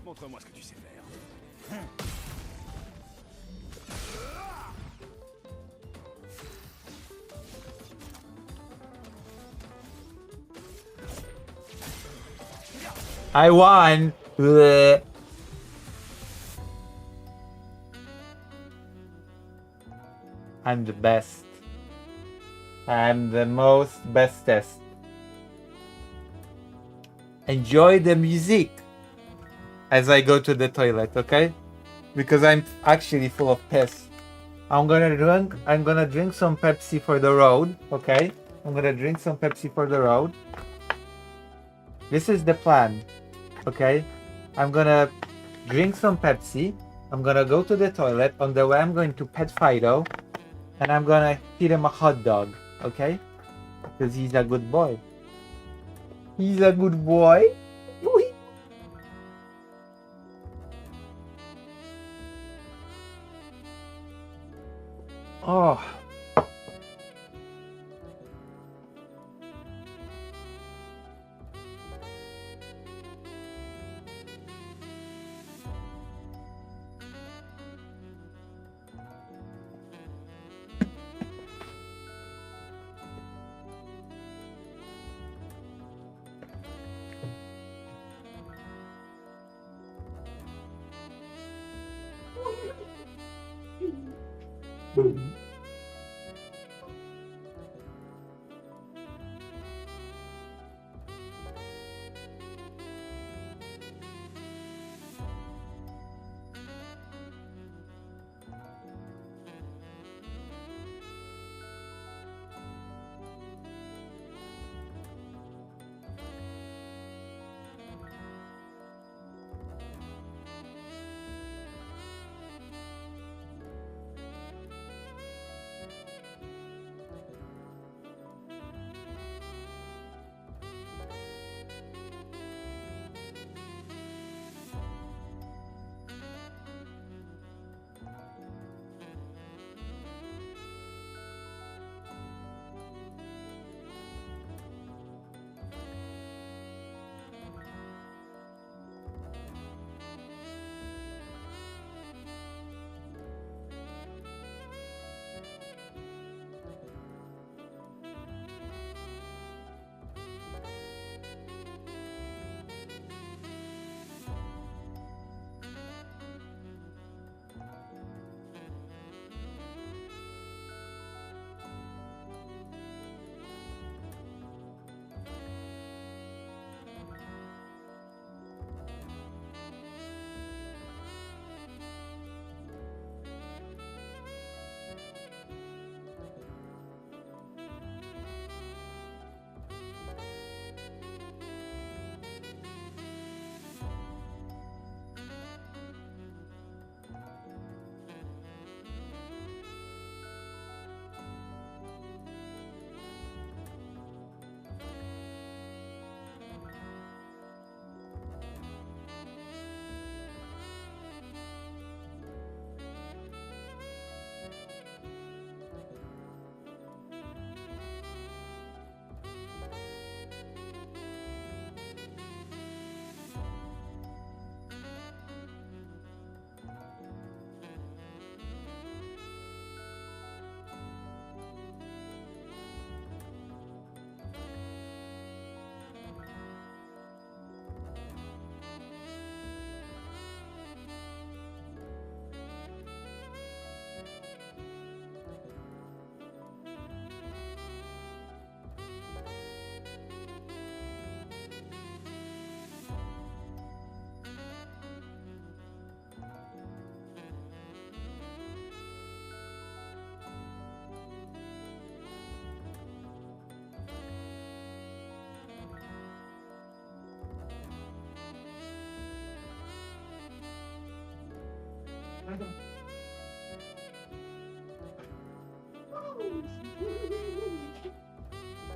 Montre-moi ce que tu sais faire. I won! Bleh. I'm the best. I'm the most bestest. Enjoy the music as I go to the toilet, okay? Because I'm actually full of piss. I'm gonna drink some Pepsi for the road, okay? I'm gonna drink some Pepsi for the road. This is the plan, okay? I'm gonna drink some Pepsi. I'm gonna go to the toilet. On the way, I'm going to pet Fido. And I'm gonna feed him a hot dog, okay? Because he's a good boy. He's a good boy. Oh.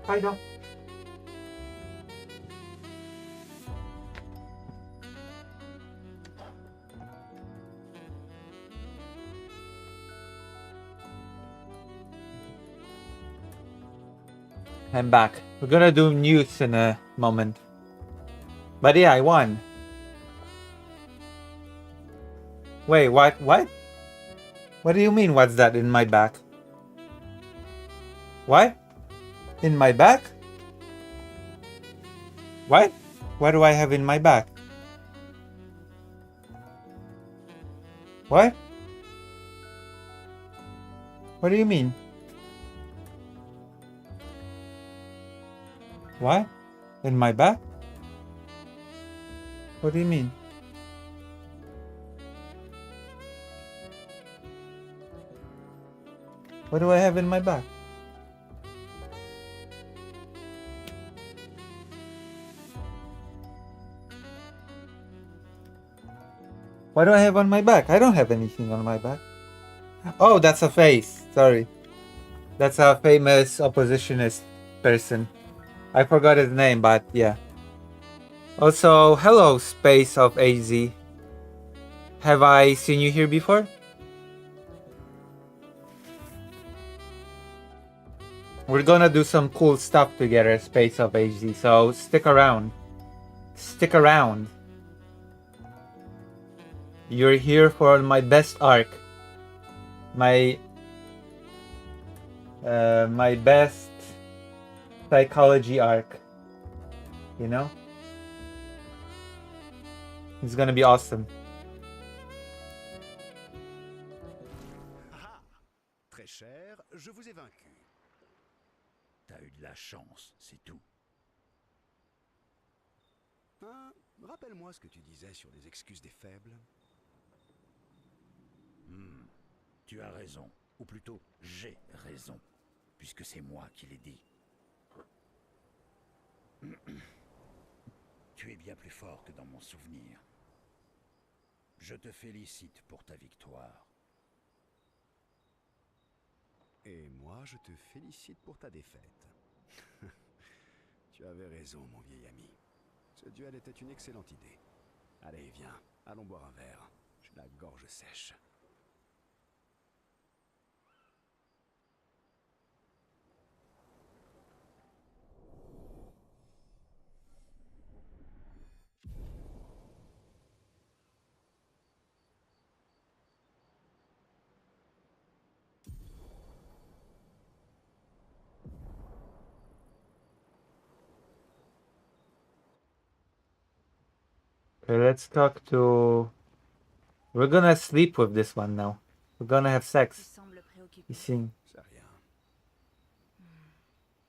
I know. I'm back. We're gonna do news in a moment. But yeah, I won. Wait, what? What? What do you mean, what's that in my back? What? In my back? What? What do I have in my back? What? What do you mean? What? In my back? What do you mean? What do I have in my back? What do I have on my back? I don't have anything on my back. Oh, that's a face. Sorry. That's a famous oppositionist person. I forgot his name, but yeah. Also, hello, Space of AZ. Have I seen you here before? We're gonna do some cool stuff together, Space of AZ, so stick around. Stick around. You're here for my best arc. My best psychology arc. You know? It's gonna be awesome. Ah, très cher, je vous ai vaincu. T'as eu de la chance, c'est tout. Hein, rappelle-moi ce que tu disais sur les excuses des faibles. Tu as raison. Ou plutôt, j'ai raison. Puisque c'est moi qui l'ai dit. Tu es bien plus fort que dans mon souvenir. Je te félicite pour ta victoire. Et moi, je te félicite pour ta défaite. Tu avais raison, mon vieil ami. Ce duel était une excellente idée. Allez, viens, allons boire un verre. J'ai la gorge sèche. Okay, let's talk to... We're gonna sleep with this one now. We're gonna have Tu sex. sembles préoccupé. Ici. C'est rien.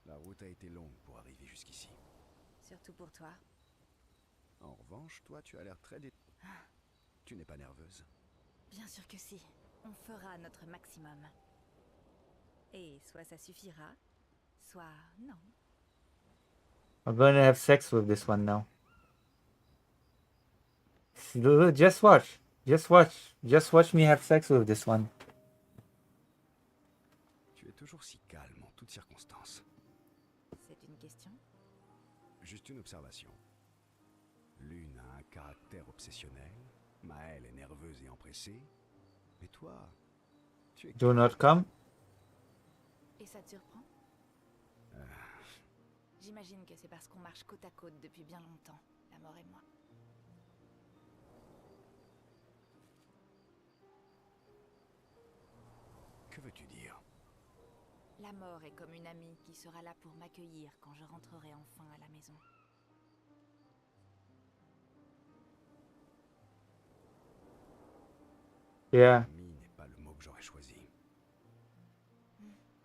La route a été longue pour arriver jusqu'ici. Surtout pour toi. En revanche, toi, tu as l'air très Tu n'es pas nerveuse? Bien sûr que si. On fera notre maximum. Et soit ça suffira, soit non. We're gonna have sex with this one now. Just watch. Just watch. Just watch me have sex with this one. Tu es toujours si calme en toutes circonstances. C'est une question? Juste une observation. L'une a un caractère obsessionnel, Maëlle est nerveuse et empressée, mais toi, tu es... Do not come. Et ça te surprend? J'imagine que c'est parce qu'on marche côte à côte depuis bien longtemps, la mort et moi. Que veux-tu dire? La mort est comme une amie qui sera là pour m'accueillir quand je rentrerai enfin à la maison. Yeah. Ami n'est pas le mot que j'aurais choisi.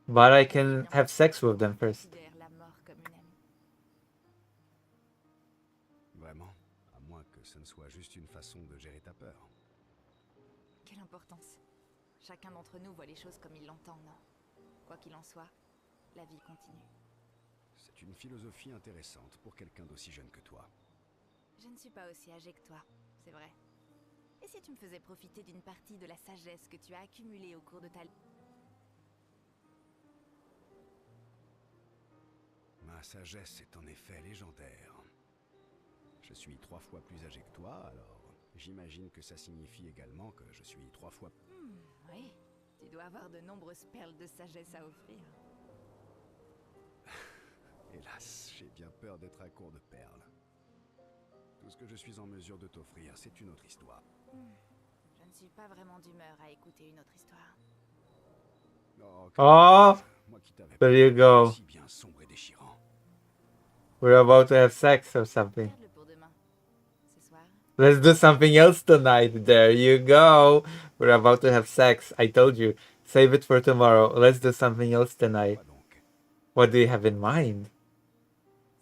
But I can have sex with them first. Considère la mort comme une amie. Vraiment? À moins que ce ne soit juste une façon de gérer ta peur. Quelle importance. Chacun d'entre nous voit les choses comme il l'entend, non? Quoi qu'il en soit, la vie continue. C'est une philosophie intéressante pour quelqu'un d'aussi jeune que toi. Je ne suis pas aussi âgée que toi, c'est vrai. Et si tu me faisais profiter d'une partie de la sagesse que tu as accumulée au cours de ta... Ma sagesse est en effet légendaire. Je suis 3 fois plus âgé que toi, alors j'imagine que ça signifie également que je suis 3 fois... Oui, tu dois avoir de nombreuses perles de sagesse à offrir. Hélas, j'ai bien peur d'être à court de perles. Tout ce que je suis en mesure de t'offrir, c'est une autre histoire. Je ne suis pas vraiment d'humeur à écouter une autre histoire. Oh, Oh, moi qui t'avais there you go. si bien sombre et déchirant. We're about to have sex or something. Garde-le pour demain. Ce soir, Let's do something else tonight. There you go. We're about to have sex. I told you. Save it for tomorrow. Let's do something else tonight. Quoi donc? What do you have in mind?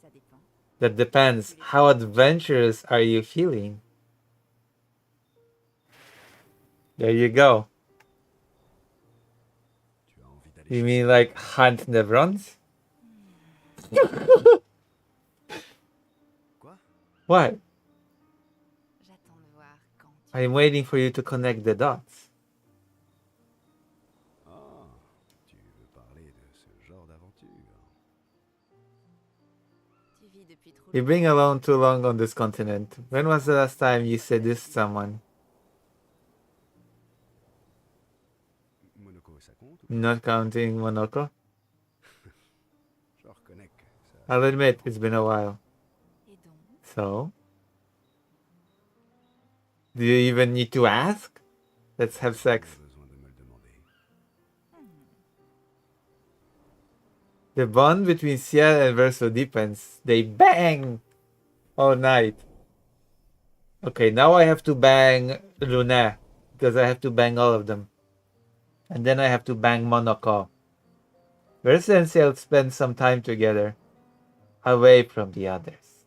ça dépend. That depends. How adventurous are you feeling? There you go. Tu as envie d'aller You chez mean elle? like hunt neurons? Quoi? What? J'attends de voir quand tu... I'm waiting for you to connect the dots. Ah, tu veux parler de ce genre d'aventure? Tu vis depuis trop You've been alone too long on this continent. When was the last time you said this to someone? Monaco, ça compte? Not counting Monaco? Je reconnais que ça... I'll admit, it's been a while. Et donc, So? Do you even need to ask? Let's have sex. Pas besoin de me le demander. The bond between Ciel and Verso deepens. They bang all night. Okay, now I have to bang Lune, because I have to bang all of them. And then I have to bang Monaco. Verso and Ciel spend some time together, away from the others.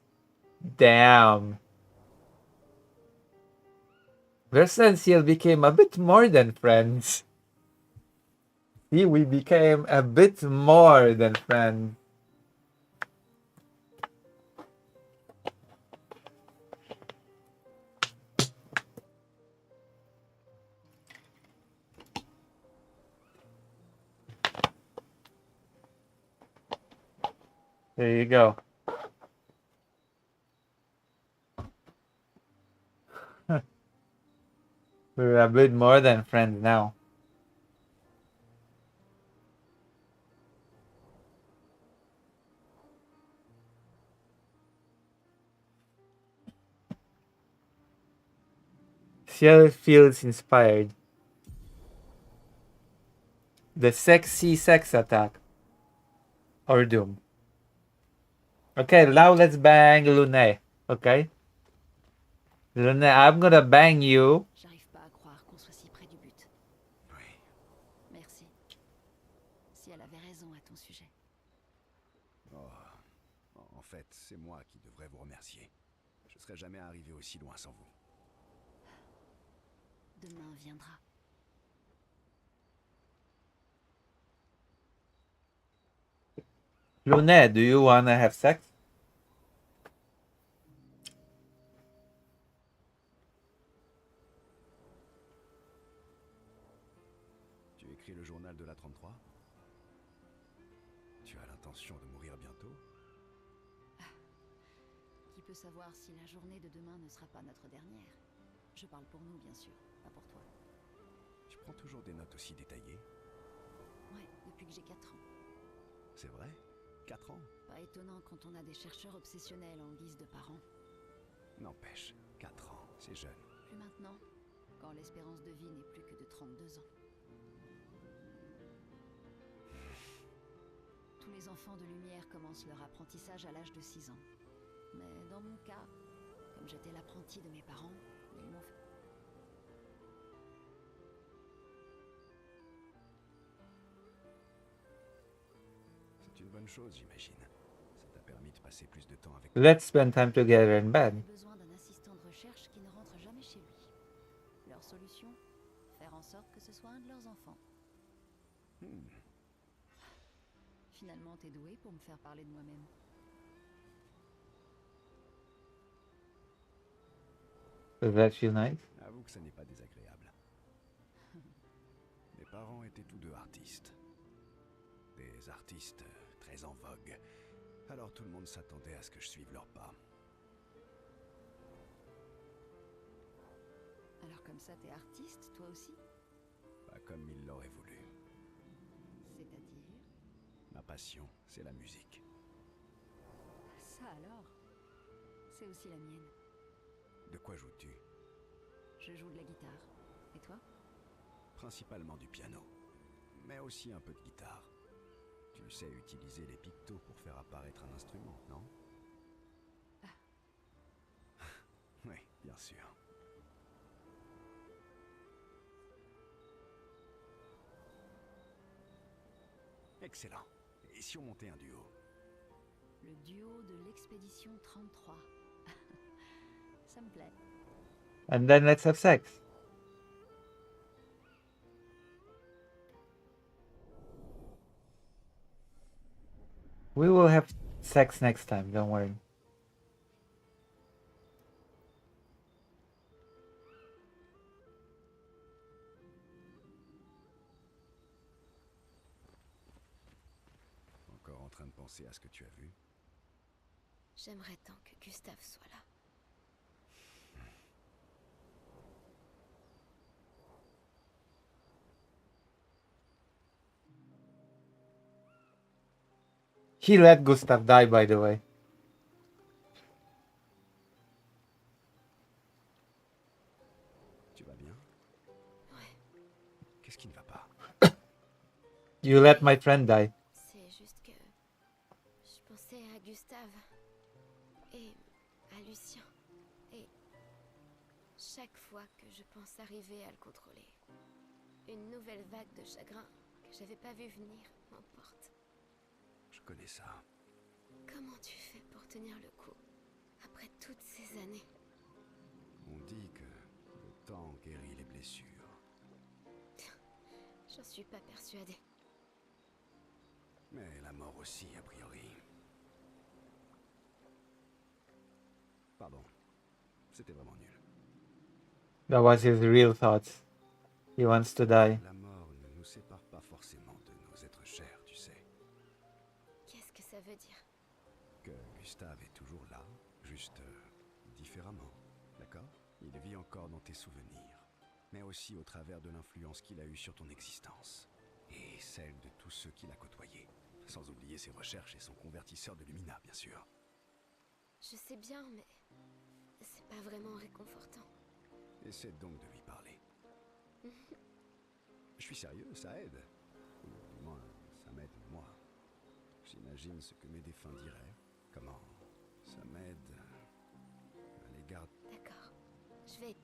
Damn. Verso and Ciel became a bit more than friends. See, we became a bit more than friends. There you go. We're a bit more than friends now. Ciel feels inspired. The sexy sex attack. Or doom. Okay, now let's bang Lune. Okay? Lune, I'm gonna bang you. J'arrive pas à croire qu'on soit si près du but. Oui. Merci. Si elle avait raison à ton sujet. Oh. En fait, c'est moi qui devrais vous remercier. Je serais jamais arrivé aussi loin sans vous. Demain viendra. Lune, do you wanna have sex? Tu écris le journal de la 33? Tu as l'intention de mourir bientôt? Qui peut savoir si la journée de demain ne sera pas notre dernière? Je parle pour nous, bien sûr, pas pour toi. Tu prends toujours des notes aussi détaillées? Ouais, depuis que j'ai 4 ans. C'est vrai? 4 ans? Pas étonnant quand on a des chercheurs obsessionnels en guise de parents. N'empêche, 4 ans, c'est jeune. Plus maintenant, quand l'espérance de vie n'est plus que de 32 ans. Tous les enfants de lumière commencent leur apprentissage à l'âge de 6 ans. Mais dans mon cas, comme j'étais l'apprenti de mes parents, ils m'ont fait... C'est une bonne chose, j'imagine. Ça t'a permis de passer plus de temps avec... Let's spend time together in bed. J'ai besoin d'un assistant de recherche qui ne rentre jamais chez lui. Leur solution? Faire en sorte que ce soit un de leurs enfants. Finalement, t'es doué pour me faire parler de moi-même. Does that feel nice? Avoue que ça n'est pas désagréable. Mes parents étaient tous deux artistes. Des artistes très en vogue. Alors tout le monde s'attendait à ce que je suive leurs pas. Alors comme ça, t'es artiste, toi aussi? Pas comme ils l'auraient voulu. C'est-à-dire? Ma passion, c'est la musique. Ça alors? C'est aussi la mienne. De quoi joues-tu? Je joue de la guitare. Et toi? Principalement du piano, mais aussi un peu de guitare. Tu sais utiliser les pictos pour faire apparaître un instrument, non? Oui, bien sûr. Excellent. Et si on montait un duo? Le duo de l'expédition 33. Ça me plaît. And then let's have sex. We will have sex next time, don't worry. Encore en train de penser à ce que tu as vu? J'aimerais tant que Gustave soit là. He let Gustav die, by the way. Tu vas bien? Ouais, Qu'est-ce qui ne va pas? You let my friend die. c'est juste que je pensais à Gustave et à Lucien. Et chaque fois que je pense arriver à le contrôler, une nouvelle vague de chagrin que j'avais pas vu venir m'emporte. Je connais ça. Comment tu fais pour tenir le coup après toutes ces années? On dit que le temps guérit les blessures. J'en suis pas persuadée. Mais la mort aussi, a priori. Pardon. C'était vraiment nul. That was his real thoughts. He wants to die. La mort ne nous sépare pas forcément de nos êtres chers, tu sais. Qu'est-ce que ça veut dire? Que Gustave est toujours là, juste différemment, d'accord? Il vit encore dans tes souvenirs, mais aussi au travers de l'influence qu'il a eue sur ton existence. Et celle de tous ceux qu'il a côtoyés. Sans oublier ses recherches et son convertisseur de Lumina, bien sûr. Je sais bien, mais c'est pas vraiment réconfortant. Essaie donc de lui parler. Je suis sérieux, ça aide. Ou du moins, ça m'aide moi. J'imagine ce que mes défunts diraient. Comment ça m'aide à l'égard... D'accord, je vais...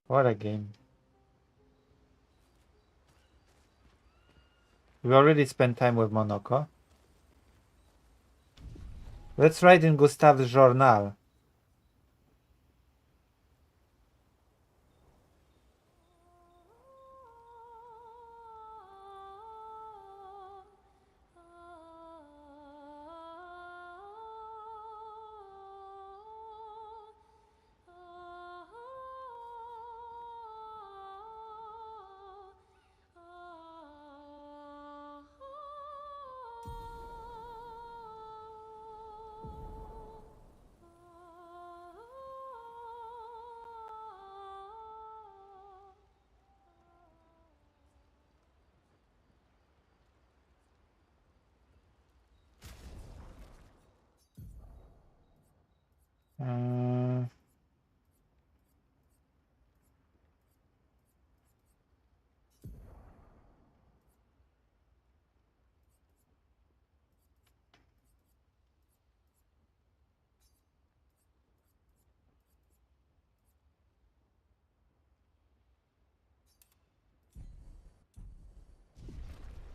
What a game. We already spent time with Monoko. Let's write in Gustav's journal.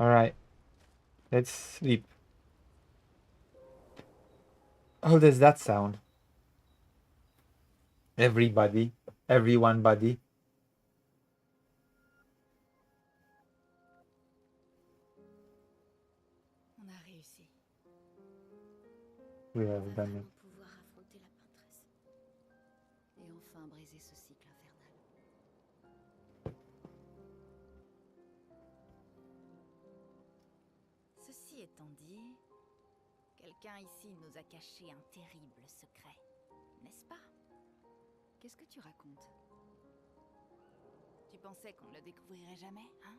Alright. Let's sleep. How does that sound? Everybody. Everyone body. On a réussi. We On have va done vraiment it. pouvoir affronter la peintresse. Et enfin briser ce cycle infernal. Ceci étant dit, Quelqu'un ici nous a caché un terrible secret, n'est-ce pas? Qu'est-ce que tu racontes? Tu pensais qu'on ne le découvrirait jamais, hein?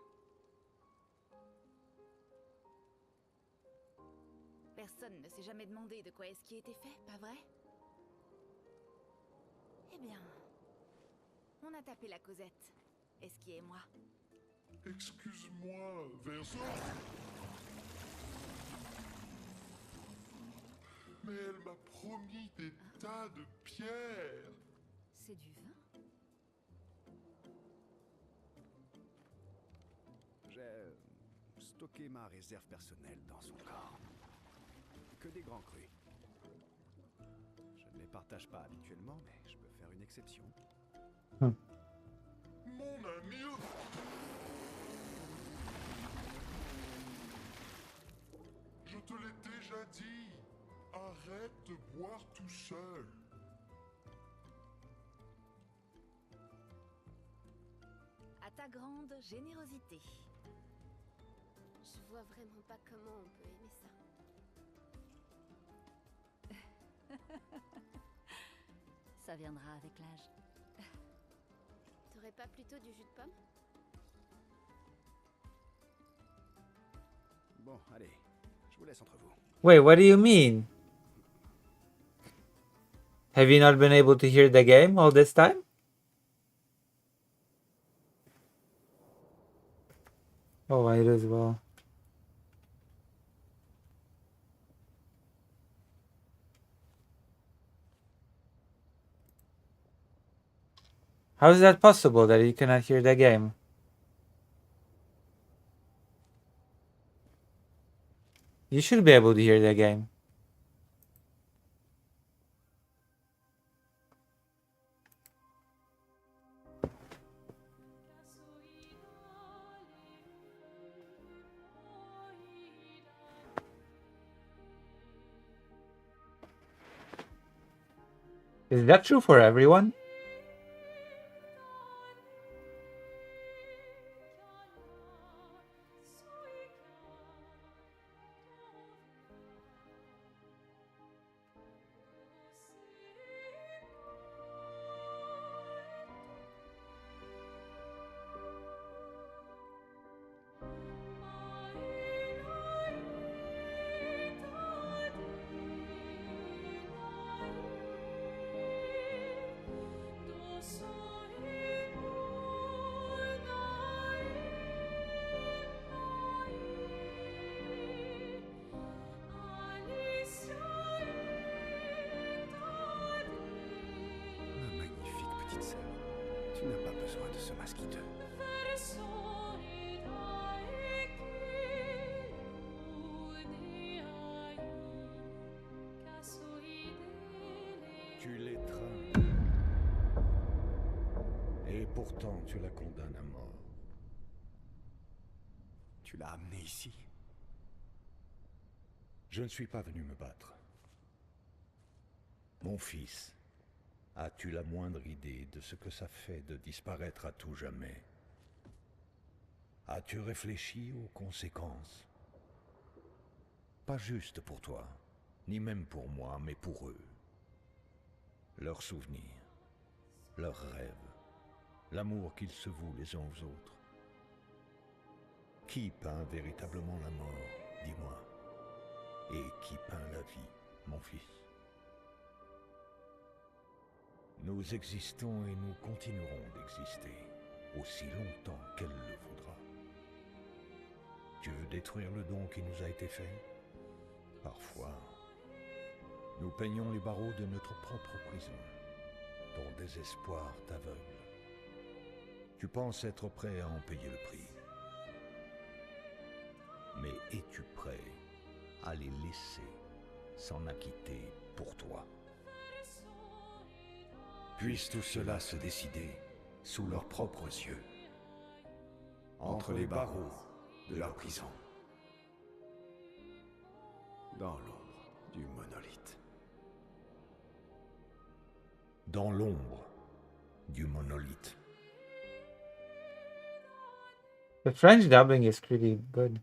Personne ne s'est jamais demandé de quoi est-ce qui était fait, pas vrai? Eh bien, on a tapé la causette. Esqui et moi. Excuse-moi, Verso. Mais elle m'a promis des tas de pierres. C'est du vin? J'ai stocké ma réserve personnelle dans son corps. Que des grands crus. Je ne les partage pas habituellement, mais je peux faire une exception. Mon ami. Je te l'ai déjà dit. Arrête de boire tout seul. À ta grande générosité. Je vois vraiment pas comment on peut aimer ça. Ça viendra avec l'âge. T'aurais pas plutôt du jus de pomme? Bon, allez, je vous laisse entre vous. Wait, what do you mean? Have you not been able to hear the game all this time? Oh, might as well. How is that possible that you cannot hear the game? You should be able to hear the game. Is that true for everyone? Ma magnifique petite sœur, tu n'as pas besoin de ce masque hideux. Tu l'étreins. Et pourtant, tu la condamnes à mort. Tu l'as amené ici. Je ne suis pas venu me battre. Mon fils, as-tu la moindre idée de ce que ça fait de disparaître à tout jamais? As-tu réfléchi aux conséquences? Pas juste pour toi, ni même pour moi, mais pour eux. Leurs souvenirs, leurs rêves, l'amour qu'ils se vouent les uns aux autres. Qui peint véritablement la mort, dis-moi? Et qui peint la vie, mon fils? Nous existons et nous continuerons d'exister, aussi longtemps qu'elle le voudra. Tu veux détruire le don qui nous a été fait? Parfois, nous peignons les barreaux de notre propre prison. Ton désespoir t'aveugle. Tu penses être prêt à en payer le prix. Mais es-tu prêt à les laisser s'en acquitter pour toi? Puisse tout cela se décider sous leurs propres yeux, entre les barreaux de leur prison. Dans l'ombre du monolithe. Dans l'ombre du monolithe. The French dubbing is pretty good.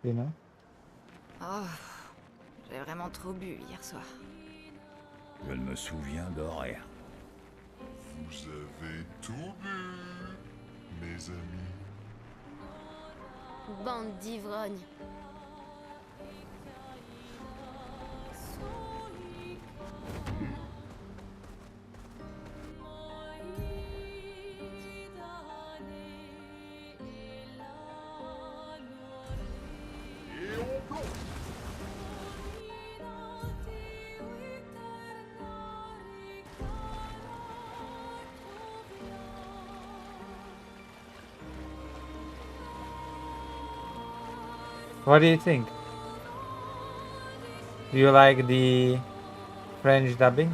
you know? Oh, j'ai vraiment trop bu hier soir. Je ne me souviens de rien. Vous avez tout bu, mes amis. Bande d'ivrognes. Et on plonge. What do you think? Do you like the French dubbing?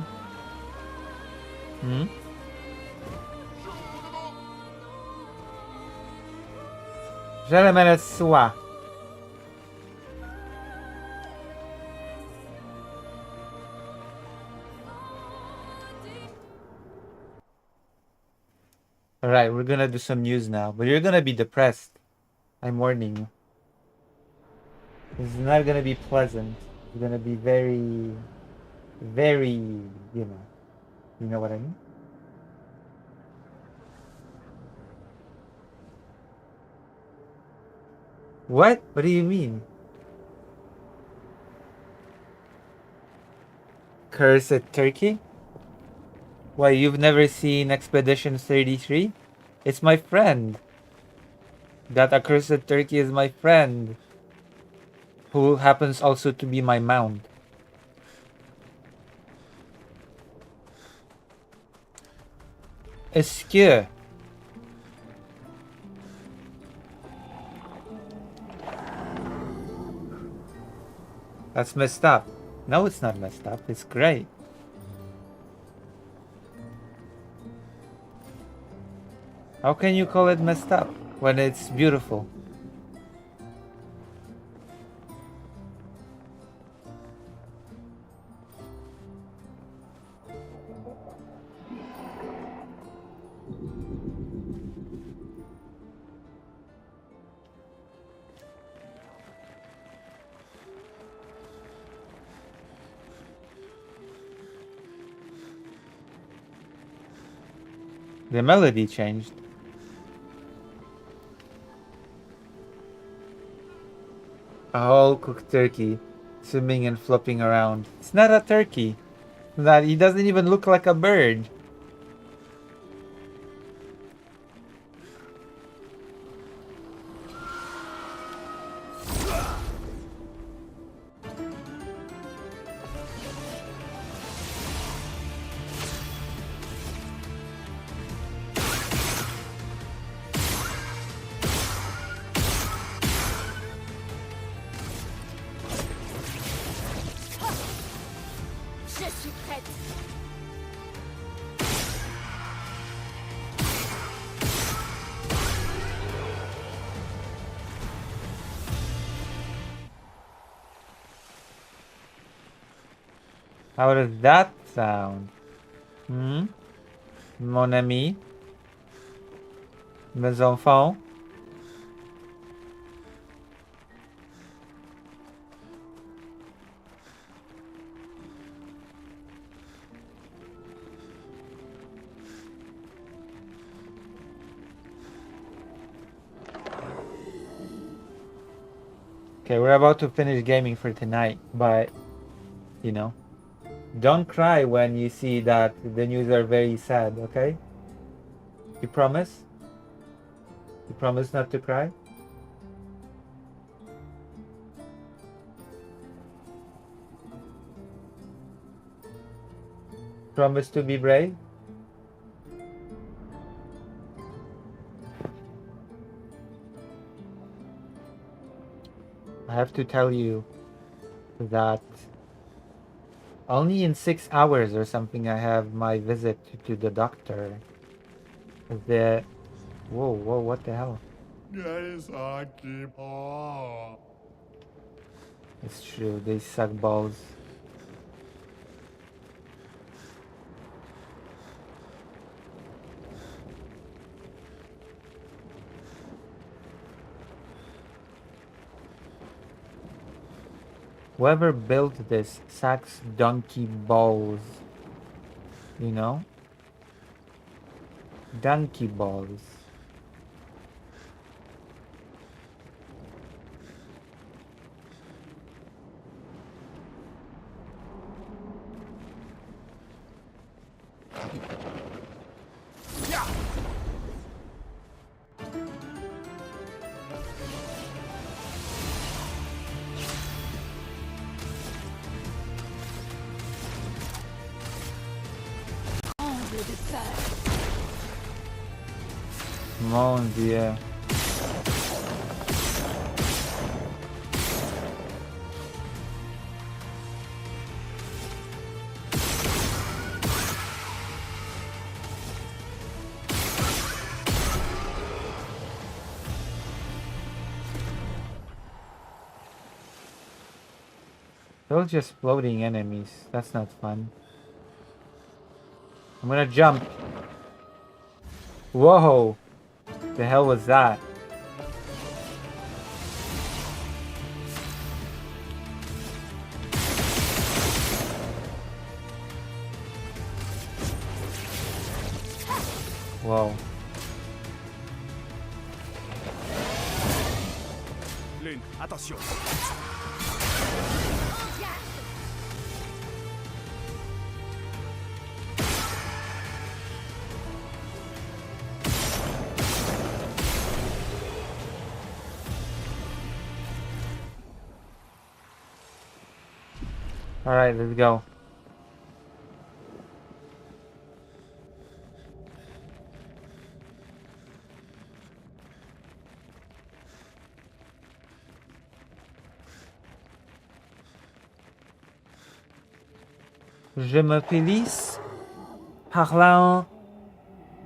Hmm? Je le mets le soir. Alright, we're gonna do some news now, but you're gonna be depressed. I'm warning you. It's not gonna be pleasant. It's gonna be very, very, you know what I mean? What? What do you mean? Cursed Turkey? Why, you've never seen Expedition 33? It's my friend. That accursed turkey is my friend. Who happens also to be my mount. Eskieu. That's messed up. No, it's not messed up. It's great. How can you call it messed up when it's beautiful? The melody changed. A whole cooked turkey swimming and flopping around. It's not a turkey. That he doesn't even look like a bird. Je suis prête. How does that sound? Hmm? Mon ami? Mes enfants? Okay, we're about to finish gaming for tonight, but, you know, don't cry when you see that the news are very sad, okay? You promise? You promise not to cry? Promise to be brave? I have to tell you that only in 6 hours or something I have my visit to the doctor. Whoa, what the hell? It's true, they suck balls. Whoever built this sucks donkey balls. You know? Donkey balls. Mon Dieu. Those just floating enemies. That's not fun. I'm gonna jump. Whoa! The hell was that? Whoa. Lune, attention. Alright, let's go. Je me Félix parlant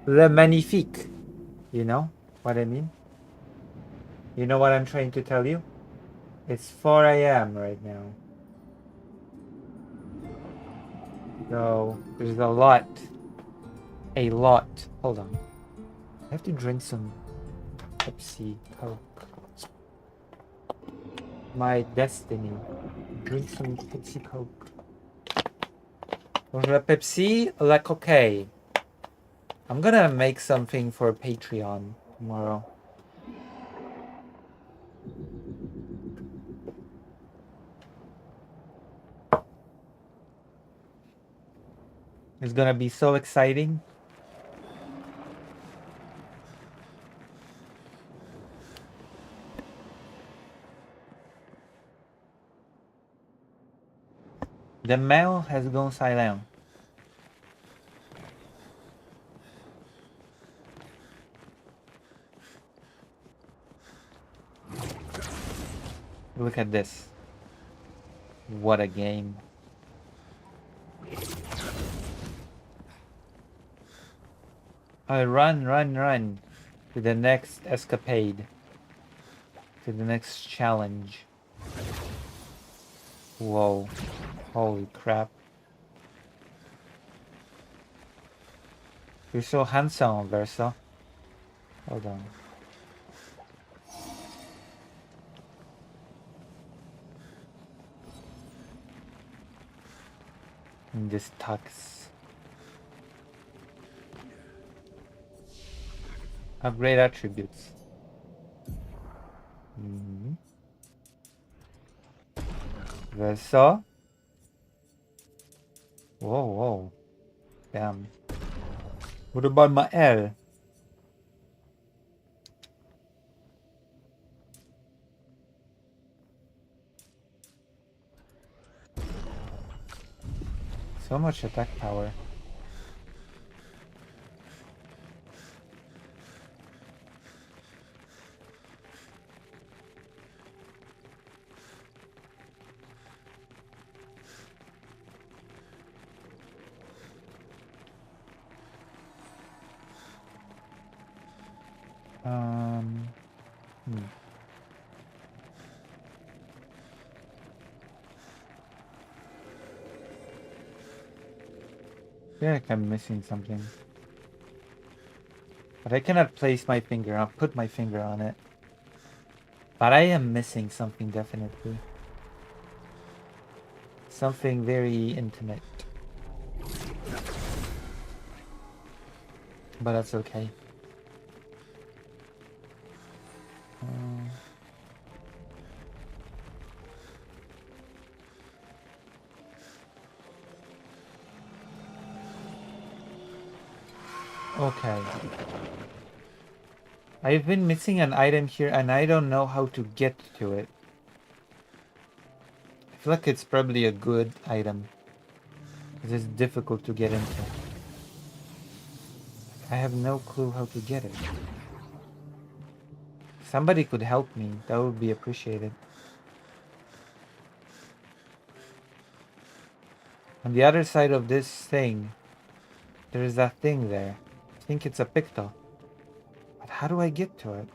le magnifique. You know what I mean? You know what I'm trying to tell you? It's 4 a.m. right now. So there's a lot. Hold on. I have to drink some Pepsi, Coke. My destiny. Drink some Pepsi, Coke. La Pepsi, la Coque. I'm gonna make something for Patreon tomorrow. It's gonna be so exciting. The mail has gone silent. Look at this. What a game. I run to the next escapade. To the next challenge. Whoa. Holy crap. You're so handsome, Versa. Hold on. In this tux. Upgrade attributes. Versa. Whoa. Damn. What about my L? So much attack power. I feel like I'm missing something. But I cannot place my finger. I'll put my finger on it. But I am missing something definitely. something very intimate. But that's okay. Okay. I've been missing an item here and I don't know how to get to it. I feel like it's probably a good item, because it's difficult to get into. I have no clue how to get it. Somebody could help me, that would be appreciated. On the other side of this thing, there is that thing there. I think it's a picto. But how do I get to it?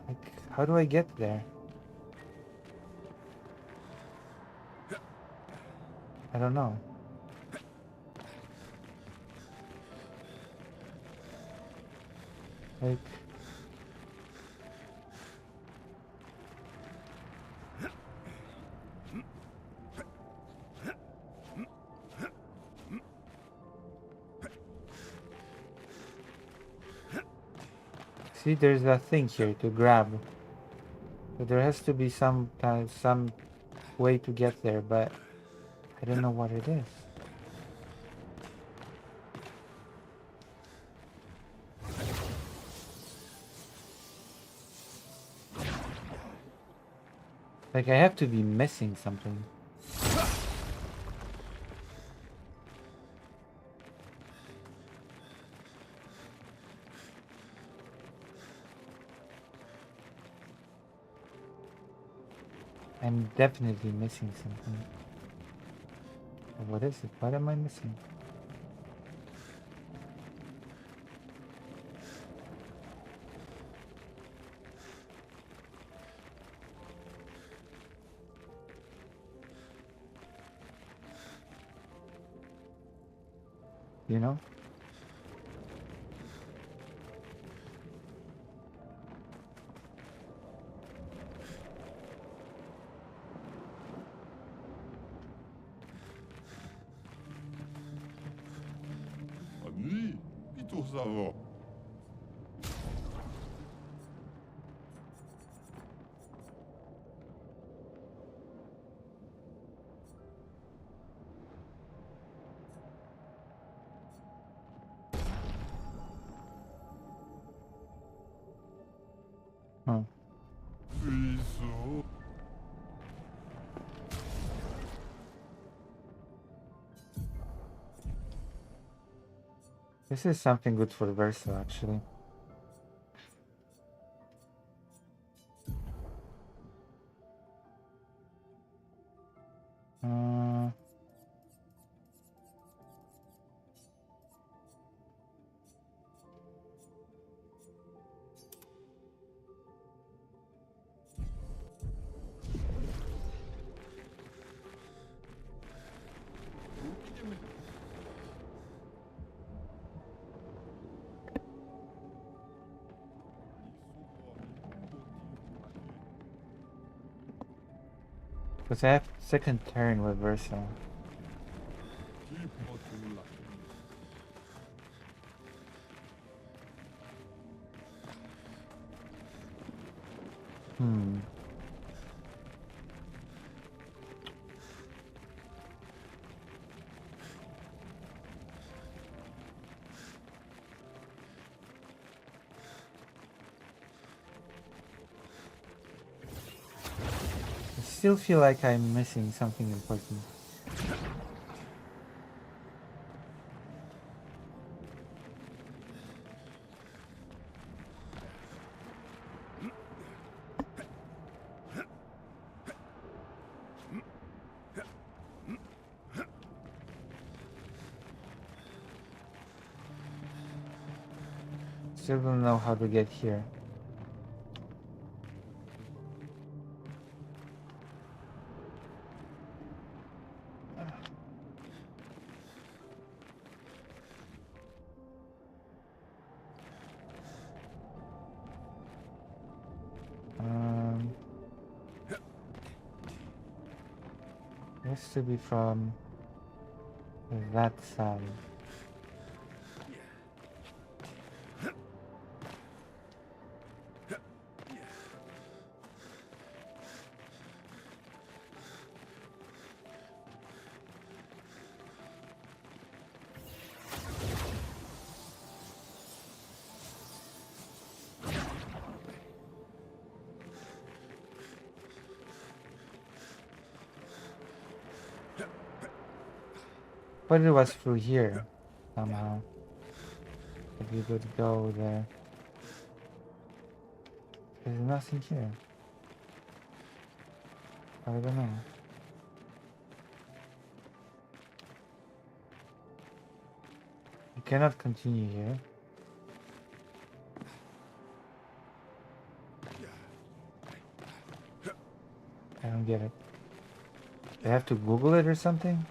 Like, how do I get there? I don't know. Like... See, there's that thing here to grab. But there has to be some way to get there, but I don't know what it is. Like, I have to be missing something. I'm definitely missing something. What is it? What am I missing? You know? Ami, pito savo. Huh. Piso. This is something good for Versa, actually. Uh... Because I have second turn with Versa. Hmm. I still feel like I'm missing something important. Still don't know how to get here. Has to be from that side. But it was through here somehow. If you could go there. There's nothing here. I don't know. You cannot continue here. I don't get it. I have to Google it or something?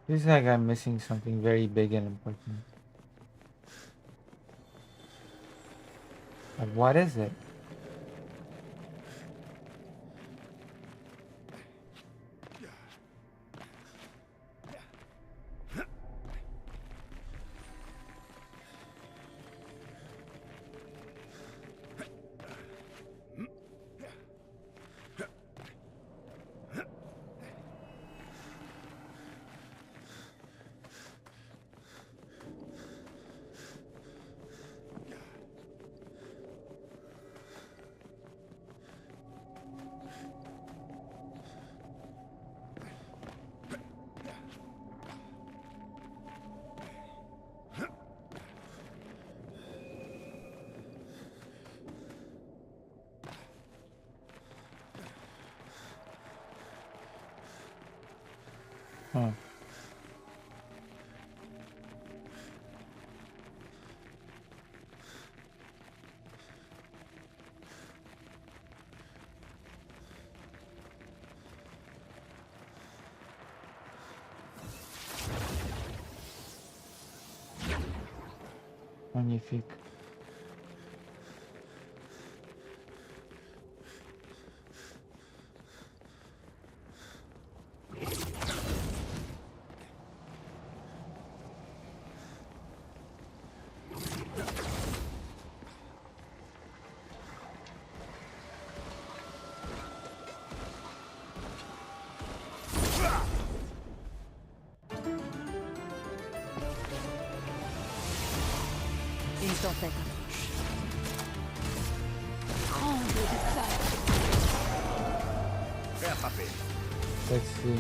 Feels like I'm missing something very big and important. But what is it? Huh. Magnifique. Une tempête approche. Tremble de peur. Prêt à frapper. Sexy.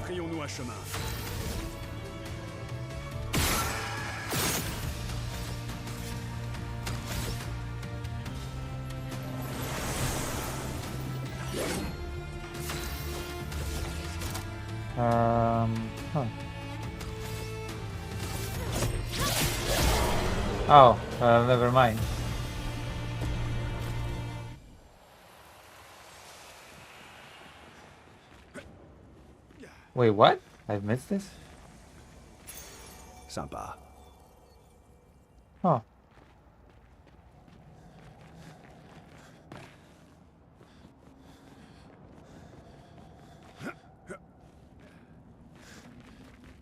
Frayons-nous un chemin. Huh. Oh, never mind. Wait, what? I've missed this? Sympa. Huh.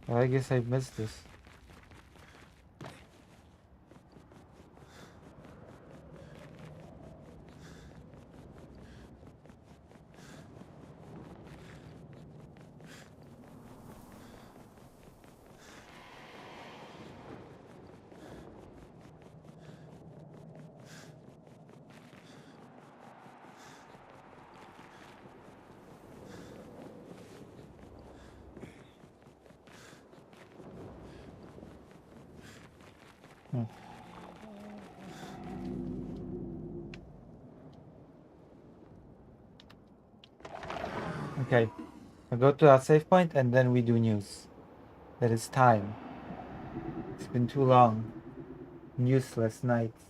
Well, I guess I missed this. Okay. I go to our save point and then we do news. That is time. It's been too long. Useless nights.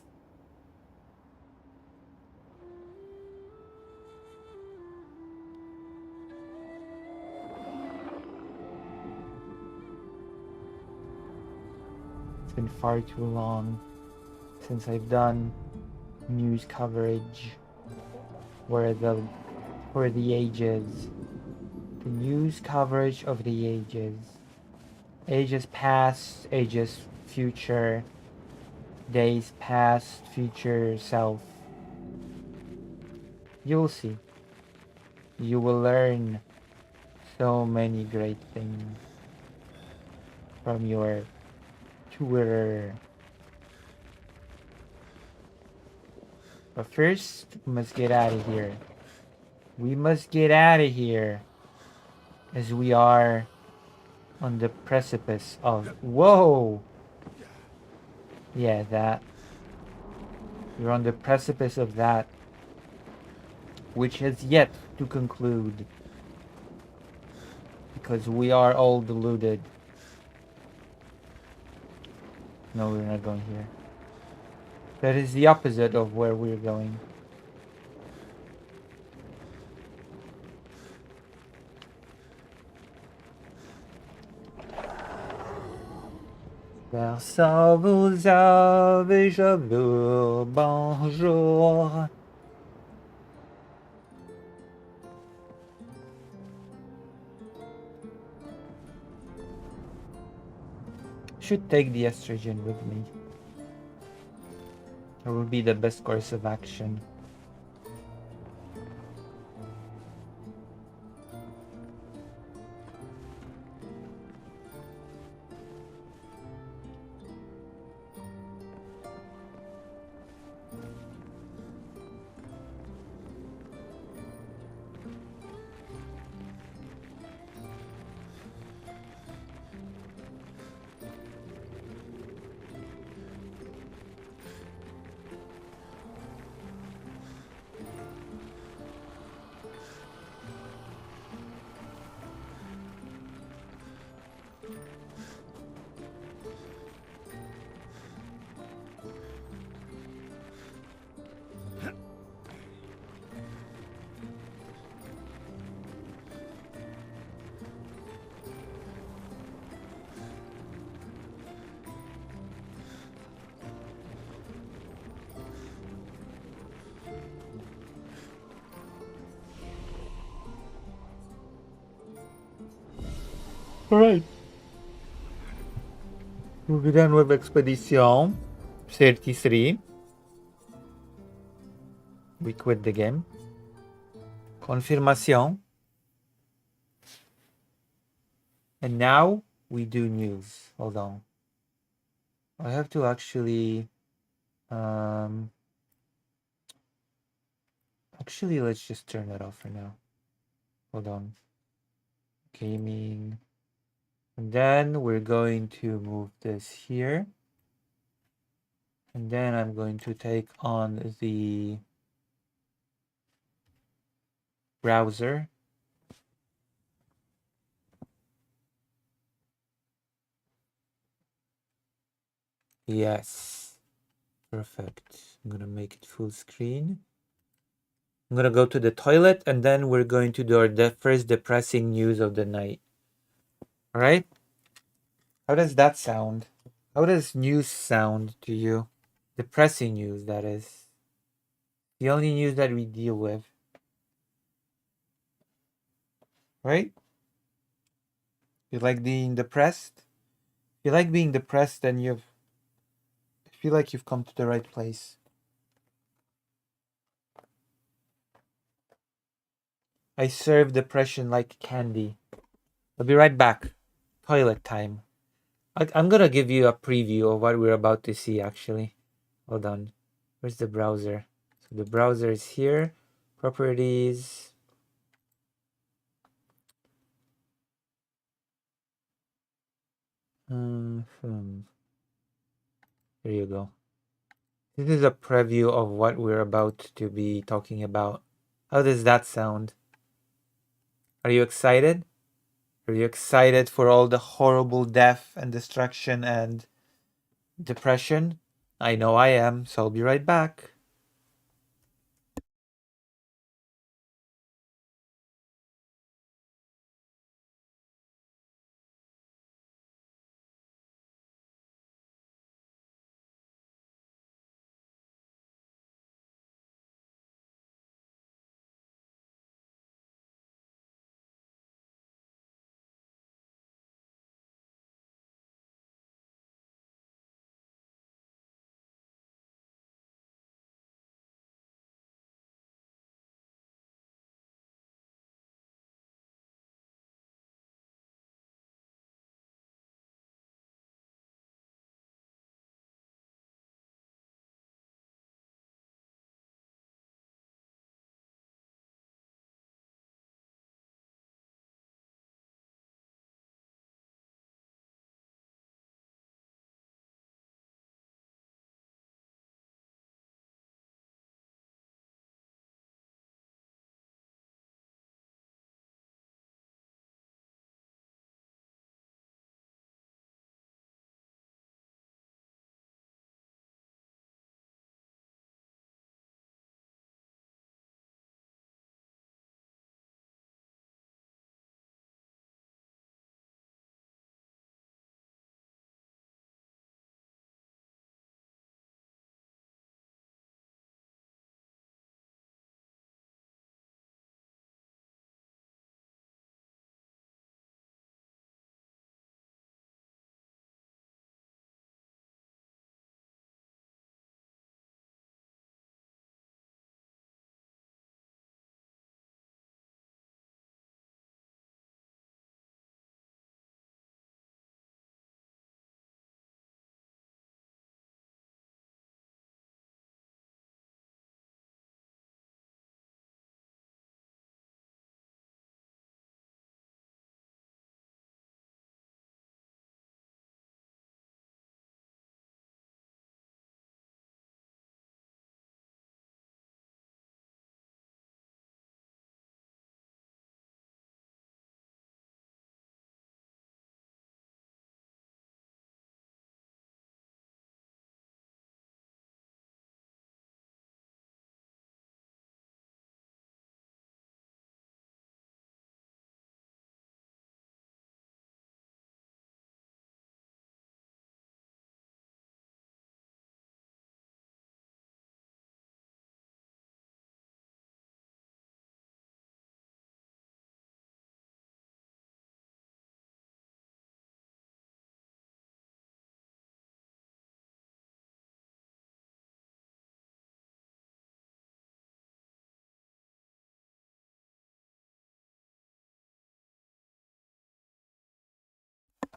It's been far too long since I've done news coverage for the ages. The news coverage of the ages. Ages past, ages future, days past, future self. You'll see. You will learn so many great things from your Twitter. But first, we must get out of here. We must get out of here. As we are on the precipice of... Whoa! Yeah, that. We're on the precipice of that. Which has yet to conclude. Because we are all deluded. No, we're not going here. That is the opposite of where we're going. Personne vous avez, je vous bonjour. Should take the estrogen with me. It would be the best course of action. Alright. We'll be done with Expedition 33. We quit the game. Confirmation. And now we do news. Hold on. I have to actually... Actually, let's just turn that off for now. Hold on. Gaming. And then we're going to move this here. And then I'm going to take on the browser. Yes. Perfect. I'm gonna make it full screen. I'm gonna go to the toilet and then we're going to do our first depressing news of the night. Alright? How does that sound? How does news sound to you? Depressing news, that is. The only news that we deal with. Right? You like being depressed? If you like being depressed, then I feel like you've come to the right place. I serve depression like candy. I'll be right back. Toilet time. I'm gonna give you a preview of what we're about to see, actually. Hold on. Where's the browser? So the browser is here. Properties. Here you go. This is a preview of what we're about to be talking about. How does that sound? Are you excited? Are you excited for all the horrible death and destruction and depression? I know I am, so I'll be right back.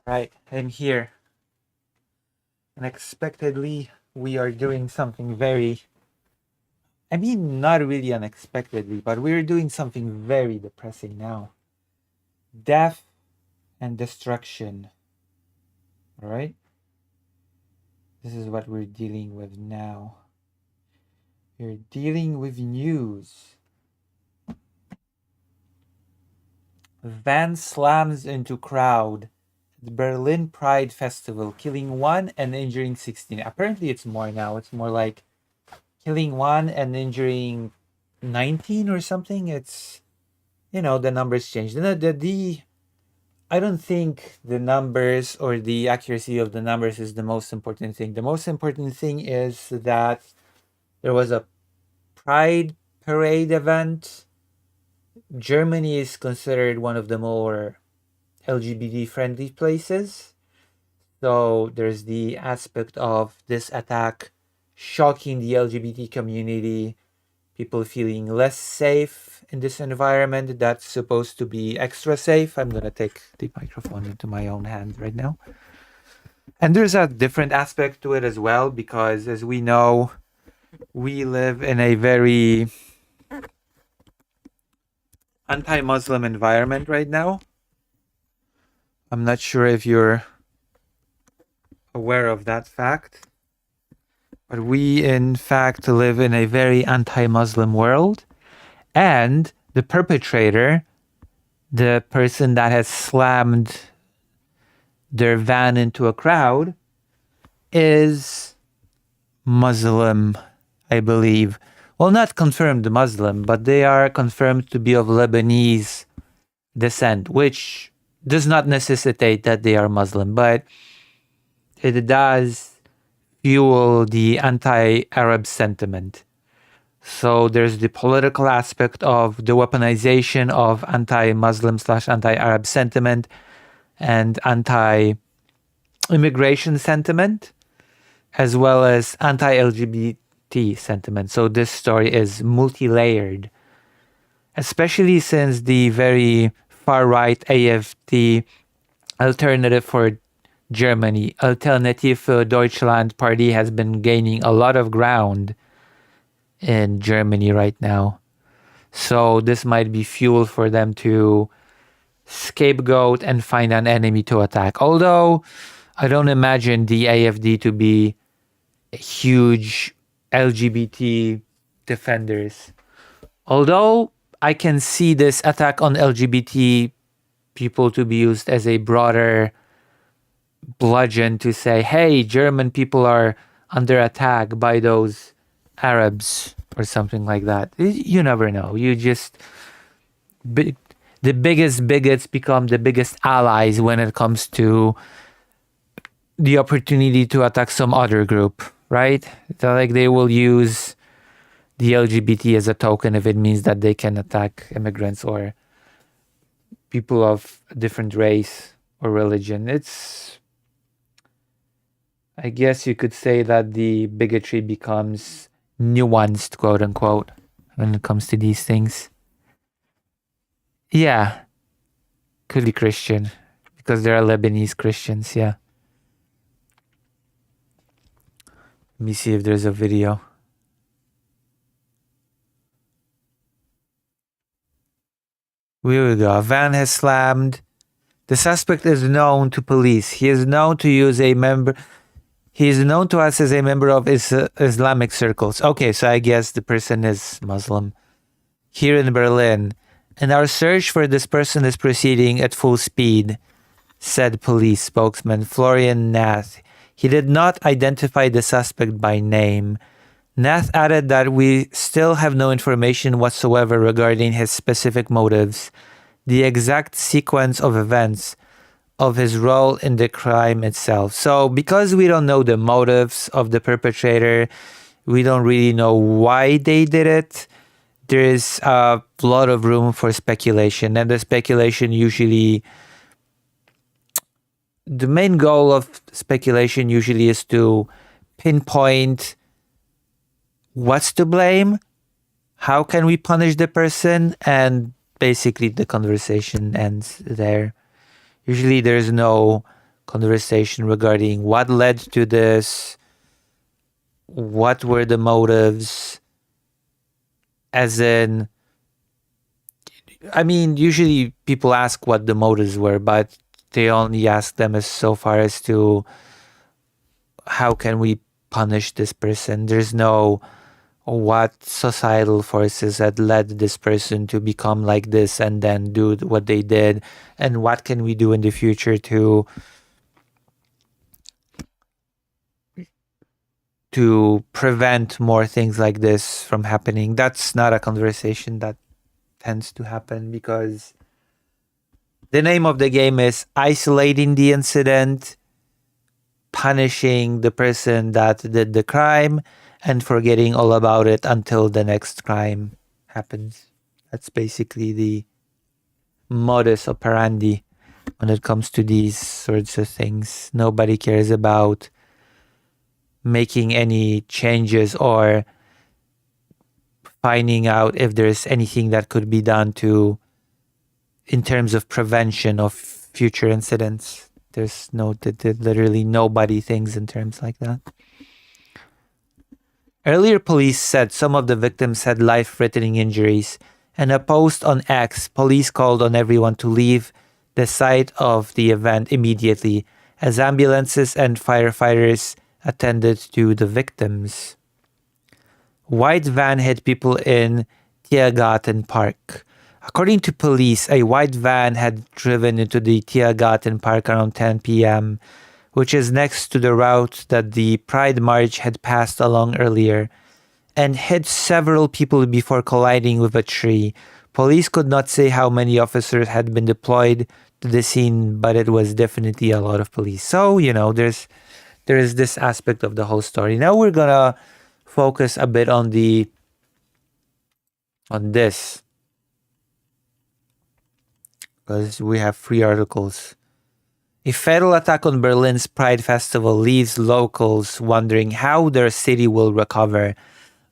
Right, I'm here. Unexpectedly, we are doing something very, not really unexpectedly, but we're doing something very depressing now. Death and destruction. All right? This is what we're dealing with now. We're dealing with news. Van slams into crowd at Berlin Pride Festival, killing 1 and injuring 16. Apparently it's more now. It's more like killing 1 and injuring 19 or something. It's, the numbers change. I don't think the numbers or the accuracy of the numbers is the most important thing. The most important thing is that there was a Pride parade event. Germany is considered one of the more LGBT friendly places. So there's the aspect of this attack shocking the LGBT community, people feeling less safe in this environment that's supposed to be extra safe. I'm going to take the microphone into my own hand right now. And there's a different aspect to it as well, because as we know, we live in a very anti-Muslim environment right now. I'm not sure if you're aware of that fact. But we, in fact, live in a very anti-Muslim world. And the perpetrator, the person that has slammed their van into a crowd, is Muslim, I believe. Well, not confirmed Muslim, but they are confirmed to be of Lebanese descent, which does not necessitate that they are Muslim, but it does fuel the anti-Arab sentiment. So there's the political aspect of the weaponization of anti-Muslim / anti-Arab sentiment and anti-immigration sentiment, as well as anti-LGBT sentiment. So this story is multi-layered, especially since the very far-right AfD Alternative for Germany, Alternative für Deutschland party has been gaining a lot of ground in Germany right now. So this might be fuel for them to scapegoat and find an enemy to attack. Although I don't imagine the AfD to be huge LGBT defenders. Although I can see this attack on LGBT people to be used as a broader bludgeon to say, hey, German people are under attack by those Arabs or something like that. You never know. You just... the biggest bigots become the biggest allies when it comes to the opportunity to attack some other group, right? So like they will use the LGBT as a token if it means that they can attack immigrants or people of a different race or religion. It's, I guess you could say that the bigotry becomes nuanced, quote unquote, when it comes to these things. Yeah, could be Christian because there are Lebanese Christians, yeah. Let me see if there's a video. Here we go. A van has slammed. The suspect is known to police. He is known to us as a member of Islamic circles. Okay, so I guess the person is Muslim. Here in Berlin. And our search for this person is proceeding at full speed, said police spokesman Florian Nath. He did not identify the suspect by name. Nath added that we still have no information whatsoever regarding his specific motives, the exact sequence of events, of his role in the crime itself. So because we don't know the motives of the perpetrator, we don't really know why they did it, there is a lot of room for speculation. And the speculation usually... the main goal of speculation usually is to pinpoint what's to blame, how can we punish the person, and basically the conversation ends there. Usually there's no conversation regarding what led to this, what were the motives, as in, I mean, usually people ask what the motives were, but they only ask them as so far as to how can we punish this person. There's no what societal forces had led this person to become like this and then do what they did, and what can we do in the future to prevent more things like this from happening. That's not a conversation that tends to happen because the name of the game is isolating the incident, punishing the person that did the crime, and forgetting all about it until the next crime happens. That's basically the modus operandi when it comes to these sorts of things. Nobody cares about making any changes or finding out if there's anything that could be done to, in terms of prevention of future incidents. There's literally nobody thinks in terms like that. Earlier, police said some of the victims had life-threatening injuries. In a post on X, police called on everyone to leave the site of the event immediately, as ambulances and firefighters attended to the victims. White van hit people in Tiergarten Park. According to police, a white van had driven into the Tiergarten Park around 10 p.m., which is next to the route that the Pride March had passed along earlier, and hit several people before colliding with a tree. Police could not say how many officers had been deployed to the scene, but it was definitely a lot of police. So, there is this aspect of the whole story. Now we're gonna focus a bit on this, because we have 3 articles. A fatal attack on Berlin's Pride Festival leaves locals wondering how their city will recover.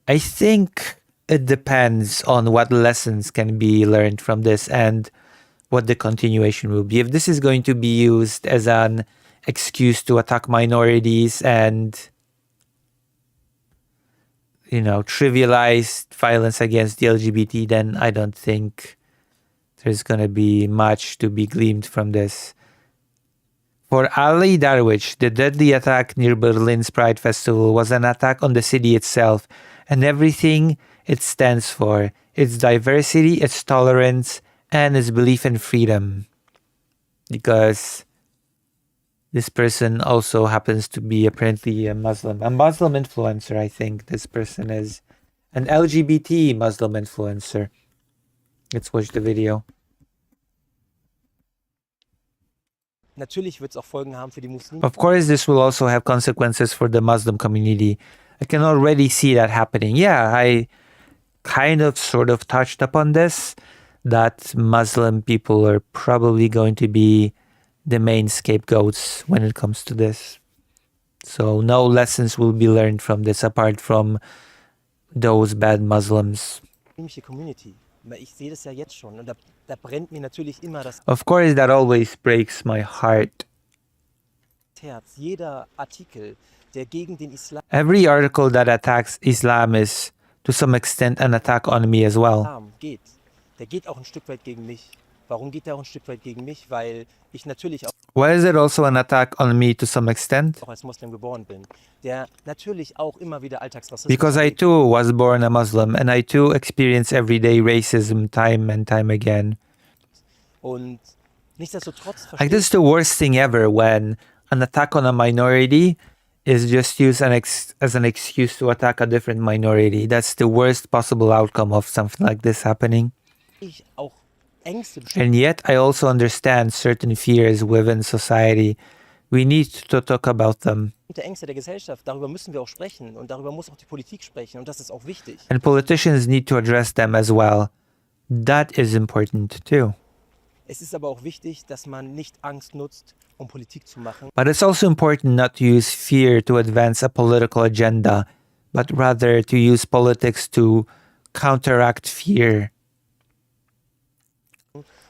I think it depends on what lessons can be learned from this and what the continuation will be. If this is going to be used as an excuse to attack minorities and, trivialize violence against the LGBT, then I don't think there's going to be much to be gleaned from this. For Ali Darwish, the deadly attack near Berlin's Pride Festival was an attack on the city itself and everything it stands for, its diversity, its tolerance, and its belief in freedom. Because this person also happens to be apparently a Muslim influencer, I think. This person is an LGBT Muslim influencer. Let's watch the video. Natürlich wird es auch Folgen haben für die Muslime. Of course, this will also have consequences for the Muslim community. I can already see that happening. Yeah, I kind of sort of touched upon this, that Muslim people are probably going to be the main scapegoats when it comes to this. So no lessons will be learned from this apart from those bad Muslims. Community. Ich sehe das ja jetzt schon und da brennt mir natürlich immer das Of course, that always breaks my heart. Herz. Jeder Artikel, der gegen den Islam Every article that attacks Islam is, to some extent, an attack on me as well. geht, der geht auch ein Stück weit gegen mich. Warum geht der auch ein Stück weit gegen mich? Weil ich natürlich Why is it also an attack on me to some extent? auch als Muslim geboren bin, der natürlich auch immer wieder Alltagsrassismus Because I too was born a Muslim and I too experience everyday racism time and time again. und nichtsdestotrotz Like, this is the worst thing ever, when an attack on a minority is just used as an excuse to attack a different minority. That's the worst possible outcome of something like this happening. ich auch Ängste And yet I also understand certain fears within society. We need to talk about them. bestimmte Ängste der Gesellschaft, darüber müssen wir auch sprechen und darüber muss auch die Politik sprechen und das ist auch wichtig. And politicians need to address them as well. That is important too. Es ist aber auch wichtig, dass man nicht Angst nutzt, um Politik zu machen. But it's also important not to use fear to advance a political agenda, but rather to use politics to counteract fear.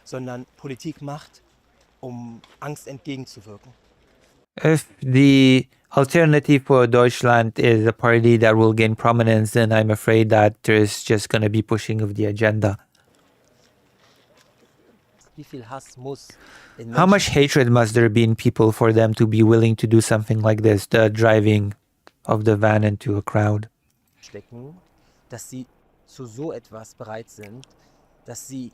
Sondern Politik macht, um Angst entgegenzuwirken. If the alternative for Deutschland is a party that will gain prominence, then I'm afraid that there's just going to be pushing of the agenda. Wie viel Hass muss in How much hatred must there be in people for them to be willing to do something like this, the driving of the van into a crowd? stecken, dass sie zu so etwas bereit sind, dass sie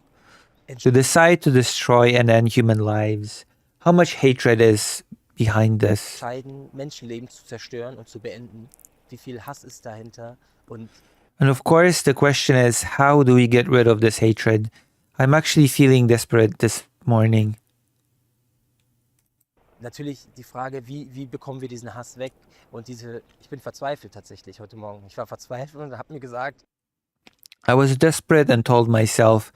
To decide to destroy and end human lives. How much hatred is behind this? entscheiden, Menschenleben zu zerstören und zu beenden. Wie viel Hass ist dahinter? Und And of course, the question is, how do we get rid of this hatred? I'm actually feeling desperate this morning. natürlich die Frage, wie bekommen wir diesen Hass weg? Und ich bin verzweifelt tatsächlich heute Morgen. Ich war verzweifelt und habe mir gesagt, I was desperate and told myself,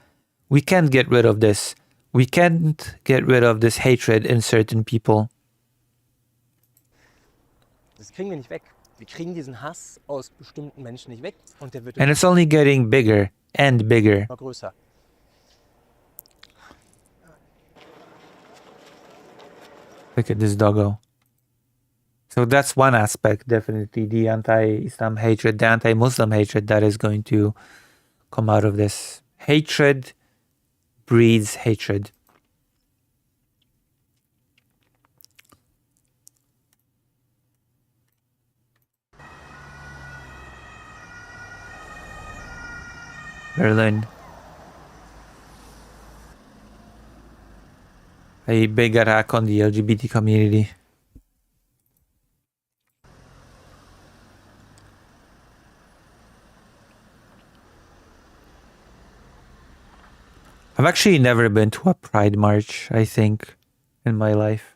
we can't get rid of this. We can't get rid of this hatred in certain people. das kriegen wir nicht weg. Wir kriegen diesen Hass aus bestimmten Menschen nicht weg und der wird And it's only getting bigger and bigger. immer größer. Look at this doggo. So that's one aspect, definitely, the anti-Islam hatred, the anti-Muslim hatred that is going to come out of this. Hatred breeds hatred. Berlin. A big attack on the LGBT community. I've actually never been to a Pride March, I think, in my life.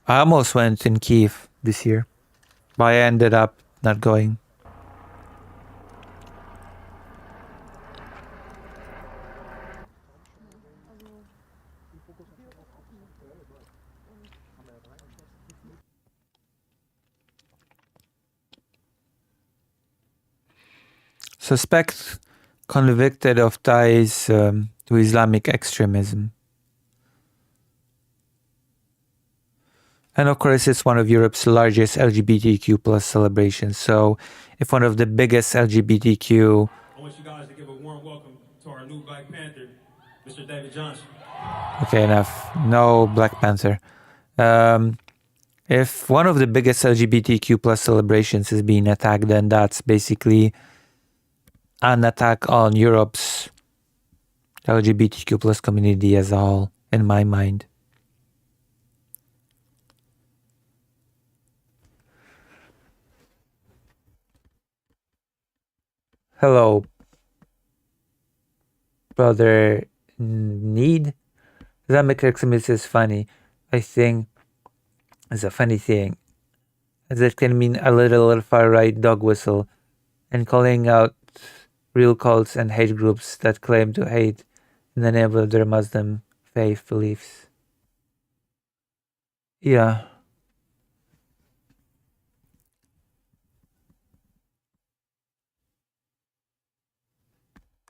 I almost went in Kiev this year, but I ended up not going. Suspect convicted of ties to Islamic extremism. And of course, it's one of Europe's largest LGBTQ plus celebrations. So if one of the biggest LGBTQ... I want you guys to give a warm welcome to our new Black Panther, Mr. David Johnson. Okay, enough. No Black Panther. If one of the biggest LGBTQ plus celebrations is being attacked, then that's basically an attack on Europe's LGBTQ plus community as a whole, in my mind. Hello, brother Need. Islamic extremism is funny. I think it's a funny thing, as it can mean a little far-right dog whistle, and calling out real cults and hate groups that claim to hate in the name of their Muslim faith beliefs. Yeah.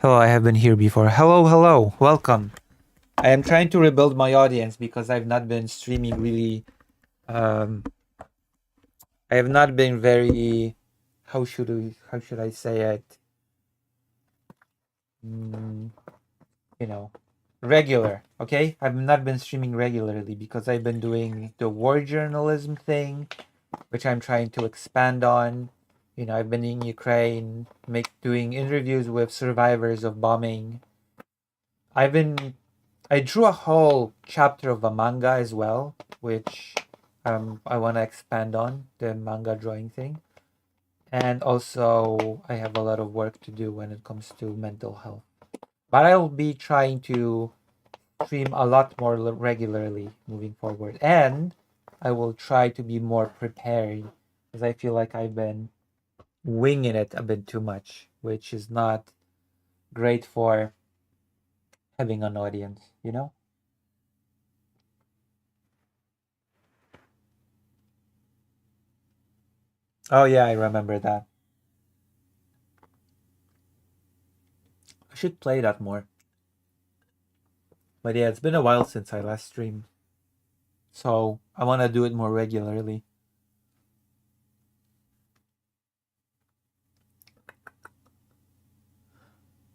Hello, I have been here before. Hello, welcome. I am trying to rebuild my audience because I've not been streaming really. I have not been very. How should I say it? Regular. Okay, I've not been streaming regularly because I've been doing the war journalism thing, which I'm trying to expand on. I've been in Ukraine, doing interviews with survivors of bombing. I drew a whole chapter of a manga as well, which I want to expand on, the manga drawing thing. And also, I have a lot of work to do when it comes to mental health. But I'll be trying to stream a lot more regularly moving forward. And I will try to be more prepared, because I feel like I've been winging it a bit too much, which is not great for having an audience, Oh yeah, I remember that. I should play that more. But yeah, it's been a while since I last streamed. So I want to do it more regularly.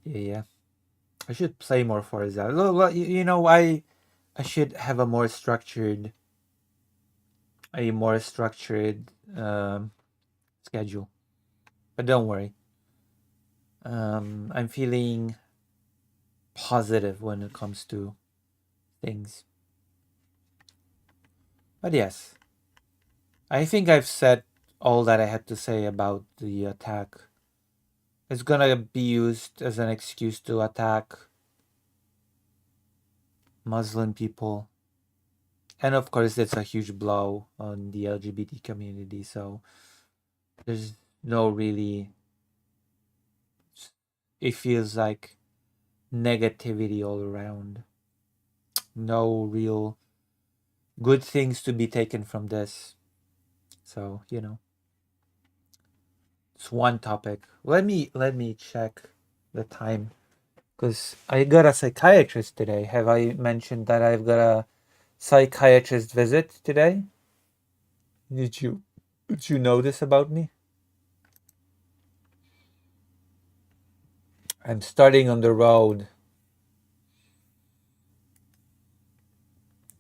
Yeah. I should play more Forza. I should have a more structured schedule. But don't worry. I'm feeling positive when it comes to things. But yes, I think I've said all that I had to say about the attack. It's gonna be used as an excuse to attack Muslim people. And of course, it's a huge blow on the LGBT community. So there's no really... It feels like negativity all around. No real good things to be taken from this. So, it's one topic. Let me check the time, because I got a psychiatrist today. Have I mentioned that I've got a psychiatrist visit today? Did you know this about me? I'm starting on the road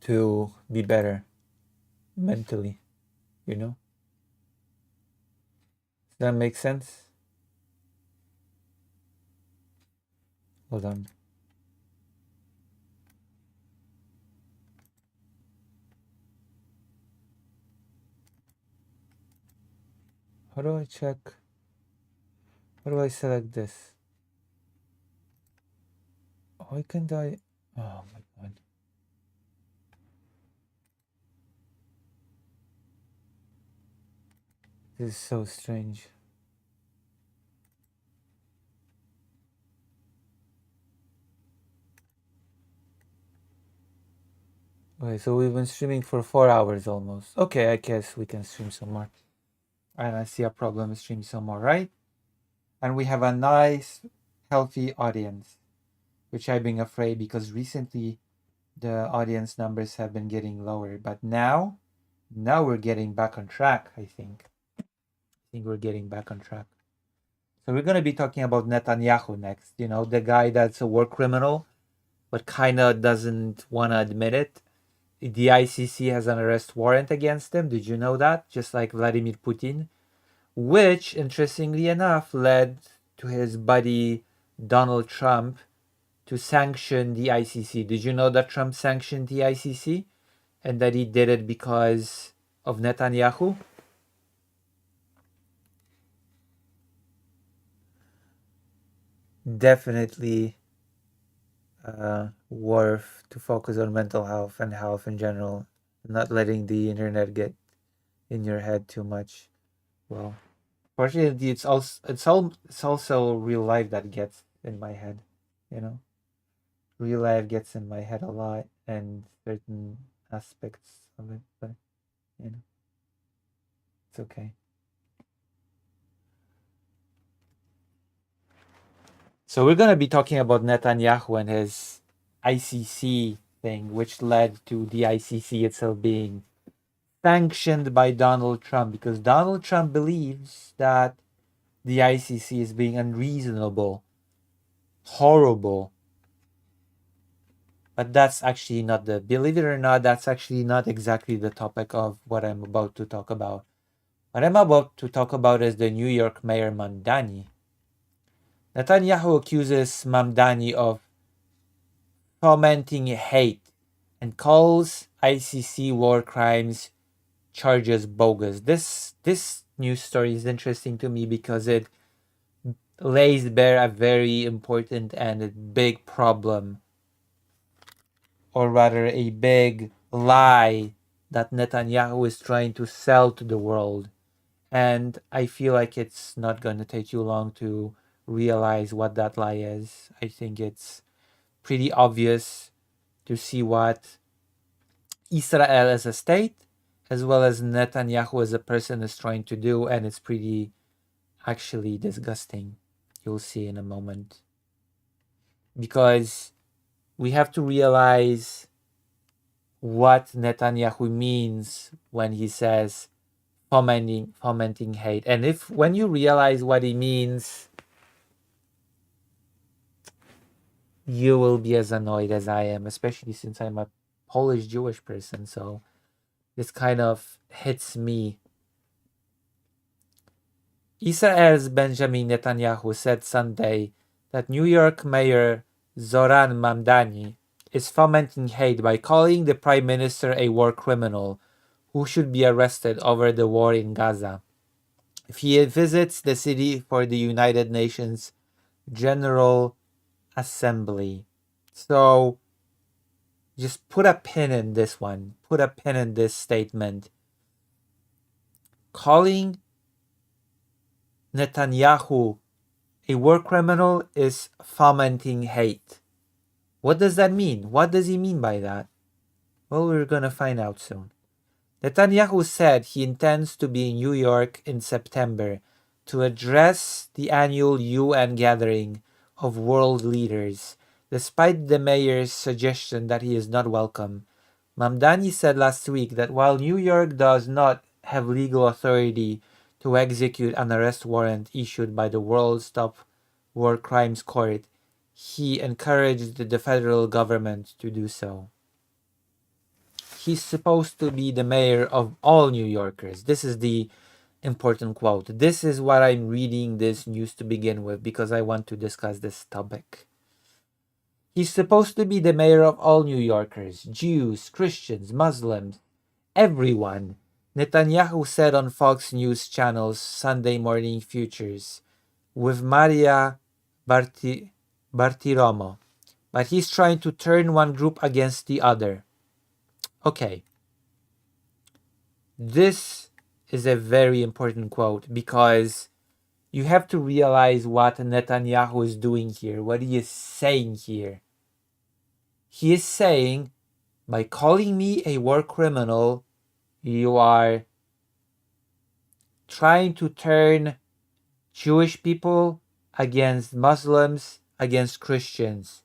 to be better mentally, you know? Does that make sense? Hold on. How do I check? How do I select this? Why can't I? Oh my god. This is so strange. Okay, so we've been streaming for 4 hours almost. Okay, I guess we can stream some more. I don't see a problem stream some more, right? And we have a nice, healthy audience, which I've been afraid because recently the audience numbers have been getting lower. But now we're getting back on track, I think. I think we're getting back on track. So we're going to be talking about Netanyahu next. You know, the guy that's a war criminal, but kind of doesn't want to admit it. The ICC has an arrest warrant against him. Did you know that? Just like Vladimir Putin, which, interestingly enough, led to his buddy Donald Trump to sanction the ICC. Did you know that Trump sanctioned the ICC and that he did it because of Netanyahu? Definitely worth to focus on mental health and health in general, not letting the internet get in your head too much. Well, fortunately, it's also real life that gets in my head. You know, real life gets in my head a lot, and certain aspects of it. But you know, it's okay. So we're gonna be talking about Netanyahu and his ICC thing, which led to the ICC itself being sanctioned by Donald Trump because Donald Trump believes that the ICC is being unreasonable, horrible. But that's actually not believe it or not, that's actually not exactly the topic of what I'm about to talk about. What I'm about to talk about is the New York Mayor Mamdani. Netanyahu accuses Mamdani of fomenting hate and calls ICC war crimes charges bogus. This news story is interesting to me because it lays bare a very important and a big problem, or rather a big lie that Netanyahu is trying to sell to the world. And I feel like it's not going to take you long to realize what that lie is. I think it's pretty obvious to see what Israel as a state, as well as Netanyahu as a person, is trying to do, and it's pretty actually disgusting. You'll see in a moment. Because we have to realize what Netanyahu means when he says fomenting hate. And when you realize what he means, you will be as annoyed as I am, especially since I'm a Polish Jewish person. So this kind of hits me. Israel's Benjamin Netanyahu said Sunday that New York Mayor Zoran Mamdani is fomenting hate by calling the Prime Minister a war criminal who should be arrested over the war in Gaza if he visits the city for the United Nations General Assembly. So just put a pin in this one. Put a pin in this statement. Calling Netanyahu a war criminal is fomenting hate. What does that mean? What does he mean by that? Well, we're gonna find out soon. Netanyahu said he intends to be in New York in September to address the annual UN gathering of world leaders, despite the mayor's suggestion that he is not welcome. Mamdani said last week that while New York does not have legal authority to execute an arrest warrant issued by the world's top war crimes court, he encouraged the federal government to do so. He's supposed to be the mayor of all New Yorkers. This is the important quote. This is what I'm reading this news to begin with because I want to discuss this topic. He's supposed to be the mayor of all New Yorkers, Jews, Christians, Muslims, everyone. Netanyahu said on Fox News Channel's Sunday Morning Futures with Maria Bartiromo. But he's trying to turn one group against the other. Okay. This is a very important quote because you have to realize what Netanyahu is doing here, what he is saying here. He is saying, by calling me a war criminal, you are trying to turn Jewish people against Muslims, against Christians.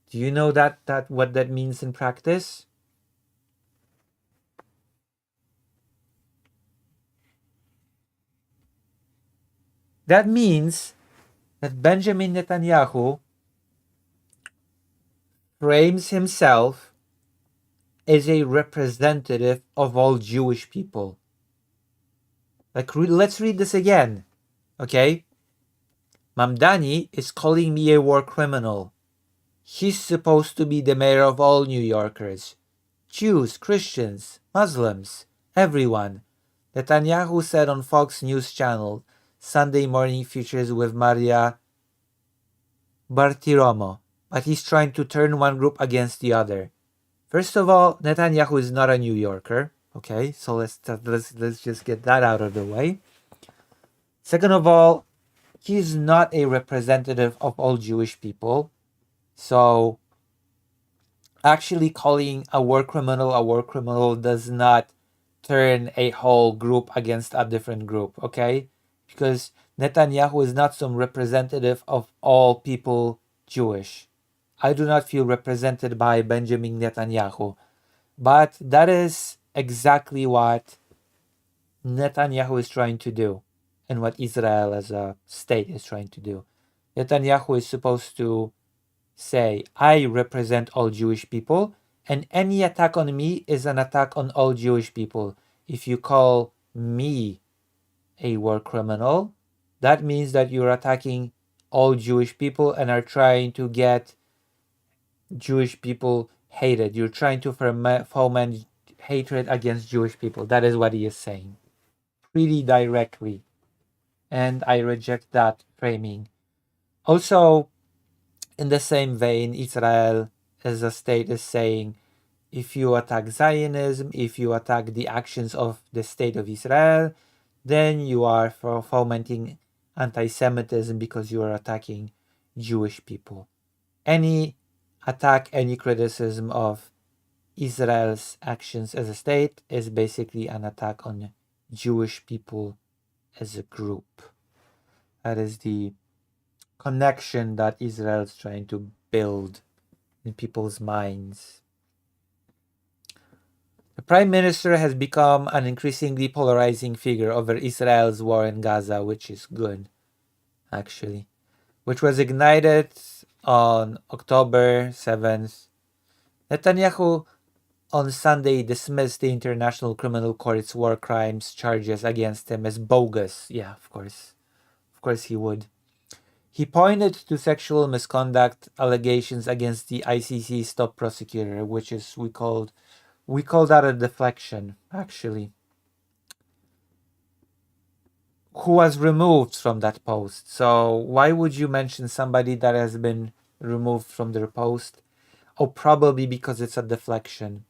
Do you know that what that means in practice? That means that Benjamin Netanyahu frames himself as a representative of all Jewish people. Let's read this again, okay? Mamdani is calling me a war criminal. He's supposed to be the mayor of all New Yorkers. Jews, Christians, Muslims, everyone. Netanyahu said on Fox News Channel, Sunday Morning Futures with Maria Bartiromo. But he's trying to turn one group against the other. First of all, Netanyahu is not a New Yorker. Okay, so let's just get that out of the way. Second of all, he's not a representative of all Jewish people. So actually calling a war criminal does not turn a whole group against a different group, okay? Because Netanyahu is not some representative of all people Jewish. I do not feel represented by Benjamin Netanyahu. But that is exactly what Netanyahu is trying to do and what Israel as a state is trying to do. Netanyahu is supposed to say, I represent all Jewish people, and any attack on me is an attack on all Jewish people. If you call me a war criminal, that means that you're attacking all Jewish people and are trying to get Jewish people hated. You're trying to foment hatred against Jewish people. That is what he is saying. Pretty directly. And I reject that framing. Also, in the same vein, Israel as a state is saying, if you attack Zionism, if you attack the actions of the state of Israel, then you are fomenting anti-Semitism because you are attacking Jewish people. Any attack, any criticism of Israel's actions as a state is basically an attack on Jewish people as a group. That is the connection that Israel is trying to build in people's minds. The Prime Minister has become an increasingly polarizing figure over Israel's war in Gaza, which is good, actually. Which was ignited on October 7th. Netanyahu on Sunday dismissed the International Criminal Court's war crimes charges against him as bogus. Yeah, of course. Of course he would. He pointed to sexual misconduct allegations against the ICC's top prosecutor, which is we call that a deflection, actually, who was removed from that post. So why would you mention somebody that has been removed from their post? Oh, probably because it's a deflection.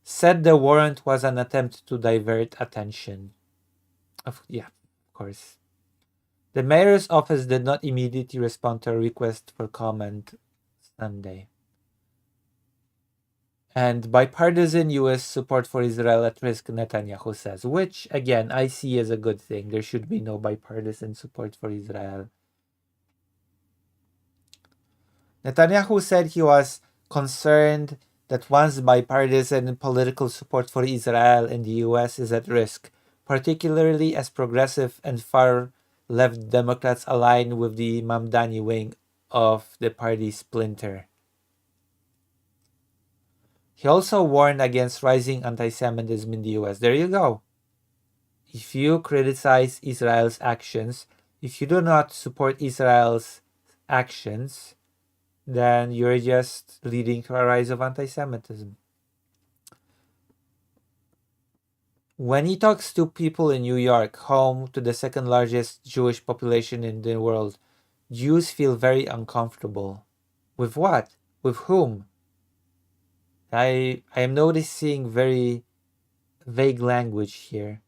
Said the warrant was an attempt to divert attention. Of course. The mayor's office did not immediately respond to a request for comment Sunday. And bipartisan U.S. support for Israel at risk, Netanyahu says, which, again, I see as a good thing. There should be no bipartisan support for Israel. Netanyahu said he was concerned that once bipartisan political support for Israel in the U.S. is at risk, particularly as progressive and far left Democrats aligned with the Mamdani wing of the party splinter. He also warned against rising anti-Semitism in the US. There you go. If you criticize Israel's actions, if you do not support Israel's actions, then you're just leading to a rise of anti-Semitism. When he talks to people in New York, home to the second largest Jewish population in the world, Jews feel very uncomfortable. With what? With whom? I am noticing very vague language here.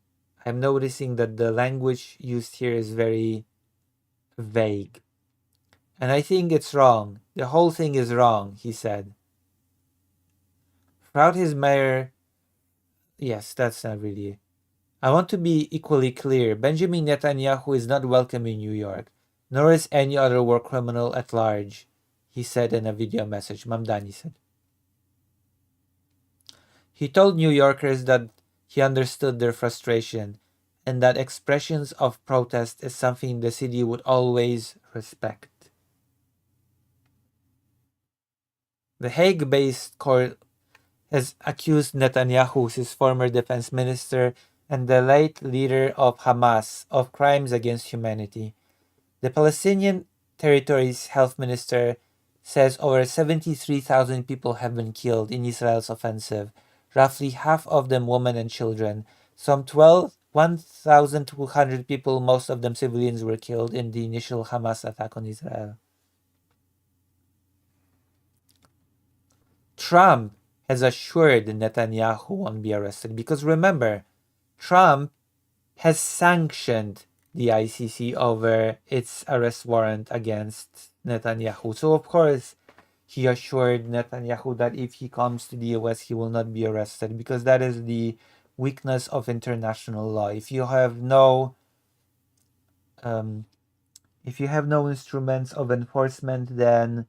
I'm noticing that the language used here is very vague. And I think it's wrong. The whole thing is wrong, he said. Throughout his mayor... Yes, that's not really... I want to be equally clear. Benjamin Netanyahu is not welcome in New York, nor is any other war criminal at large, he said in a video message. Mamdani said. He told New Yorkers that he understood their frustration and that expressions of protest is something the city would always respect. The Hague-based court has accused Netanyahu, his former defense minister, and the late leader of Hamas of crimes against humanity. The Palestinian Territory's health minister says over 73,000 people have been killed in Israel's offensive, roughly half of them women and children. Some 1,200 people, most of them civilians, were killed in the initial Hamas attack on Israel. Trump has assured Netanyahu won't be arrested because remember, Trump has sanctioned the ICC over its arrest warrant against Netanyahu. So of course, he assured Netanyahu that if he comes to the US, he will not be arrested because that is the weakness of international law. If you have no instruments of enforcement, then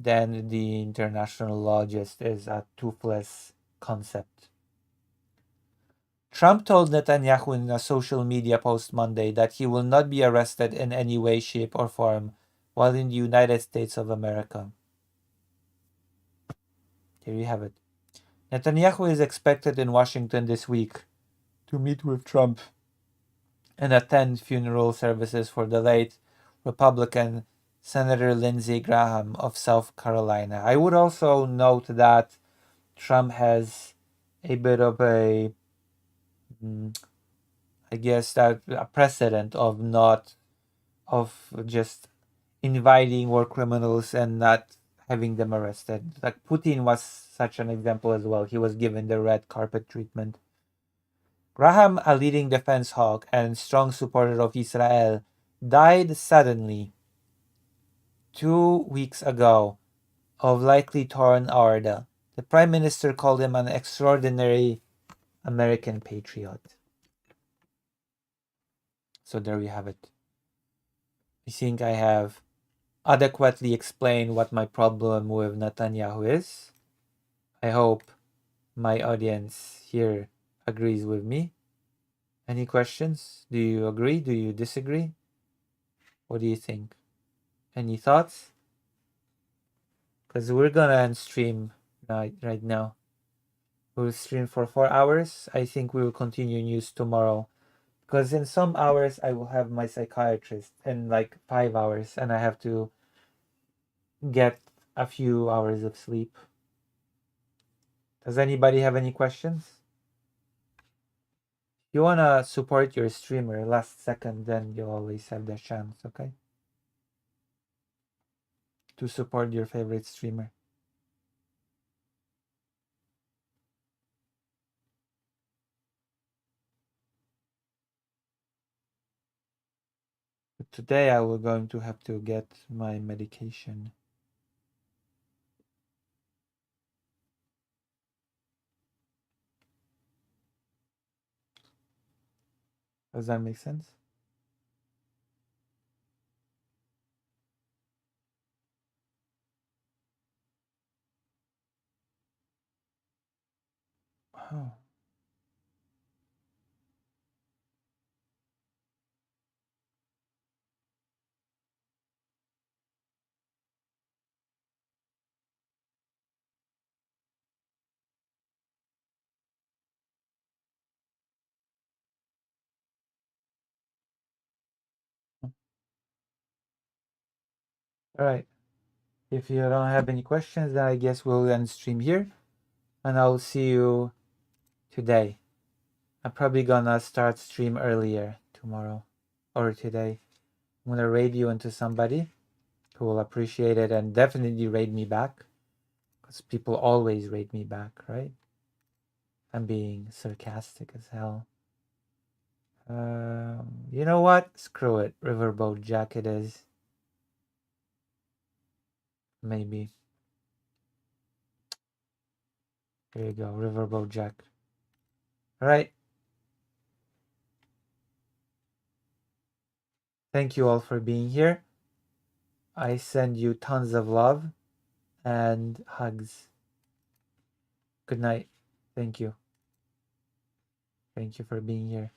the international law just is a toothless concept. Trump told Netanyahu in a social media post Monday that he will not be arrested in any way, shape, or form while in the United States of America. Here you have it. Netanyahu is expected in Washington this week to meet with Trump and attend funeral services for the late Republican Senator Lindsey Graham of South Carolina. I would also note that Trump has a bit of a precedent of just inviting war criminals and not having them arrested. Like Putin was such an example as well. He was given the red carpet treatment. Graham, a leading defense hawk and strong supporter of Israel, died suddenly 2 weeks ago of likely torn aorta. The Prime Minister called him an extraordinary American patriot. So there we have it. I think I have adequately explained what my problem with Netanyahu is. I hope my audience here agrees with me. Any questions? Do you agree? Do you disagree? What do you think? Any thoughts? Because we're gonna end stream right now. We'll stream for 4 hours. I think we will continue news tomorrow. Because in some hours I will have my psychiatrist in like 5 hours and I have to get a few hours of sleep. Does anybody have any questions? If you wanna support your streamer last second, then you always have the chance, okay? To support your favorite streamer. But today I will going to have to get my medication. Does that make sense? Oh. Alright. If you don't have any questions, then I guess we'll end stream here. And I'll see you today. I'm probably gonna start stream earlier tomorrow or today. I'm gonna raid you into somebody who will appreciate it and definitely raid me back. Because people always raid me back, right? I'm being sarcastic as hell. You know what? Screw it. Riverboat Jack it is. Maybe. There you go. Riverboat Jack. Alright. Thank you all for being here. I send you tons of love and hugs. Good night. Thank you. Thank you for being here.